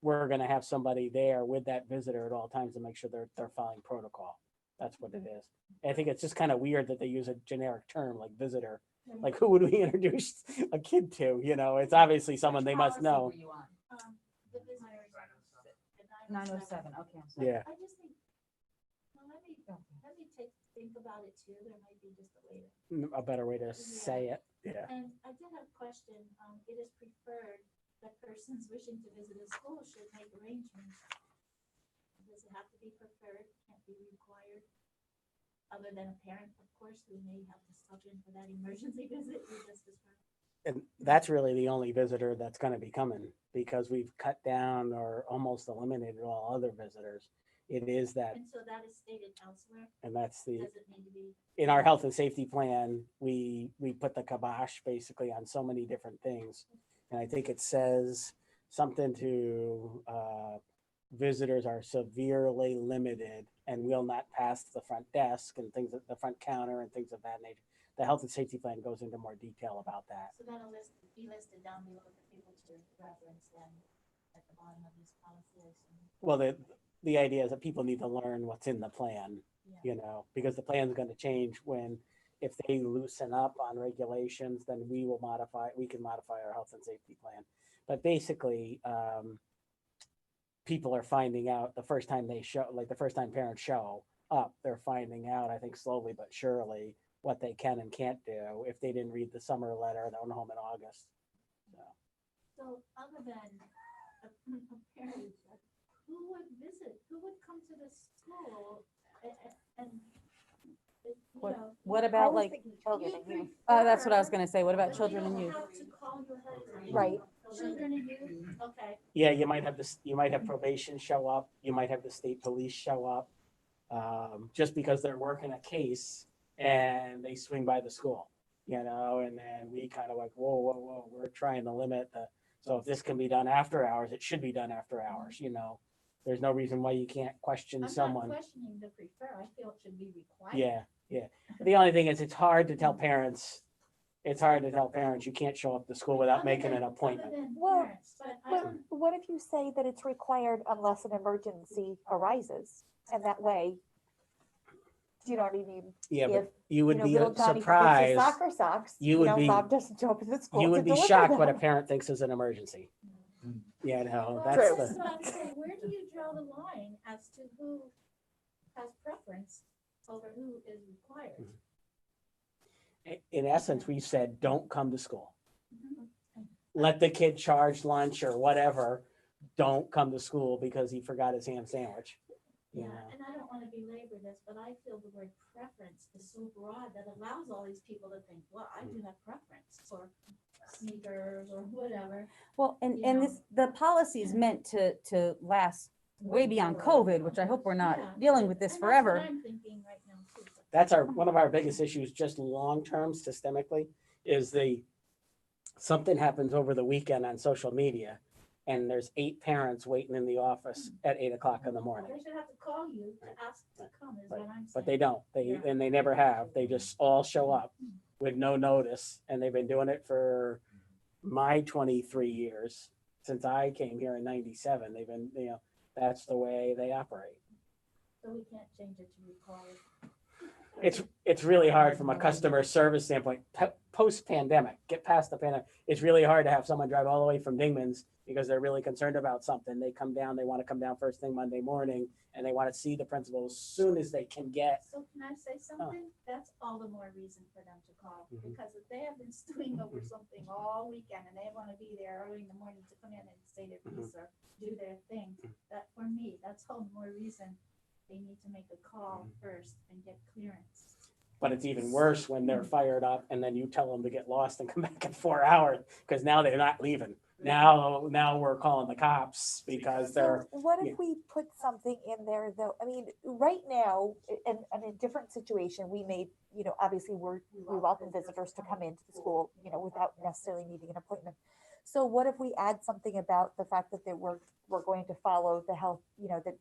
we're going to have somebody there with that visitor at all times to make sure they're following protocol. That's what it is. I think it's just kind of weird that they use a generic term like visitor. Like, who would we introduce a kid to? It's obviously someone they must know. The visitor. 907, okay, I'm sorry. Yeah. I just think, well, let me think about it too. There might be just a way to. A better way to say it. Yeah. And I did have a question. It is preferred that persons wishing to visit a school should make arrangements. Does it have to be preferred? Can't be required? Other than a parent, of course, who may have to stop in for that emergency visit you just described. And that's really the only visitor that's going to be coming, because we've cut down or almost eliminated all other visitors. It is that, And so that is stated elsewhere. and that's the, Does it need to be? in our health and safety plan, we put the kibosh basically on so many different things. And I think it says something to, visitors are severely limited and will not pass the front desk and things at the front counter and things of that nature. The health and safety plan goes into more detail about that. So that'll be listed down below for people to reference then at the bottom of this policy. I assume. Well, the idea is that people need to learn what's in the plan, because the plan is going to change if they loosen up on regulations, then we can modify our health and safety plan. But basically, people are finding out the first time parents show up, they're finding out, I think slowly but surely, what they can and can't do if they didn't read the summer letter that went home in August. So other than a parent, who would visit, who would come to the school and, you What- know, What I about was like, thinking children and youth. that's what I was gonna say. What about but children you and don't youth? have to call you ahead of time. Right. Children and youth, okay. Yeah, you might have this, you might have probation show up, you might have the state police show up, just because they're working a case and they swing by the school, you know, and then we kind of like, whoa, we're trying to limit the, so if this can be done after hours, it should be done after hours, you know. There's no reason why you can't question I'm someone. not questioning the prefer, I feel it should be required. Yeah. The only thing is, it's hard to tell parents, you can't show up to school without Other making than- an appointment. Other than Well, parents, but I But don't, what if you say that it's required unless an emergency arises? And that way, do you know what I mean? Yeah, If, but you would know, be little Johnny forgets his surprised, soccer socks, you would be- mom doesn't show up at the school you to would be deliver shocked what a them. parent thinks is an emergency. You know, that's True. that's the, what I'm saying, where do you draw the line as to who has preference over who is required? in essence, we said, don't come to school. Let the kid charge lunch or whatever, don't come to school because he forgot his ham sandwich. You Yeah, know? and I don't wanna belabor this, but I feel the word preference is so broad that allows all these people to think, well, I do have preference for sneakers or whatever. Well, you and know. this, the policy is meant to last way beyond COVID, which I hope we're not Yeah, dealing with this and that's what forever. I'm thinking right now too. That's one of our biggest issues, just long-term systemically, is something happens over the weekend on social media and there's 8 parents waiting in the office at 8:00 in the morning. They should have to call you to ask to come is what I'm saying. But they don't, and they never have. They just all show up with no notice, and they've been doing it for my 23 years, since I came here in 97. They've been, you know, that's the way they operate. So we can't change it to required. It's really hard from a customer service standpoint, post-pandemic, get past the pandemic. It's really hard to have someone drive all the way from Dingman's because they're really concerned about something. They come down, they want to come down first thing Monday morning, and they want to see the principal as soon as they can get. So can I say something? That's all the more reason for them to call, because if they have been stewing over something all weekend and they want to be there early in the morning to come in and say their piece or do their thing, that for me, that's all the more reason they need to make a call first and get clearance. But it's even worse when they're fired up and then you tell them to get lost and come back in 4 hours, because now they're not leaving. Now we're calling the cops because they're. So what yeah. if we put something in there though? I mean, right now, in a different situation, we may, obviously we welcome visitors to come into the school, without necessarily needing an appointment. So what if we add something about the fact that we're going to follow the health, that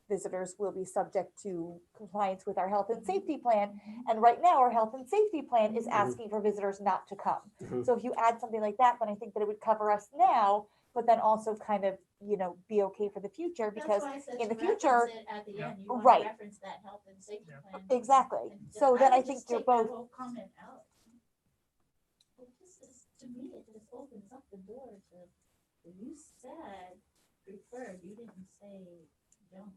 visitors will be subject to compliance with our health and safety plan. And right now, our health and safety plan is asking for visitors not to come. So if you add something like that, then I think that it would cover us now, but then also kind of, be okay for the future, because That's why I said in to the future, reference it at the end, you want right. to reference that health and safety plan. exactly. And So then I would think just you're take that both, whole comment out. To me, it just opens up the door to, you said preferred, you didn't say don't.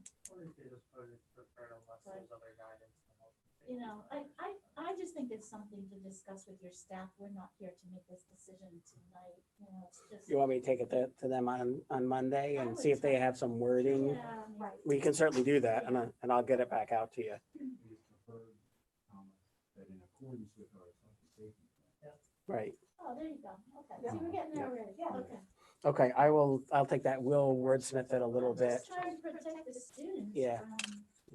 I just think it's something to discuss with your staff. We're not here to make this decision tonight, it's just. You want me to take it to them on Monday and see if they have some wording? Yeah, right. We can certainly do that, and I'll get it back out to you. Right. Oh, there you go. Okay, see, we're getting there already. Okay. Okay, I'll take that. We'll wordsmith it a little bit. Just try and protect the students. Yeah. from-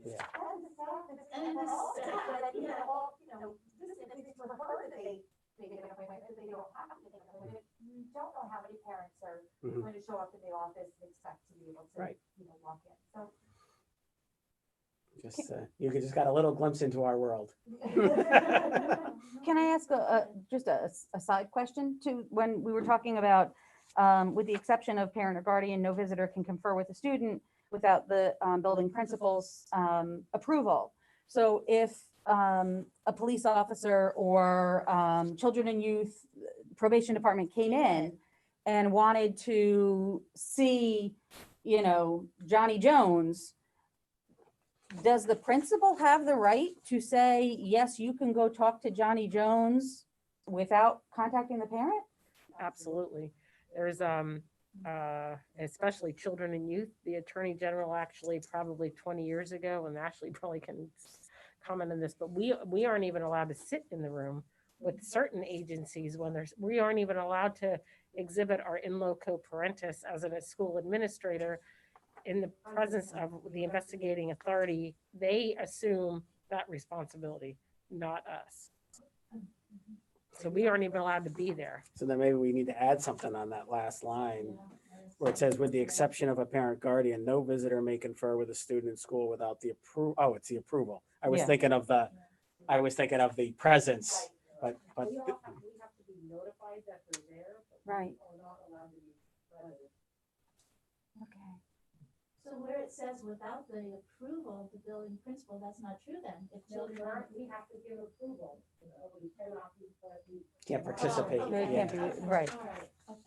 Yeah. And the staff, yeah. We don't know how many parents are Mhm. going to show up in the office and expect to be able to, Right. walk in. So Just you just got a little glimpse into our world. Can I ask just a side question to when we were talking about, with the exception of parent or guardian, no visitor can confer with a student without the building principal's approval. So if a police officer or children and youth probation department came in and wanted to see, Johnny Jones, does the principal have the right to say, yes, you can go talk to Johnny Jones without contacting the parent? Absolutely. There's, especially children and youth, the Attorney General actually probably 20 years ago, and Ashley probably can comment on this, but we aren't even allowed to sit in the room with certain agencies when we aren't even allowed to exhibit our in loco parentis as a school administrator in the presence of the investigating authority. They assume that responsibility, not us. So we aren't even allowed to be there. So then maybe we need to add something on that last line where it says, with the exception of a parent guardian, no visitor may confer with a student in school without the approval. Oh, it's the approval. I was Yeah. thinking of the presence, but We have to be notified that they're there. Right. We're not allowed to be present. Okay. So where it says without the approval of the building principal, that's not true then. If children aren't, We have to give approval. We cannot be. can't participate. Oh, No, it Yeah, can't be, right. all right, okay.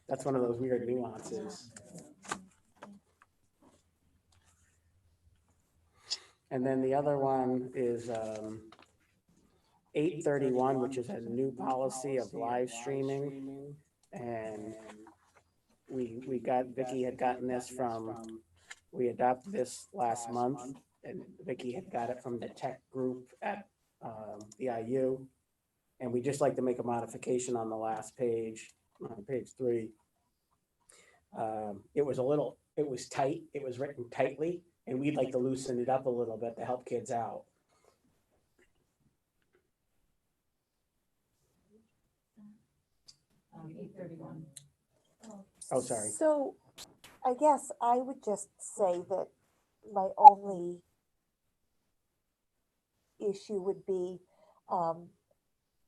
that's one of those weird nuances. And then the other one is 831, which is a new policy of live streaming. And we got, Vicky had gotten this from, we adopted this last month, and Vicky had got it from the tech group at the IU. And we just like to make a modification on the last page, on page 3. It was tight, it was written tightly, and we'd like to loosen it up a little bit to help kids out. Oh, sorry. So I guess I would just say that my only issue would be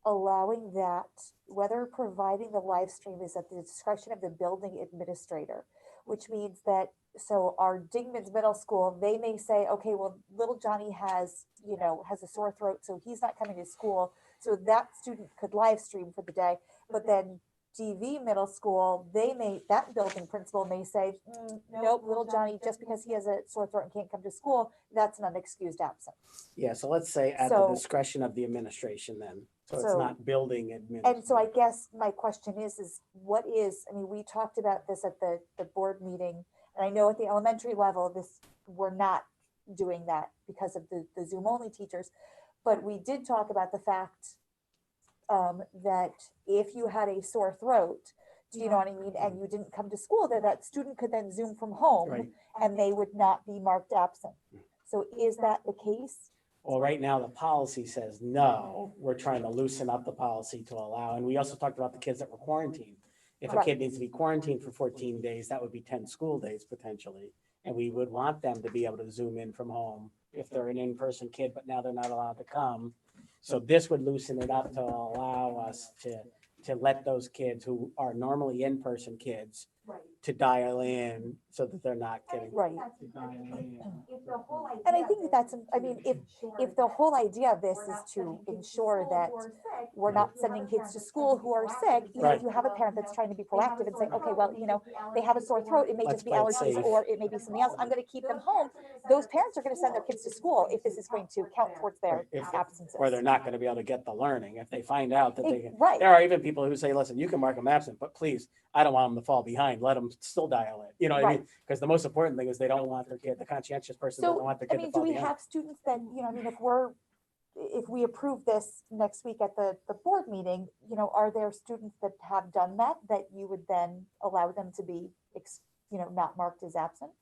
allowing that, whether providing the live stream is at the discretion of the building administrator, which means that, so our Dingman's Middle School, they may say, okay, well, little Johnny has a sore throat, so he's not coming to school. So that student could live stream for the day, but then DV Middle School, that building principal may say, nope, little Johnny, just because he has a sore throat and can't come to school, that's an unexcused absence. Yeah, so let's say at the So- discretion of the administration then. So it's So- not building And administration. so I guess my question is we talked about this at the board meeting, and I know at the elementary level, we're not doing that because of the Zoom only teachers. But we did talk about the fact that if you had a sore throat, do you know what I mean? And you didn't come to school, that student could then Zoom from home Right. and they would not be marked absent. So is that the case? Well, right now, the policy says no. We're trying to loosen up the policy to allow, and we also talked about the kids that were quarantined. If a Right. kid needs to be quarantined for 14 days, that would be 10 school days potentially. And we would want them to be able to Zoom in from home if they're an in-person kid, but now they're not allowed to come. So this would loosen it up to allow us to let those kids who are normally in-person kids to dial in so that they're not getting. Right. to dial in. And I think that's, if the whole idea of this is to ensure that we're not sending kids to school who are sick, Right. if you have a parent that's trying to be proactive and saying, okay, well, they have a sore throat, it may Let's just be play it allergies safe. or it may be something else, I'm gonna keep them home. Those parents are gonna send their kids to school if this is going to count towards their If- absences. Or they're not gonna be able to get the learning if they find out that they. Right. There are even people who say, listen, you can mark them absent, but please, I don't want them to fall behind. Let them still dial in. You know what I mean? Because the most important thing is they don't want their kid, the conscientious person doesn't So, want their I kid to mean, do fall we behind. have students that, if we approve this next week at the board meeting, are there students that have done that you would then allow them to be, not marked as absent?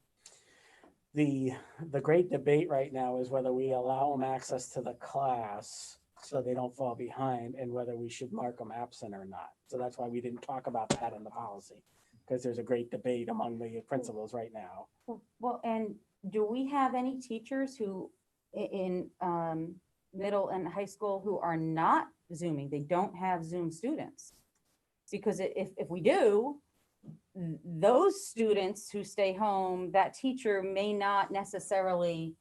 The great debate right now is whether we allow them access to the class so they don't fall behind and whether we should mark them absent or not. So that's why we didn't talk about that in the policy, because there's a great debate among the principals right now. Well, and do we have any teachers who in middle and high school who are not Zooming? They don't have Zoom students? Because if we do, those students who stay home, that teacher may not necessarily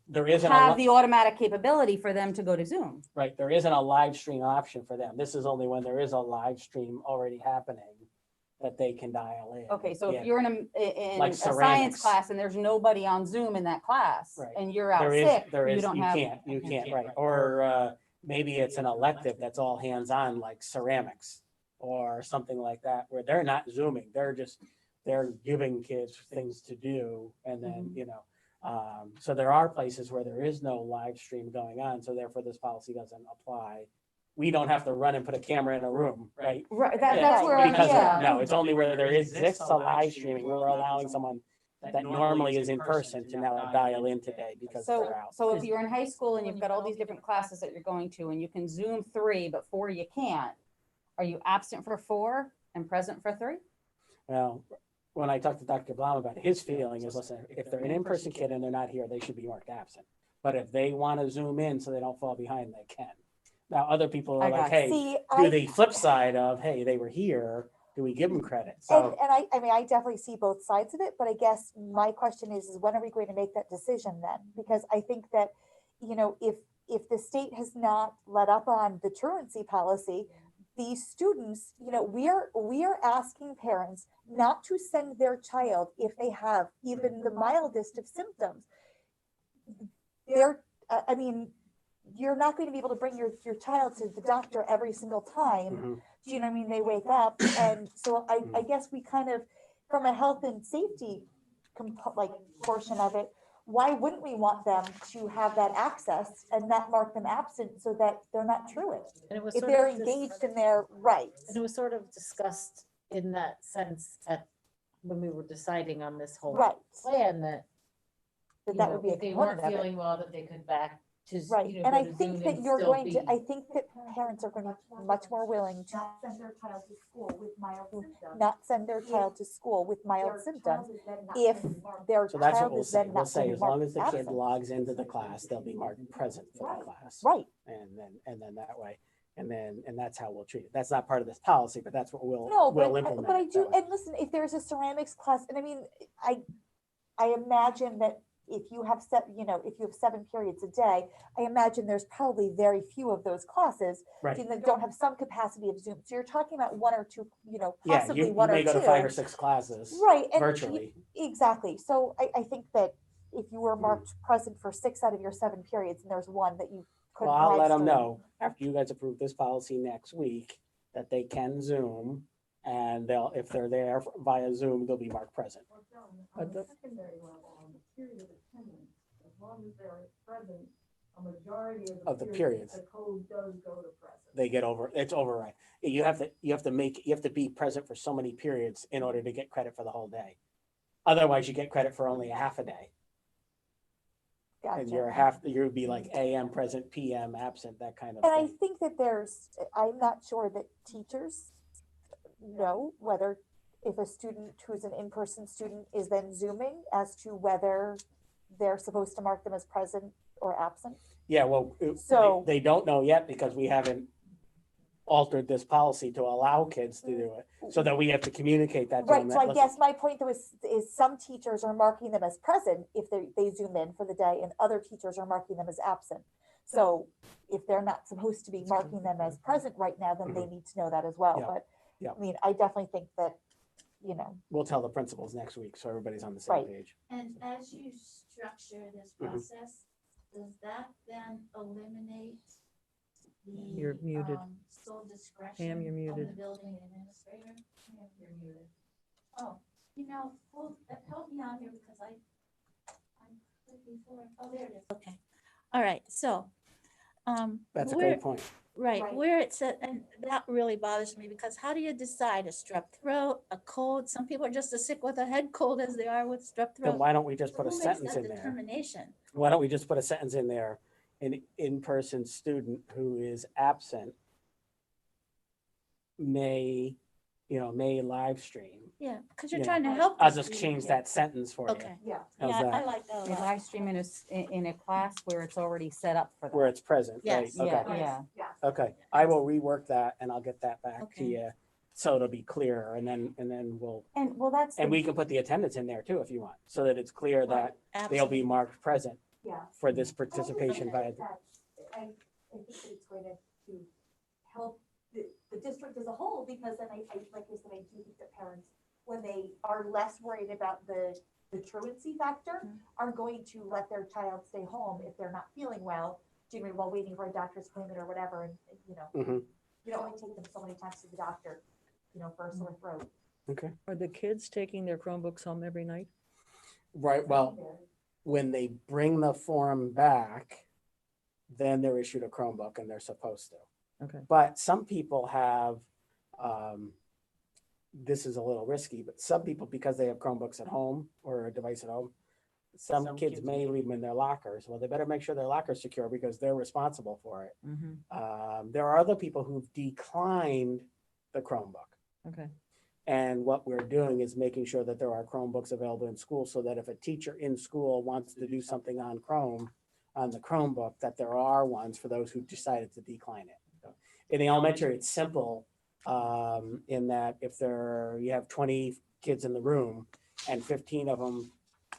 There isn't have the automatic capability for them to go to Zoom. right, there isn't a live stream option for them. This is only when there is a live stream already happening that they can dial in. Okay, so Yeah. if you're in Like a science ceramics. class and there's nobody on Zoom in that class Right. and you're out There is, sick, there you is, don't you have. can't, right, or maybe it's an elective that's all hands-on, like ceramics, or something like that, where they're not Zooming, they're giving kids things to do, and then, Mhm. you know, so there are places where there is no live stream going on, so therefore this policy doesn't apply. We don't have to run and put a camera in a room, right? Right, Yeah, that's where, Because, yeah. no, it's only where there exists a live streaming, we're allowing someone that normally is in person to now dial in today because So, they're out. so if you're in high school and you've got all these different classes that you're going to and you can Zoom 3, but 4 you can't, are you absent for 4 and present for 3? Well, when I talked to Dr. Blum about it, his feeling is, listen, if they're an in-person kid and they're not here, they should be marked absent. But if they want to Zoom in so they don't fall behind, they can. Now, other people are I like, got hey, See, do the flip side of, hey, they were here, do we give them credit? And, So, and I mean, I definitely see both sides of it, but I guess my question is when are we going to make that decision then? Because I think that, you know, if the state has not let up on the truancy policy, these students, you know, we are asking parents not to send their child if they have even the mildest of symptoms. I mean, you're not going to be able to bring your child to the doctor every single time. mhm. Do you know what I mean? They wake up. And so I guess we kind of, from a health and safety portion of it, why wouldn't we want them to have that access and not mark them absent so that they're not truant? And it was If sort they're of engaged in their rights. And it was sort of discussed in that sense when we were deciding on this whole Right. plan that, That would be a if they component weren't of it. feeling well, that they could back to, Right, you know, and go I to think Zoom that and you're still going to, be- I think that parents are going to be much more willing to not send their child to school with mild symptoms if their So that's what child we'll is say. then We'll not say being as long marked as the kid absent. logs into the class, they'll be marked present for the class. Right, And that way, and that's how we'll treat it. That's not part of this policy, but that's what no, we'll implement. but I it do, that way. and listen, if there's a ceramics class, and I mean, I imagine that if you have if you have 7 periods a day, I imagine there's probably very few of those classes Right. that don't have some capacity of Zoom. So you're talking about 1 or 2, Yeah, possibly you 1 or may 2. go to 5 or 6 classes. Right, and virtually. Exactly. So I think that if you were marked present for 6 out of your 7 periods, and there's 1 that you couldn't. Well, I'll let them register. know after you guys approve this policy next week that they can Zoom, and if they're there via Zoom, they'll be marked present. On the secondary level, on the period of attendance, as long as they're present, a majority Of the periods. the code does go to present. They get it's override. You have to be present for so many periods in order to get credit for the whole day. Otherwise, you get credit for only a half a day. And you'd be like AM present, PM absent, that kind of And I thing. think that I'm not sure that teachers know whether if a student who's an in-person student is then Zooming as to whether they're supposed to mark them as present or absent. Yeah, well, So- they don't know yet because we haven't altered this policy to allow kids to do it, so that we have to communicate that to them. Right, so I guess my point though is some teachers are marking them as present if they Zoom in for the day, and other teachers are marking them as absent. So if they're not supposed to be marking them as present right now, then they need to know that as well. Yeah, But yeah. I mean, I definitely think that, We'll tell the principals next week, so everybody's on the same Right. page. And as you structure this Mhm. process, does that then eliminate the You're muted. Sole discretion Pam, you're of muted. the building administrator? Pam, you're muted. Oh, help me out here because I'm before. Oh, there it is. Okay. All right. So, That's a where- great point. Right, where it said, and that really bothers me because how do you decide a strep throat, a cold? Some people are just as sick with a head cold as they are with strep Then throat. why don't we just put a Who makes sentence that in there? determination? Why don't we just put a sentence in there? An in-person student who is absent may live stream. Yeah, because you're Yeah. trying to help. I'll the just student change here. that sentence for you. Okay. Yeah. How's Yeah, I that? like that a They lot. live stream in a class where it's already set up for that. Where it's present, right? Yes. Okay. Yeah. Okay, I will rework that and I'll get that back to Okay. you, so it'll be clearer, and then we'll, and well, that's. and we can put the attendance in there too if you want, so that it's clear that they'll be marked present Yeah. for this participation by. I think that it's going to help the district as a whole, because then I, like I said, I do think that parents, when they are less worried about the truancy factor, are going to let their child stay home if they're not feeling well, generally while waiting for a doctor's appointment or whatever, and, you know, Mhm. you only take them so many times to the doctor, you know, for a sore throat. Okay. Are the kids taking their Chromebooks home every night? Right, well, when they bring the form back, then they're issued a Chromebook and they're supposed to. Okay. But some people have, this is a little risky, but some people, because they have Chromebooks at home or a device at home, some kids may leave them in their lockers. Well, they better make sure their locker's secure because they're responsible for it. Mm-hmm. There are other people who've declined the Chromebook. Okay. And what we're doing is making sure that there are Chromebooks available in school so that if a teacher in school wants to do something on on the Chromebook, that there are ones for those who decided to decline it. In the elementary, it's simple in that if you have 20 kids in the room and 15 of them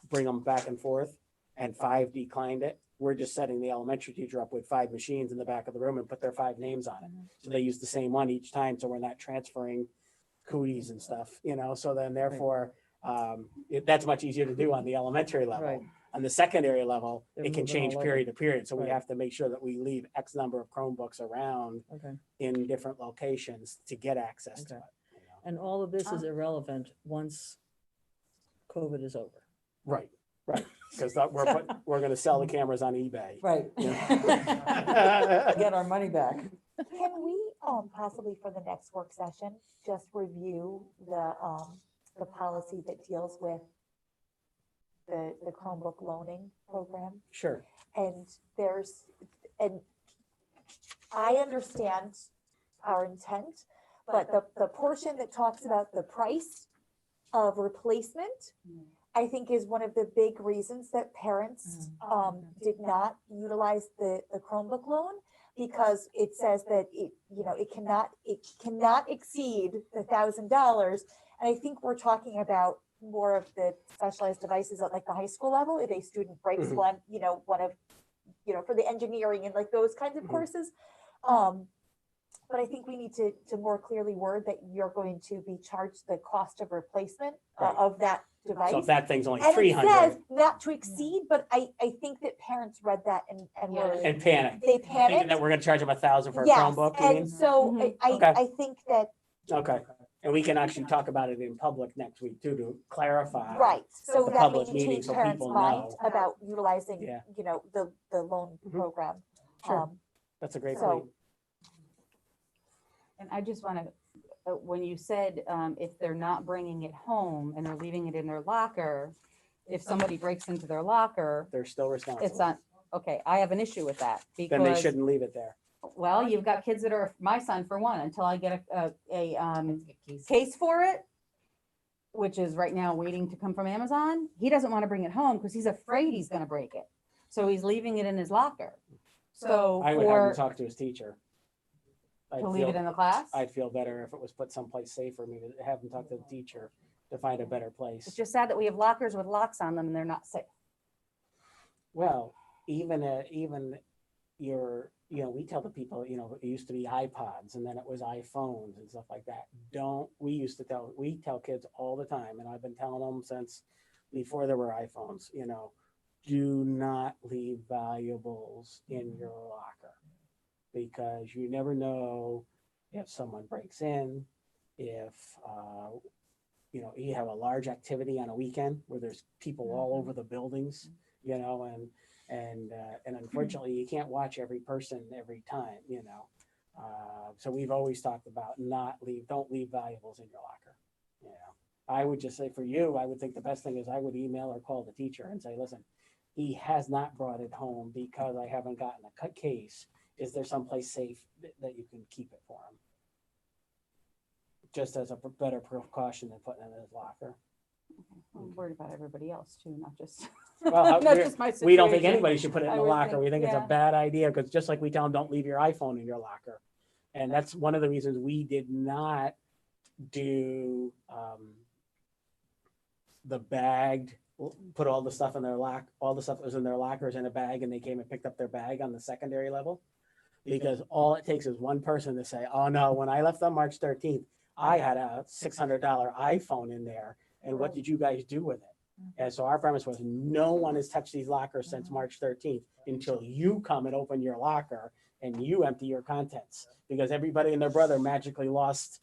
bring them back and forth and 5 declined it, we're just setting the elementary teacher up with 5 machines in the back of the room and put their 5 names on it. So they use the same one each time, so we're not transferring cooties and stuff, you know, so then therefore, that's much easier to do on the elementary level. Right. On the secondary level, They're it can moving change all over. period to period, so we Right. have to make sure that we leave X number of Chromebooks around Okay. in different locations to get access to Okay. it. You know? And all of this is irrelevant once COVID is over. Right, because we're gonna sell the cameras on eBay. Right. Yeah. Get our money back. Can we, possibly for the next work session, just review the policy that deals with the Chromebook loaning program? Sure. And I understand our intent, but the portion that talks about the price of replacement, I think is one of the big reasons that parents, did not utilize the Chromebook loan, because it says that it cannot exceed $1,000. And I think we're talking about more of the specialized devices at like the high school level, if a student breaks Mhm. one of, for the engineering and like those kinds of Mhm. courses. But I think we need to more clearly word that you're going to be charged the cost of replacement Right. of that device. So if that thing's only And it 300 says not to exceed, but I think that parents read that and Yeah. were, and panic, they thinking that that we're gonna charge them $1,000 for a Yes, Chromebook, you mean? and so Mhm. Okay. I think that, Okay, and we can actually talk about it in public next week too, to clarify. right, so the that public maybe meeting change so parents' people mind know. about utilizing, Yeah. the loan Mhm. program. Sure. That's a great so- point. And I just want to, when you said if they're not bringing it home and they're leaving it in their locker, if somebody breaks into their locker, They're still responsible. it's on, okay, I have an issue with that Then they because, shouldn't leave it there. well, you've got kids that are, my son for one, until I get a case for it, which is right now waiting to come from Amazon, he doesn't want to bring it home because he's afraid he's going to break it. So he's leaving it in his locker. So I would have him for, talk to his teacher. to leave it in the class, I'd feel better if it was put someplace safer, maybe have him talk to the teacher to find a better place. it's just sad that we have lockers with locks on them and they're not safe. Well, even we tell the people, it used to be iPods and then it was iPhones and stuff like that. We tell kids all the time, and I've been telling them since before there were iPhones, do not leave valuables in your locker, because you never know if someone breaks in, if, you have a large activity on a weekend where there's people all over the buildings, and unfortunately you can't watch every person every time, so we've always talked about don't leave valuables in your locker. I would just say for you, I would think the best thing is I would email or call the teacher and say, listen, he has not brought it home because I haven't gotten a case. Is there someplace safe that you can keep it for him? Just as a better precaution than putting it in his locker. I'm worried about everybody else too, not just, Well, not just my situation. we don't think anybody should put it in I the would locker. think, We think it's a yeah. bad idea, because just like we tell them, don't leave your iPhone in your locker. And that's one of the reasons we did not do the bagged, put all the stuff in their all the stuff that was in their lockers in a bag, and they came and picked up their bag on the secondary level. because all it takes is one person to say, oh no, when I left on March 13th, I had a $600 iPhone in there. And what did you guys do with it? And so our premise was no one has touched these lockers since March 13th until you come and open your locker and you empty your contents, because everybody and their brother magically lost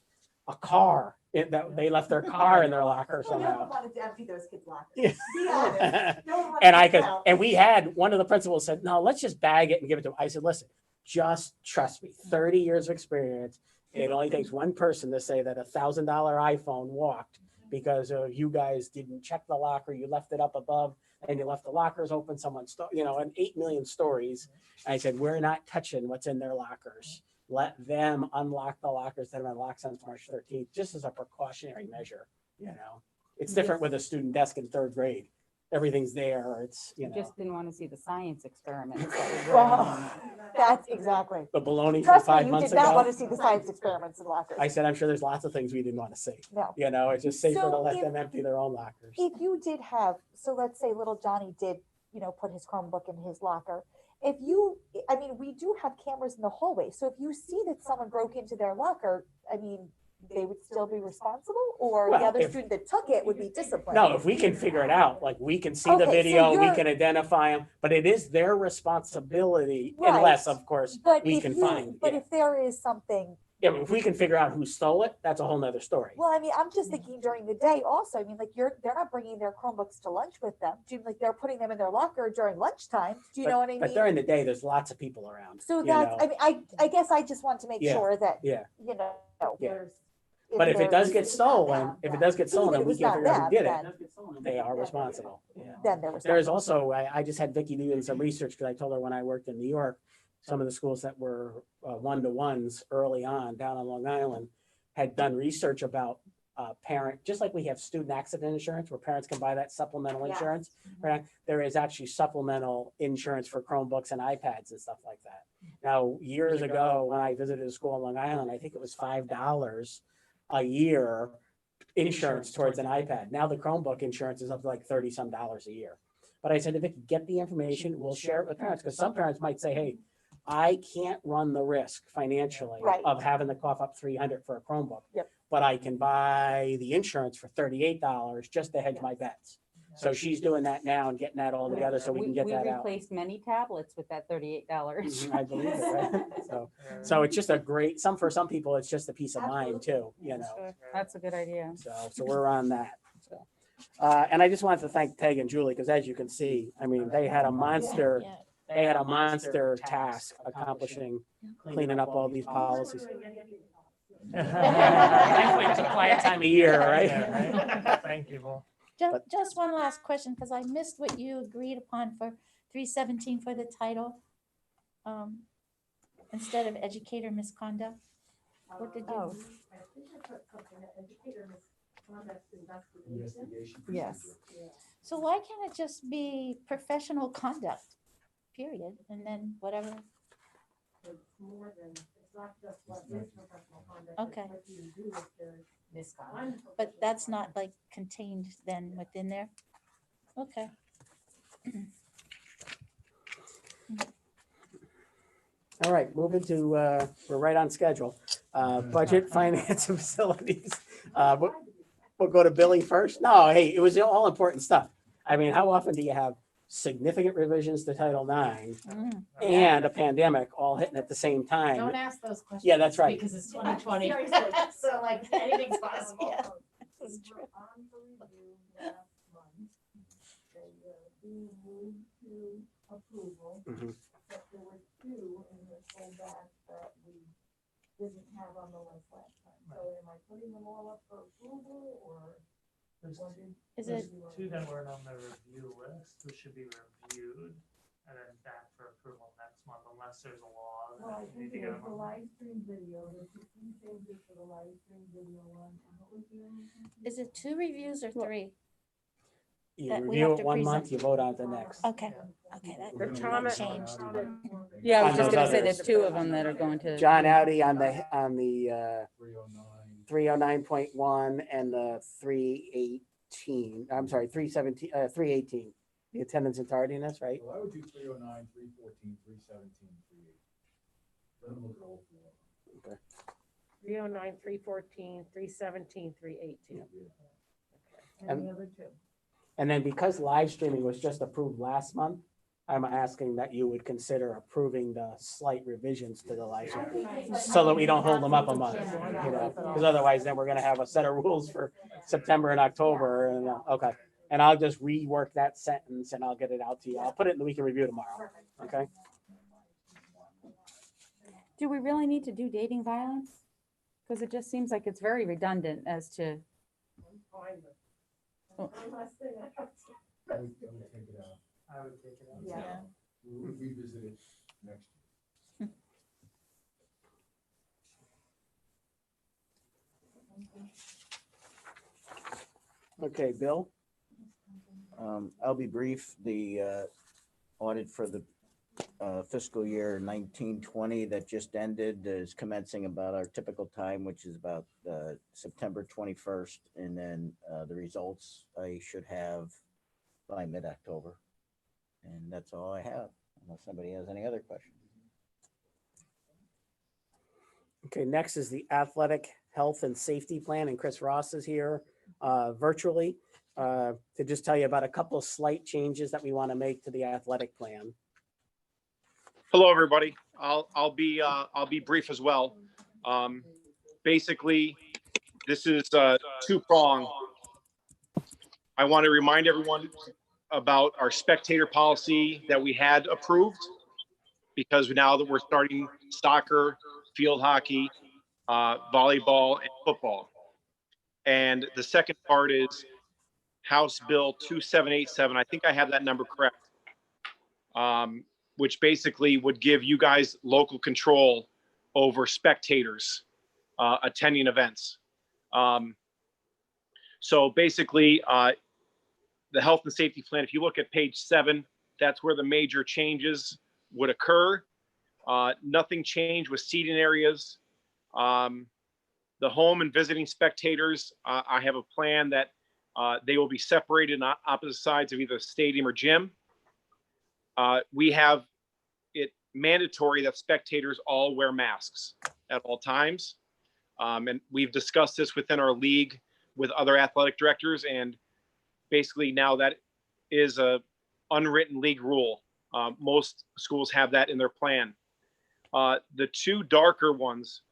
a car. That they left their car in their locker Well, no somehow. one wanted to empty those kids' lockers. Yeah. Be honest. No one wanted And to I could, tell. and we had, one of the principals said, no, let's just bag it and give it to him. I said, listen, just trust me, 30 years of experience. It only takes one person to say that $1,000 iPhone walked because you guys didn't check the locker. You left it up above and you left the lockers open. Someone stole, and 8 million stories. I said, we're not touching what's in their lockers. Let them unlock the lockers that have been locked since March 13th, just as a precautionary measure. It's different with a student desk in 3rd grade. Everything's there. It's, You just didn't want to see the science experiments. Well, that's exactly. the baloney from Trust me, 5 you months did not want ago. to see the science experiments in lockers. I said, I'm sure there's lots of things we didn't want to see. No. It's just safer So to let if- them empty their own lockers. If you did have, so let's say little Johnny did, put his Chromebook in his locker. We do have cameras in the hallway. So if you see that someone broke into their locker, they would still be responsible, or Well, the other if- student that took it would be disciplined. No, if we can figure it out, like we can see the Okay, so video, we you're- can identify them, but it is their responsibility Right. unless, of course, But we if can you, find. but Yeah. if there is something, Yeah, but if we can figure out who stole it, that's a whole nother story. well, I'm just thinking during the day also. They're not bringing their Chromebooks to lunch with them. They're putting them in their locker during lunchtime. Do you know what I mean? But during the day, there's lots of people around. So you that's, know? I guess I just want to make Yeah, sure that, Yeah, Yeah. Yeah. But if it does get stolen, Even and if we it's can't not figure out who did them, it, they are responsible. Yeah. then they're There is responsible. also, I just had Vicki doing some research because I told her when I worked in New York, some of the schools that were one-to-ones early on down on Long Island had done research about parent, just like we have student accident insurance where parents can buy that supplemental Yes. insurance, right? There is actually supplemental insurance for Chromebooks and iPads and stuff like that. Now, years ago, when I visited a school on Long Island, I think it was $5 a year insurance towards an iPad. Now the Chromebook insurance is up to like 30 some dollars a year. But I said to Vicki, get the information, we'll share it with parents, because some parents might say, hey, I can't run the risk financially Right. of having to cough up 300 for a Chromebook. Yep. But I can buy the insurance for $38 just to hedge my bets. So she's doing that now and getting that all together so we can get that We out. replaced many tablets with that $38. I believe it, right? So it's just a great, for some people, it's just a peace of mind too, That's a good idea. So we're on that. So, and I just wanted to thank Peg and Julie, because as you can see, they had a monster, task accomplishing, cleaning up all these policies. Thankfully, it's a quiet time of year, right? Thank you, Paul. Just one last question, because I missed what you agreed upon for 317 for the title. Instead of educator misconduct. What did you? Yes. So why can't it just be professional conduct, period, and then whatever? Okay. But that's not like contained then within there? Okay. All right, moving to, we're right on schedule. Budget, finance, and facilities. We'll go to billing first. No, hey, it was all important stuff. How often do you have significant revisions to Title IX and a pandemic all hitting at the same time? Don't ask those questions. Yeah, that's right. Because it's 2020. Seriously. So like anything's possible. Yeah, this is true. Mhm. But there were two in the full batch that we didn't have on the list last time. So am I putting them all up for approval or? There's Is there's it- two that weren't on the review list, which should be reviewed and then back for approval next month, unless there's a law. Well, I that you need think to it get was the them on. live stream video, the two changes for the live stream video one, and what was the other one? Is it 2 reviews or 3? You That we review have it to one present. month, you vote on it the next. Okay, okay, For that Tom, changed. Yeah, I was On just those gonna say others. there's 2 of them that are going to. John Audi on the 309. 309.1 and the 318, I'm sorry, 317, 318. The attendance and tardiness, right? Well, I would do 309, 314, 317, 318. Okay. 309, 314, 317, 318. And the other two. And then because live streaming was just approved last month, I'm asking that you would consider approving the slight revisions to the live stream, so that we don't hold them up a month, you know, because otherwise then we're gonna have a set of rules for September and October, and, okay. And I'll just rework that sentence and I'll get it out to you. I'll put it in the weekend review tomorrow, okay? Do we really need to do dating violence? Because it just seems like it's very redundant as to. I would take it out. Yeah. We'll revisit it next. Okay, Bill? I'll be brief. The audit for the fiscal year 1920 that just ended is commencing about our typical time, which is about September 21st. And then the results I should have by mid-October. And that's all I have, unless somebody has any other questions. Okay, next is the athletic health and safety plan, and Chris Ross is here virtually to just tell you about a couple of slight changes that we want to make to the athletic plan. Hello, everybody. I'll be brief as well. Basically, this is two-pronged. I want to remind everyone about our spectator policy that we had approved, because now that we're starting soccer, field hockey, volleyball, and football. And the second part is House Bill 2787. I think I have that number correct. Which basically would give you guys local control over spectators attending events. So basically, the health and safety plan, if you look at page 7, that's where the major changes would occur. Nothing changed with seating areas. The home and visiting spectators, I have a plan that they will be separated on opposite sides of either stadium or gym. We have it mandatory that spectators all wear masks at all times. And we've discussed this within our league with other athletic directors, and basically now that is a unwritten league rule. Most schools have that in their plan. The two darker ones,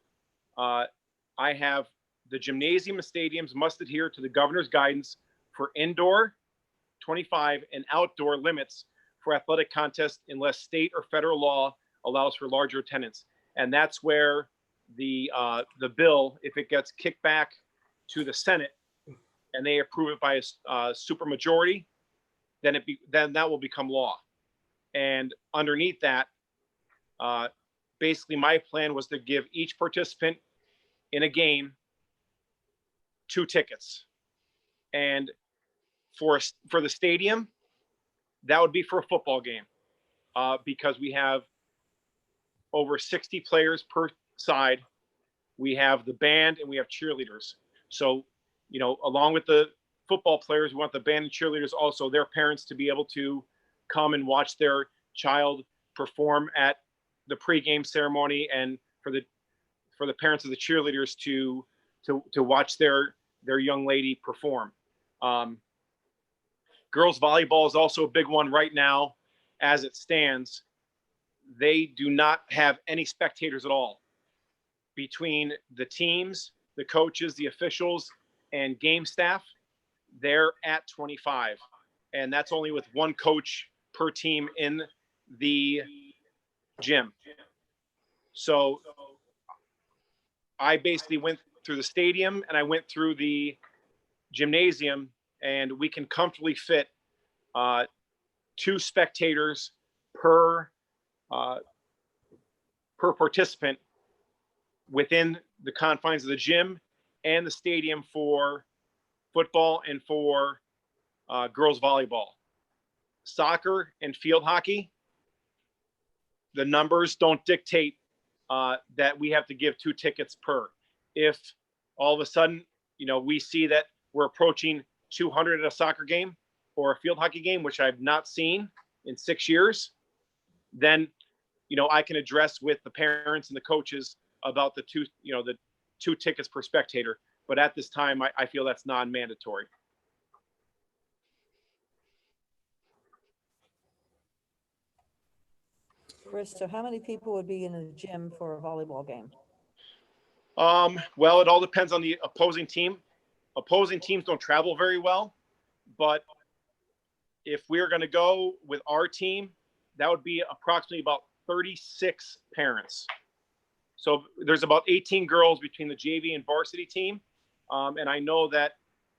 I have the gymnasium and stadiums must adhere to the governor's guidance for indoor 25 and outdoor limits for athletic contests unless state or federal law allows for larger attendance. And that's where the bill, if it gets kicked back to the Senate and they approve it by a super majority, then that will become law. And underneath that, basically my plan was to give each participant in a game 2 tickets. And for the stadium, that would be for a football game, because we have over 60 players per side. We have the band and we have cheerleaders. So, you know, along with the football players, we want the band and cheerleaders, also their parents, to be able to come and watch their child perform at the pregame ceremony, and for the parents of the cheerleaders to watch their young lady perform. Girls volleyball is also a big one right now. As it stands, they do not have any spectators at all. Between the teams, the coaches, the officials, and game staff, they're at 25. And that's only with one coach per team in the gym. So I basically went through the stadium and I went through the gymnasium, and we can comfortably fit 2 spectators per participant within the confines of the gym and the stadium for football and for girls volleyball. Soccer and field hockey, the numbers don't dictate that we have to give 2 tickets per. If all of a sudden, you know, we see that we're approaching 200 at a soccer game or a field hockey game, which I've not seen in 6 years, then I can address with the parents and the coaches about the two tickets per spectator. But at this time, I feel that's non-mandatory. Chris, so how many people would be in the gym for a volleyball game? Well, it all depends on the opposing team. Opposing teams don't travel very well, but if we're going to go with our team, that would be approximately about 36 parents. So there's about 18 girls between the JV and varsity team. And I know that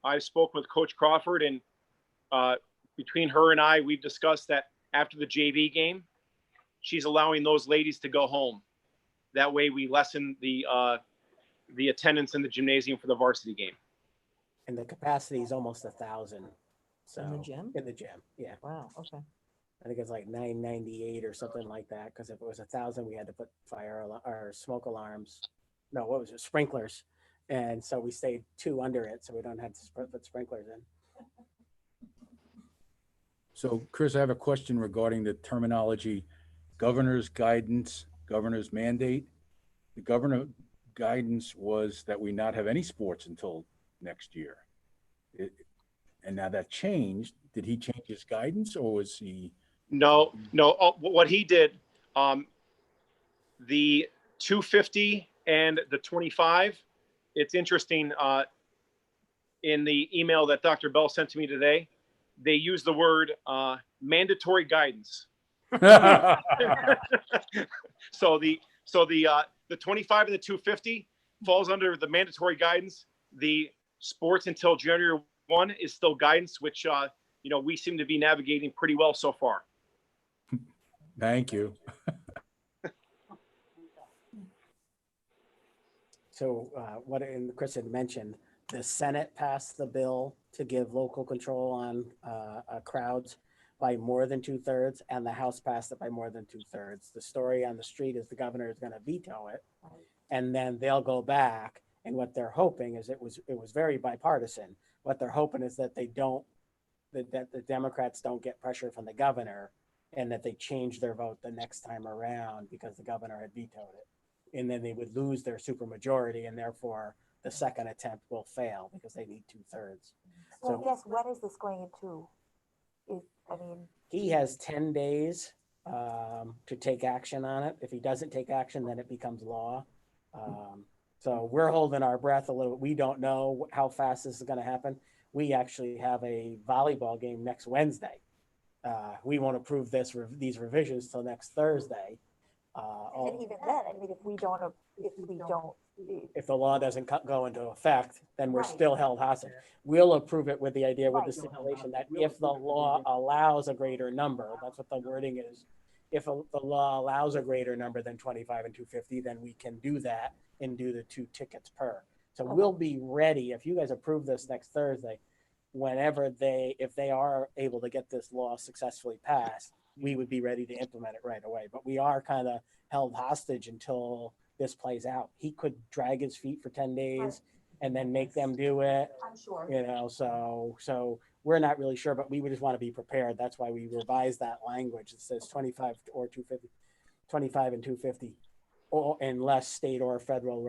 I've spoken with Coach Crawford, and between her and I, we've discussed that after the JV game, she's allowing those ladies to go home. That way we lessen the attendance in the gymnasium for the varsity game. And the capacity is almost 1,000. So In the gym? In the gym, yeah. Wow, okay. I think it's like 998 or something like that. Because if it was 1,000, we had to put or smoke alarms. No, what was it? Sprinklers. And so we stayed 2 under it, so we don't have to put sprinklers in. So Chris, I have a question regarding the terminology, governor's guidance, governor's mandate. The governor guidance was that we not have any sports until next year. And now that changed. Did he change his guidance, or was he? No. What he did, the 250 and the 25, it's interesting. In the email that Dr. Bell sent to me today, they use the word mandatory guidance. So the 25 and the 250 falls under the mandatory guidance. The sports until January 1 is still guidance, which we seem to be navigating pretty well so far. Thank you. So what Chris had mentioned, the Senate passed the bill to give local control on crowds by more than 2/3, and the House passed it by more than 2/3. The story on the street is the governor is going to veto it, and then they'll go back. And what they're hoping is it was very bipartisan. What they're hoping is that that the Democrats don't get pressure from the governor, and that they change their vote the next time around because the governor had vetoed it. And then they would lose their supermajority, and therefore the second attempt will fail because they need 2/3. So I guess when is this going into? He has 10 days to take action on it. If he doesn't take action, then it becomes law. So we're holding our breath a little. We don't know how fast this is going to happen. We actually have a volleyball game next Wednesday. We won't approve these revisions till next Thursday. And even then, if the law doesn't go into effect, then we're still held hostage. We'll approve it with the idea with the stipulation that if the law allows a greater number, that's what the wording is. If the law allows a greater number than 25 and 250, then we can do that and do the 2 tickets per. So we'll be ready if you guys approve this next Thursday. If they are able to get this law successfully passed, we would be ready to implement it right away. But we are kind of held hostage until this plays out. He could drag his feet for 10 days and then make them do it. I'm sure. So we're not really sure, but we would just want to be prepared. That's why we revised that language. It says 25 or 250, 25 and 250, or unless state or federal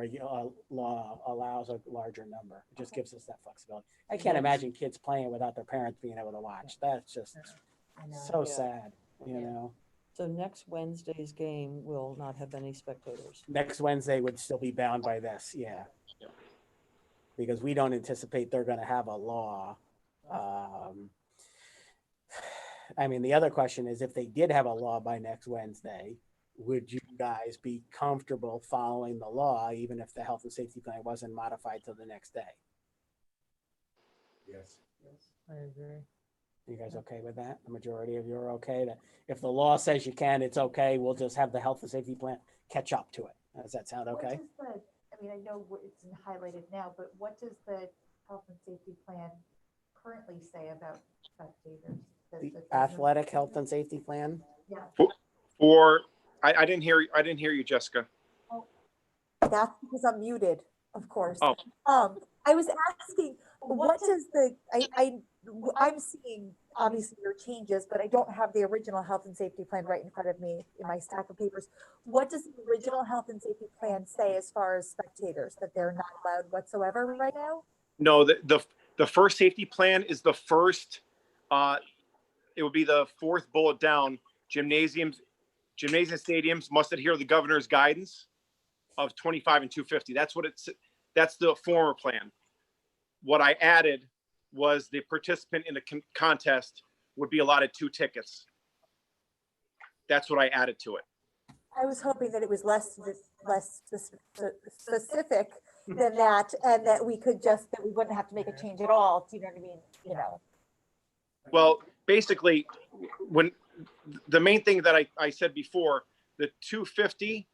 law allows a larger number. It just gives us that flexibility. I can't imagine kids playing without their parents being able to watch. That's just so sad, So next Wednesday's game will not have any spectators. Next Wednesday would still be bound by this, yeah. Because we don't anticipate they're going to have a law. The other question is, if they did have a law by next Wednesday, would you guys be comfortable following the law, even if the health and safety plan wasn't modified till the next day? Yes. I agree. You guys okay with that? The majority of you are okay that if the law says you can, it's okay. We'll just have the health and safety plan catch up to it. Does that sound okay? I know it's highlighted now, but what does the health and safety plan currently say about spectators? The athletic health and safety plan? Yeah. I didn't hear you, Jessica. That's because I'm muted, of course. Oh. I was asking what does I'm seeing obviously your changes, but I don't have the original health and safety plan right in front of me in my stack of papers. What does the original health and safety plan say as far as spectators, that they're not allowed whatsoever right now? No, the first safety plan is the first, it would be the fourth bullet down. Gymnasium stadiums must adhere to the governor's guidance of 25 and 250. That's the former plan. What I added was the participant in the contest would be allotted 2 tickets. That's what I added to it. I was hoping that it was less specific than that, and that we wouldn't have to make a change at all. Do you know what I mean? You know. Well, basically, when the main thing that I said before, the 250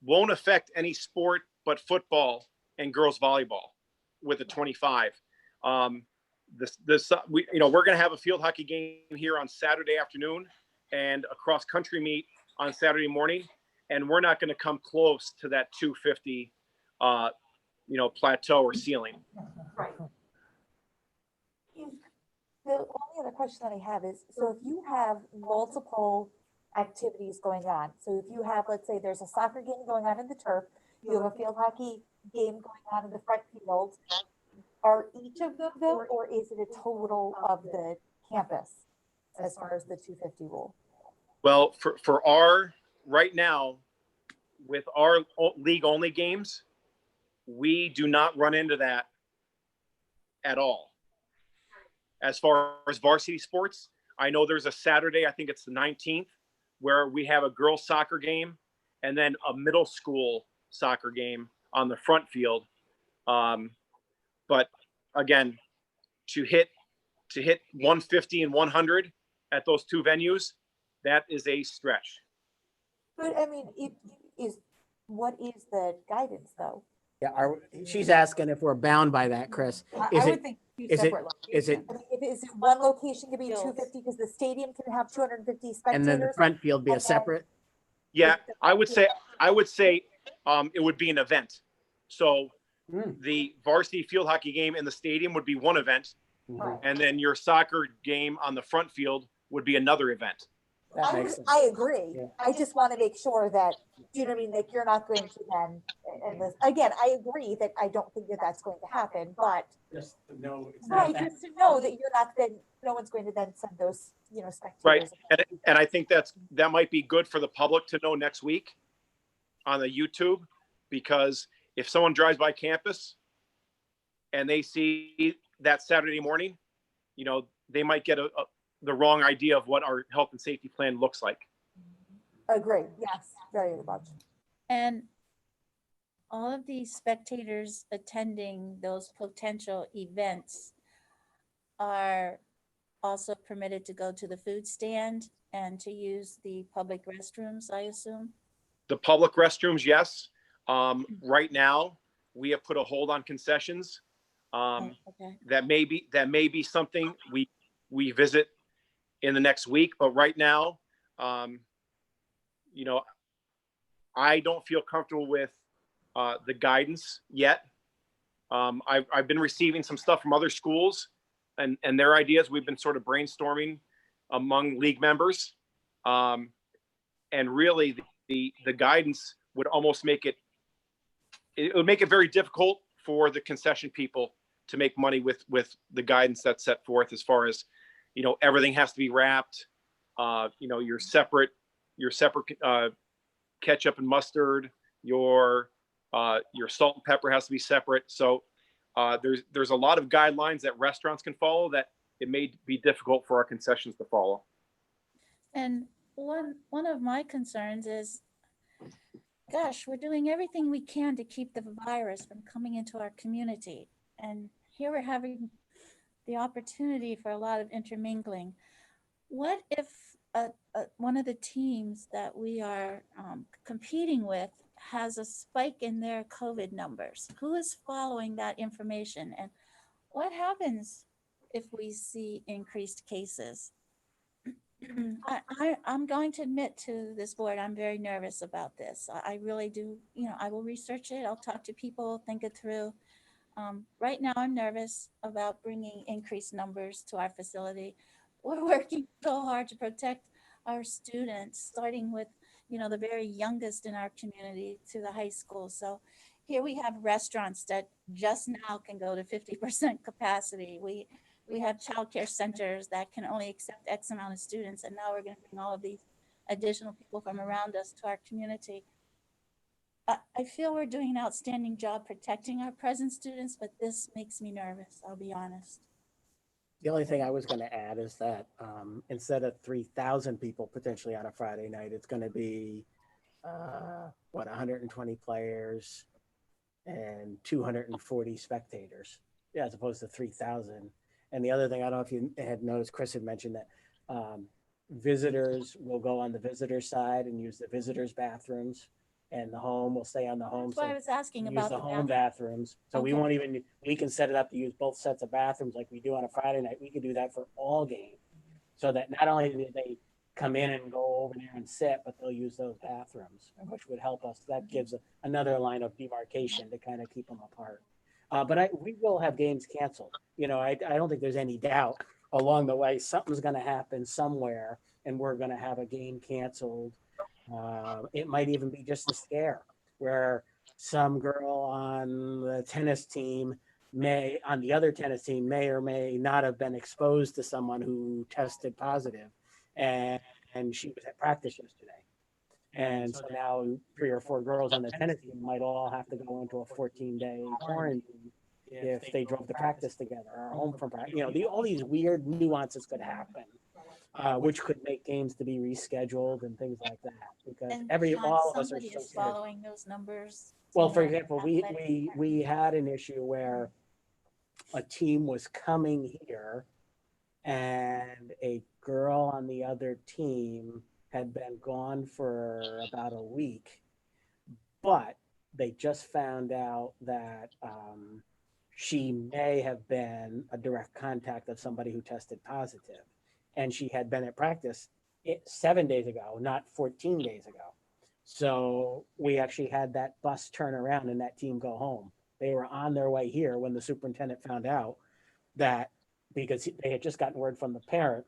won't affect any sport but football and girls volleyball with the 25. We're going to have a field hockey game here on Saturday afternoon and a cross country meet on Saturday morning, and we're not going to come close to that 250 plateau or ceiling. Right. The only other question that I have is, so if you have multiple activities going on, so if you have, let's say there's a soccer game going on in the turf, you have a field hockey game going on in the front field, are each of them though, or is it a total of the campus as far as the 250 rule? Well, for our, right now, with our league only games, we do not run into that at all. As far as varsity sports, I know there's a Saturday, I think it's the 19th, where we have a girls soccer game and then a middle school soccer game on the front field. But again, to hit 150 and 100 at those 2 venues, that is a stretch. But I mean, what is the guidance though? Yeah, she's asking if we're bound by that, Chris. I would think two is it- separate is it- locations. I mean, is it one location can be 250 because the stadium can have 250 spectators? And then the front field be a and then- separate? Yeah, I would say it would be an event. So the varsity field hockey game in the stadium would be one event, and then your soccer game on the front field would be another event. That makes sense. I agree. Yeah. I just want to make sure that, you know what I mean, like you're not going to then, and this, again, I agree that I don't think that that's going to happen, but Just to know. It's right, just to know that you're not then, no one's going to then send those, spectators. Right, and I think that might be good for the public to know next week on the YouTube, because if someone drives by campus and they see that Saturday morning, they might get the wrong idea of what our health and safety plan looks like. Agree, yes, very much. And all of these spectators attending those potential events are also permitted to go to the food stand and to use the public restrooms, I assume? The public restrooms, yes. Right now, we have put a hold on concessions. Okay. That may be something we visit in the next week, but right now, I don't feel comfortable with the guidance yet. I've been receiving some stuff from other schools and their ideas. We've been sort of brainstorming among league members, and really the guidance would almost make it would make it very difficult for the concession people to make money with the guidance that's set forth, as far as everything has to be wrapped, your separate ketchup and mustard, your salt and pepper has to be separate. So there's a lot of guidelines that restaurants can follow that it may be difficult for our concessions to follow. And one of my concerns is, gosh, we're doing everything we can to keep the virus from coming into our community. And here we're having the opportunity for a lot of intermingling. What if one of the teams that we are competing with has a spike in their COVID numbers? Who is following that information? And what happens if we see increased cases? I'm going to admit to this board, I'm very nervous about this. I really do, I will research it. I'll talk to people, think it through. Right now, I'm nervous about bringing increased numbers to our facility. We're working so hard to protect our students, starting with, the very youngest in our community to the high school. So here we have restaurants that just now can go to 50% capacity. We have childcare centers that can only accept X amount of students, and now we're going to bring all of these additional people from around us to our community. I feel we're doing an outstanding job protecting our present students, but this makes me nervous, I'll be honest. The only thing I was going to add is that instead of 3,000 people potentially on a Friday night, it's going to be 120 players and 240 spectators, yeah, as opposed to 3,000. And the other thing, I don't know if you had noticed, Chris had mentioned that visitors will go on the visitor side and use the visitors' bathrooms, and the home will stay on the home. That's why I was asking use about the the home bathroom. bathrooms. So we Okay. won't even, we can set it up to use both sets of bathrooms like we do on a Friday night. We could do that for all games. So that not only do they come in and go over there and sit, but they'll use those bathrooms, which would help us. That gives another line of demarcation to kind of keep them apart. But we will have games canceled. I don't think there's any doubt along the way something's going to happen somewhere, and we're going to have a game canceled. It might even be just a scare where some girl on the tennis team on the other tennis team may or may not have been exposed to someone who tested positive, and she was at practice yesterday. And so now 3 or 4 girls on the tennis team might all have to go into a 14-day quarantine if they drove to practice together or home from practice. All these weird nuances could happen, which could make games to be rescheduled and things like that. Because And all of us are somebody so is scared. following those numbers. Well, for you know, example, we had an issue where a team was coming here and a girl on the other team had been gone for about a week, but they just found out that she may have been a direct contact of somebody who tested positive, and she had been at practice 7 days ago, not 14 days ago. So we actually had that bus turn around and that team go home. They were on their way here when the superintendent found out that, because they had just gotten word from the parent,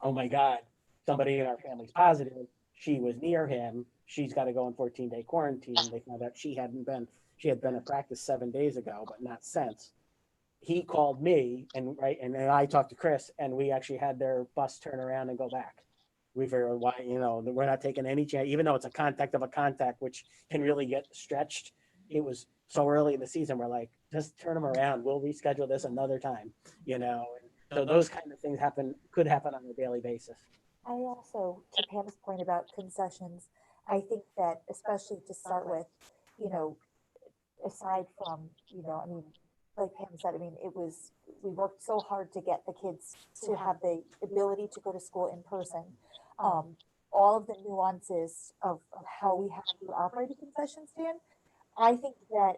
oh my God, somebody in our family's positive. She was near him. She's got to go in 14-day quarantine. They found out she had been at practice 7 days ago, but not since. He called me and I talked to Chris, and we actually had their bus turn around and go back. We figured, why, we're not taking any chance, even though it's a contact of a contact, which can really get stretched. It was so early in the season. We're like, just turn them around. We'll reschedule this another time, And so those kind of things could happen on a daily basis. I also, to Pam's point about concessions, I think that especially to start with, aside from, like Pam said, we worked so hard to get the kids to have the ability to go to school in person. All of the nuances of how we have to operate a concession stand, I think that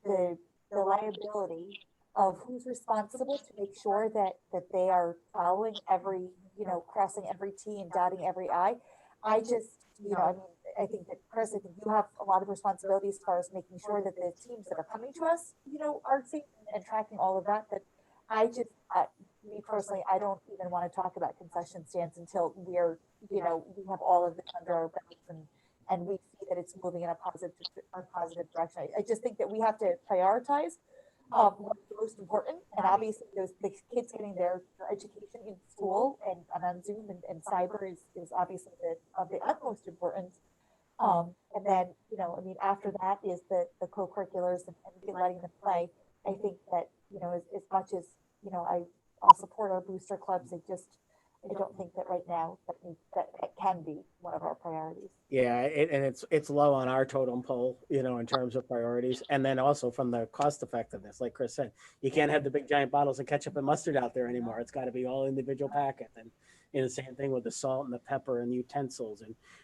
the liability of who's responsible to make sure that they are following every, crossing every T and dotting every I. I just, I think that Chris, I think you have a lot of responsibility as far as making sure that the teams that are coming to us, are safe and tracking all of that. But I just, me personally, I don't even want to talk about concession stands until we're, we have all of this under our belts and we see that it's moving in a positive direction. I just think that we have to prioritize what's most important, and obviously the kids getting their education in school and on Zoom and cyber is obviously of the utmost importance. And then, after that is the co-curriculars and letting them play. I think that, as much as, I'll support our booster clubs, I don't think that right now that can be one of our priorities. Yeah, and it's low on our totem pole, in terms of priorities. And then also from the cost effectiveness, like Chris said, you can't have the big giant bottles of ketchup and mustard out there anymore. It's got to be all individual packets. And the same thing with the salt and the pepper and the utensils.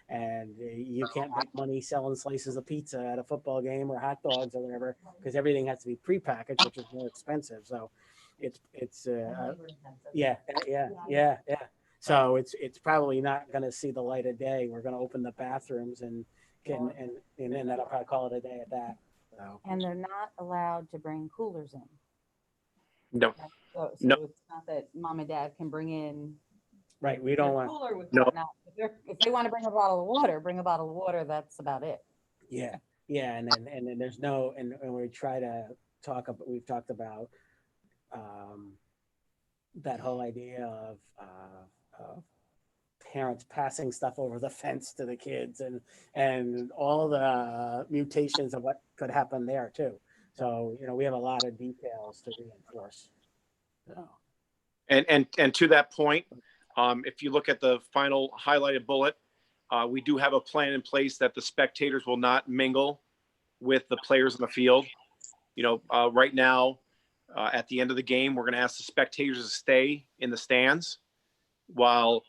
And you can't make money selling slices of pizza at a football game or hot dogs or whatever, because everything has to be prepackaged, which is more expensive. So it's yeah. So it's probably not going to see the light of day. We're going to open the bathrooms and then that'll probably call it a day at that. So, And they're not allowed to bring coolers in. No, So No. it's not that mom and dad can bring in right, we their don't want, cooler with No. whatnot. If they want to bring a bottle of water, bring a bottle of water. That's about it. yeah, yeah, and then there's no, and we try to talk about, we've talked about that whole idea of parents passing stuff over the fence to the kids and all the mutations of what could happen there too. So, you know, we have a lot of details to reinforce. So, and to that point, if you look at the final highlighted bullet, we do have a plan in place that the spectators will not mingle with the players on the field. You know, right now, at the end of the game, we're going to ask the spectators to stay in the stands while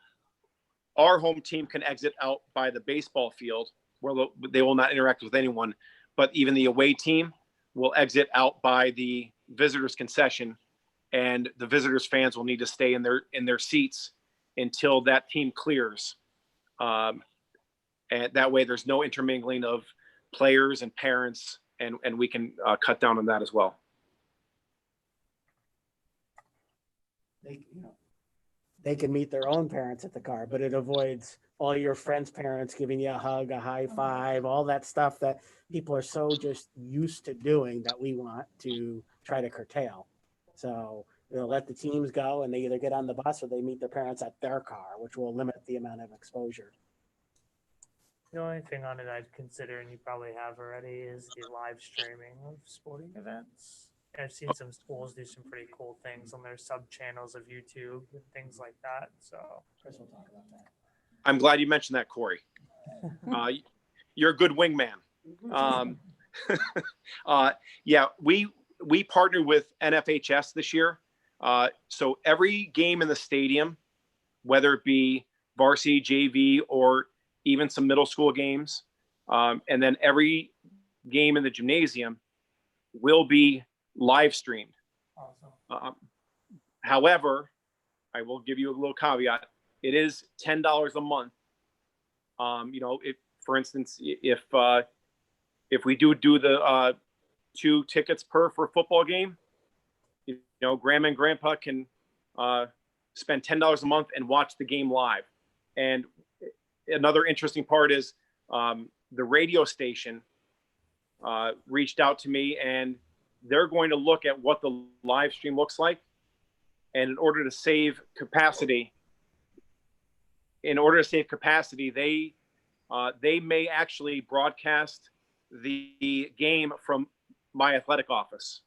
our home team can exit out by the baseball field where they will not interact with anyone. But even the away team will exit out by the visitors concession, and the visitors fans will need to stay in their seats until that team clears. And that way there's no intermingling of players and parents, and we can cut down on that as well. they can meet their own parents at the car, but it avoids all your friends' parents giving you a hug, a high five, all that stuff that people are so just used to doing that we want to try to curtail. So, you know, let the teams go and they either get on the bus or they meet their parents at their car, which will limit the amount of exposure. The only thing on it I'd consider, and you probably have already, is the live streaming of sporting events. I've seen some schools do some pretty cool things on their sub channels of YouTube and things like that. So Chris will talk about that. I'm glad you mentioned that, Corey. You're a good wingman. Yeah, we partnered with NFHS this year. So every game in the stadium, whether it be varsity, JV, or even some middle school games, and then every game in the gymnasium will be live streamed. awesome. However, I will give you a little caveat. It is $10 a month. You know, if, for instance, if we do the 2 tickets for a football game, you know, grandma and grandpa can spend $10 a month and watch the game live. And another interesting part is the radio station reached out to me, and they're going to look at what the live stream looks like. And in order to save capacity, they may actually broadcast the game from my athletic office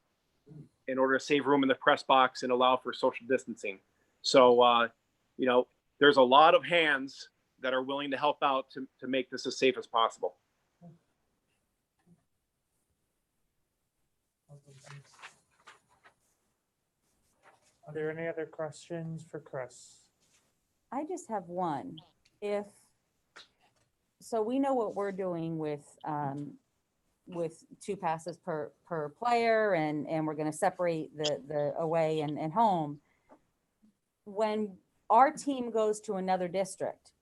in order to save room in the press box and allow for social distancing. So, you know, there's a lot of hands that are willing to help out to make this as safe as possible. Are there any other questions for Chris? I just have one. So we know what we're doing with 2 passes per player, and we're going to separate the away and home. When our team goes to another district,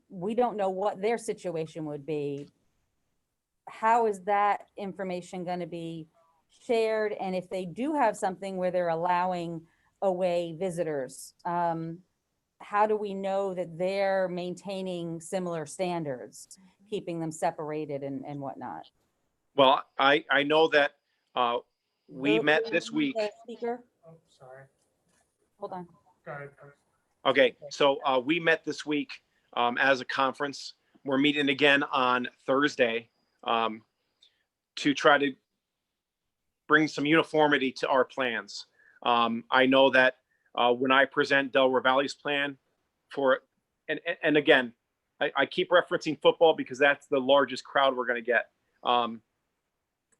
we don't know what their situation would be. How is that information going to be shared? And if they do have something where they're allowing away visitors, how do we know that they're maintaining similar standards, keeping them separated and whatnot? Well, I know that we Who- met who this is week. the Speaker, Oh, sorry. hold on. Go ahead, Chris. Okay, so we met this week as a conference. We're meeting again on Thursday to try to bring some uniformity to our plans. I know that when I present Delaware Valley's plan and again, I keep referencing football because that's the largest crowd we're going to get. I'm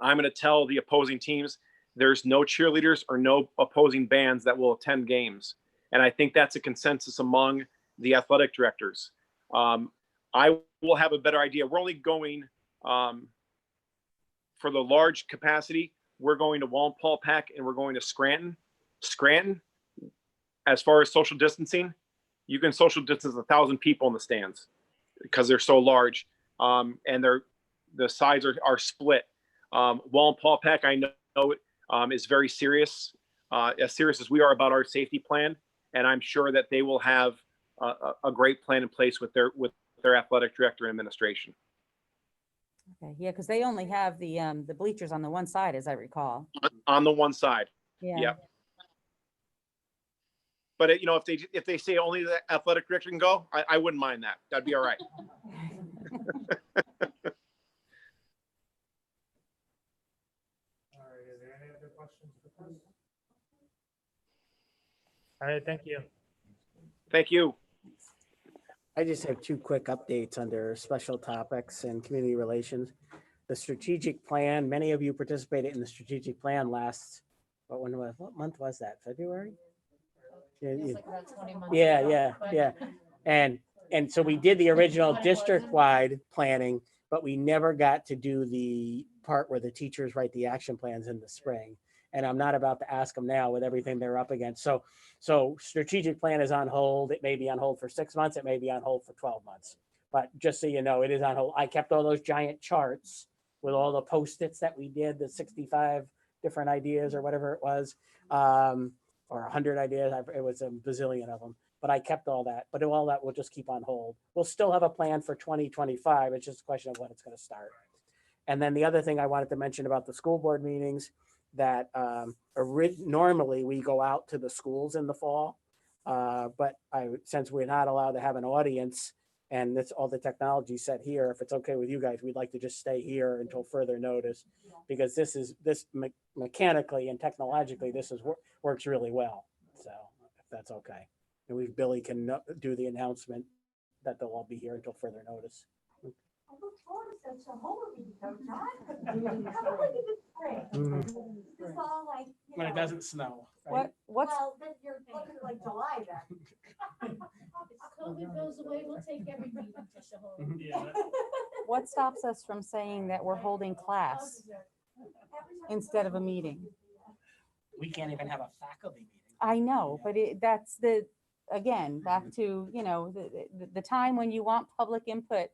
going to tell the opposing teams there's no cheerleaders or no opposing bands that will attend games. And I think that's a consensus among the athletic directors. I will have a better idea. We're only going for the large capacity. We're going to Wallenpaupack and we're going to Scranton. Scranton, as far as social distancing, you can social distance 1,000 people in the stands because they're so large, and the sides are split. Wallenpaupack, I know, is very serious, as serious as we are about our safety plan. And I'm sure that they will have a great plan in place with their athletic director and administration. Okay, yeah, because they only have the bleachers on the one side, as I recall. On the one side. Yeah. Yep. But you know, if they say only the athletic director can go, I wouldn't mind that. That'd be all right. All right, is there any other questions for Chris? All right, thank you. Thank you. I just have two quick updates under special topics and community relations. The strategic plan, many of you participated in the strategic plan last, what month was that? February? Yeah. And so we did the original district-wide planning, but we never got to do the part where the teachers write the action plans in the spring. And I'm not about to ask them now with everything they're up against. So strategic plan is on hold. It may be on hold for 6 months. It may be on hold for 12 months. But just so you know, it is on hold. I kept all those giant charts with all the Post-its that we did, the 65 different ideas or whatever it was, or 100 ideas. It was a bazillion of them. But I kept all that. But all that will just keep on hold. We'll still have a plan for 2025. It's just a question of when it's going to start. And then the other thing I wanted to mention about the school board meetings, that normally we go out to the schools in the fall, but since we're not allowed to have an audience and that's all the technology set here, if it's okay with you guys, we'd like to just stay here until further notice, because this mechanically and technologically, works really well. So if that's okay. And Billy can do the announcement that they'll all be here until further notice. When it doesn't snow. Right? What's then you're looking at like July then. If COVID goes away, we'll take every meeting to Shahol. Yeah. what stops us from saying that we're holding class instead of a meeting? We can't even have a faculty meeting. I know, but that's again, back to, the time when you want public input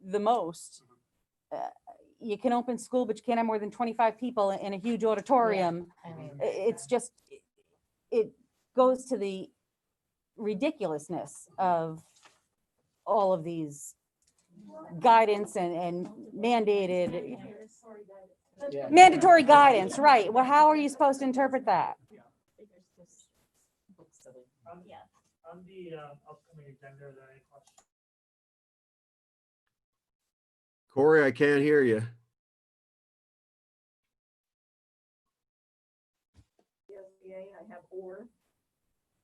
the most. You can open school, but you can't have more than 25 people in a huge auditorium. It's just, it goes to the ridiculousness of all of these guidance and mandated, mandatory guidance, right? Well, how are you supposed to interpret that? On the upcoming agenda, are there any questions? Corey, I can't hear you. I have or.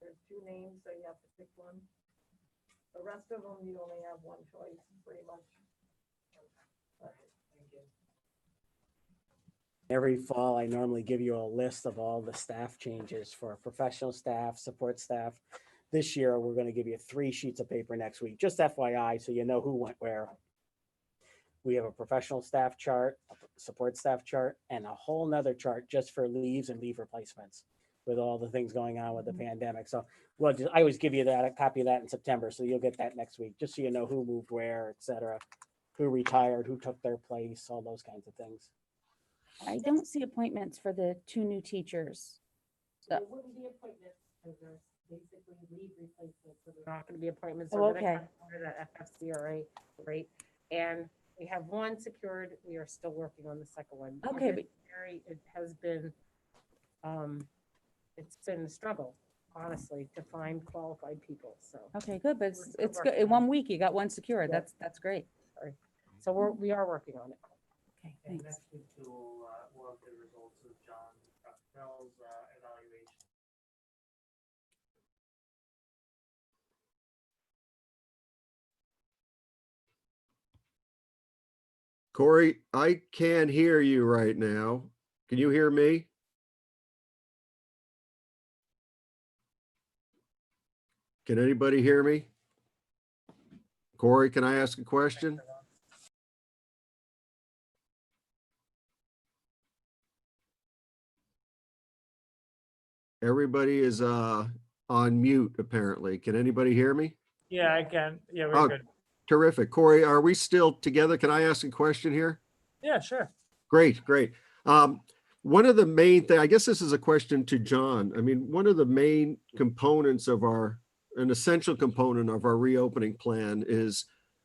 There's two names, so you have to pick one. The rest of them, you only have one choice, pretty much. Every fall, I normally give you a list of all the staff changes for professional staff, support staff. This year, we're going to give you 3 sheets of paper next week, just FYI, so you know who went where. We have a professional staff chart, a support staff chart, and a whole nother chart just for leaves and leave replacements with all the things going on with the pandemic. So I always give you a copy of that in September, so you'll get that next week, just so you know who moved where, et cetera, who retired, who took their place, all those kinds of things. I don't see appointments for the 2 new teachers. There wouldn't be appointments because there's basically leave replacements, so they're not going to be appointments. Oh, They're gonna okay. come under that FFCRA rate. And we have one secured. We are still working on the second one. Okay, It has been, it's been a struggle, honestly, to find qualified people. So. Okay, good, but We're still it's good. working In on 1 week, you got 1 secured. Yeah. That's great. So we are working on it. Okay, And thanks. next week we'll have the results of John Bell's evaluation. Corey, I can't hear you right now. Can you hear me? Can anybody hear me? Corey, can I ask a question? Everybody is on mute, apparently. Can anybody hear me? Yeah, I can. Yeah, we're Oh, good. terrific. Corey, are we still together? Can I ask a question here? Yeah, sure. Great, great. One of the main thing, I guess this is a question to John. I mean, one of the main components of an essential component of our reopening plan is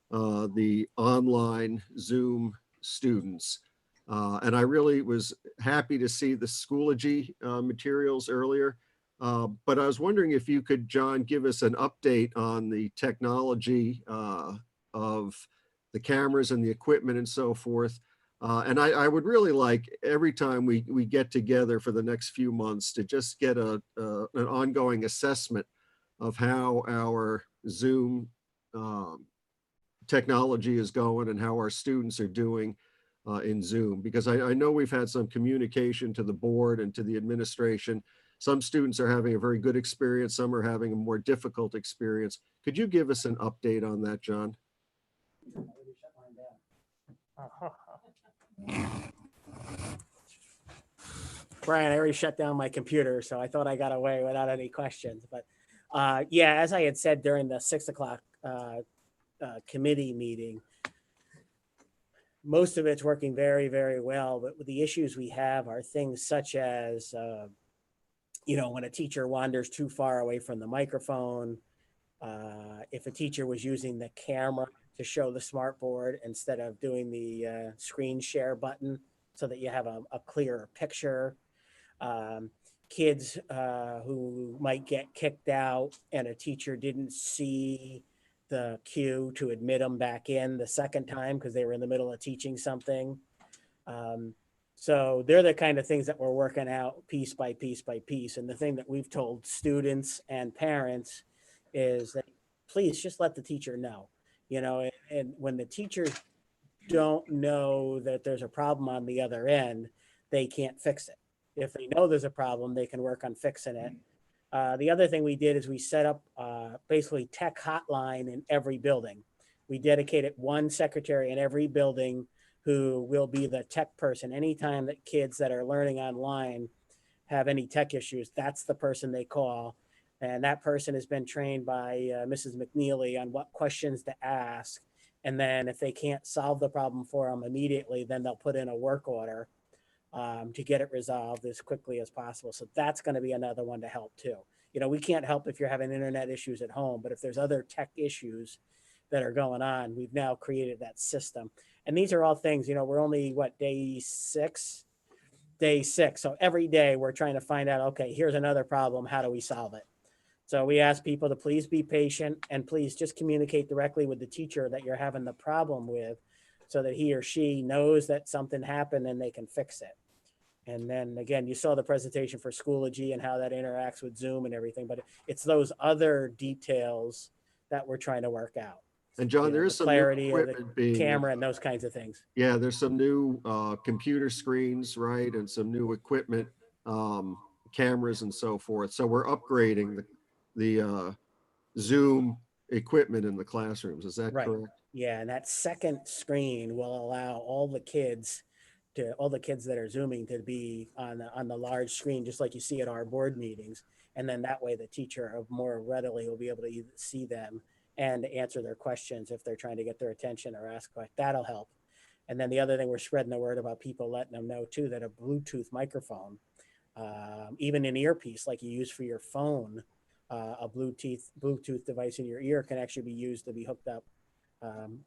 the online Zoom students. And I really was happy to see the Schoology materials earlier. But I was wondering if you could, John, give us an update on the technology of the cameras and the equipment and so forth. And I would really like every time we get together for the next few months to just get an ongoing assessment of how our Zoom technology is going and how our students are doing in Zoom, because I know we've had some communication to the board and to the administration. Some students are having a very good experience. Some are having a more difficult experience. Could you give us an update on that, John? Brian, I already shut down my computer, so I thought I got away without any questions. But yeah, as I had said during the 6 o'clock committee meeting, most of it's working very, very well. But the issues we have are things such as, when a teacher wanders too far away from the microphone, if a teacher was using the camera to show the smartboard instead of doing the screen share button so that you have a clearer picture. Kids who might get kicked out and a teacher didn't see the cue to admit them back in the second time because they were in the middle of teaching something. So they're the kind of things that we're working out piece by piece by piece. And the thing that we've told students and parents is that please just let the teacher know, and when the teachers don't know that there's a problem on the other end, they can't fix it. If they know there's a problem, they can work on fixing it. The other thing we did is we set up basically tech hotline in every building. We dedicated one secretary in every building who will be the tech person. Anytime that kids that are learning online have any tech issues, that's the person they call. And that person has been trained by Mrs. McNeely on what questions to ask. And then if they can't solve the problem for them immediately, then they'll put in a work order to get it resolved as quickly as possible. So that's going to be another one to help too. We can't help if you're having internet issues at home, but if there's other tech issues that are going on, we've now created that system. And these are all things, we're only day six. So every day we're trying to find out, okay, here's another problem. How do we solve it? So we ask people to please be patient and please just communicate directly with the teacher that you're having the problem with so that he or she knows that something happened and they can fix it. And then again, you saw the presentation for Schoology and how that interacts with Zoom and everything, but it's those other details that we're trying to work out. And John, there is some clarity of equipment the being camera and those kinds of things. Yeah, there's some new computer screens, right, and some new equipment, cameras and so forth. So we're upgrading the Zoom equipment in the classrooms. Is that correct? Yeah, and that second screen will allow all the kids that are Zooming to be on the large screen, just like you see at our board meetings. And then that way the teacher more readily will be able to see them and answer their questions if they're trying to get their attention or ask questions. That'll help. And then the other thing, we're spreading the word about people letting them know too, that a Bluetooth microphone, even an earpiece like you use for your phone, a Bluetooth device in your ear can actually be used to be hooked up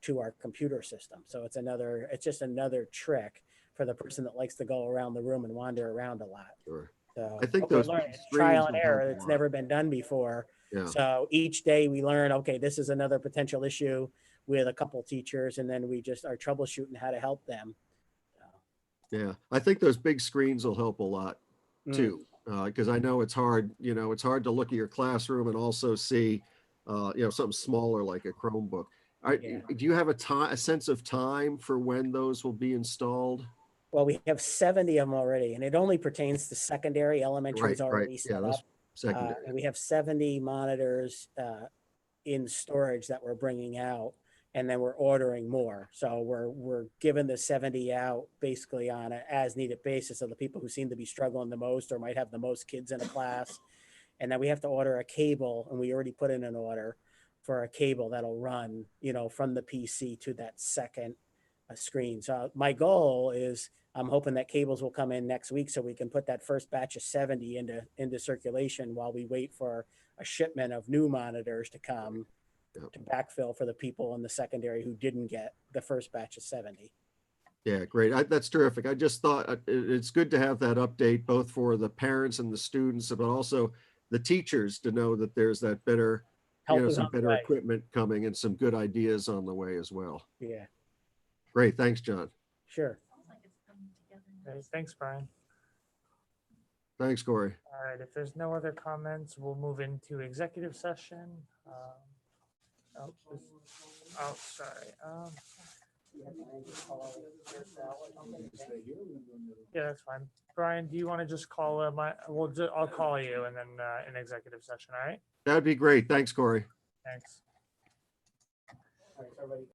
to our computer system. So it's just another trick for the person that likes to go around the room and wander around a lot. Sure. So I think those trial and will error. help a It's lot. never been done before. Yeah. So each day we learn, okay, this is another potential issue with a couple teachers, and then we just are troubleshooting how to help them. Yeah, I think those big screens will help a lot too, because I know it's hard. It's hard to look at your classroom and also see, something smaller like a Chromebook. Do you have a sense of time for when those will be installed? Well, we have 70 of them already, and it only pertains to secondary. Elementary is already set up. Secondary. And we have 70 monitors in storage that we're bringing out, and then we're ordering more. So we're giving the 70 out basically on an as-needed basis of the people who seem to be struggling the most or might have the most kids in a class. And then we have to order a cable, and we already put in an order for a cable that'll run, from the PC to that second screen. So my goal is I'm hoping that cables will come in next week so we can put that first batch of 70 into circulation while we wait for a shipment of new monitors to come Yep. to backfill for the people in the secondary who didn't get the first batch of 70. Yeah, great. That's terrific. I just thought it's good to have that update both for the parents and the students, but also the teachers to know that there's that better, Help is some on the better way. equipment coming and some good ideas on the way as well. Yeah, Great. Thanks, John. sure. Okay, thanks, Brian. Thanks, Corey. All right, if there's no other comments, we'll move into executive session. Sorry. Yeah, that's fine. Brian, do you want to just call I'll call you and then in executive session, all right? That'd be great. Thanks, Corey. Thanks. All right, everybody.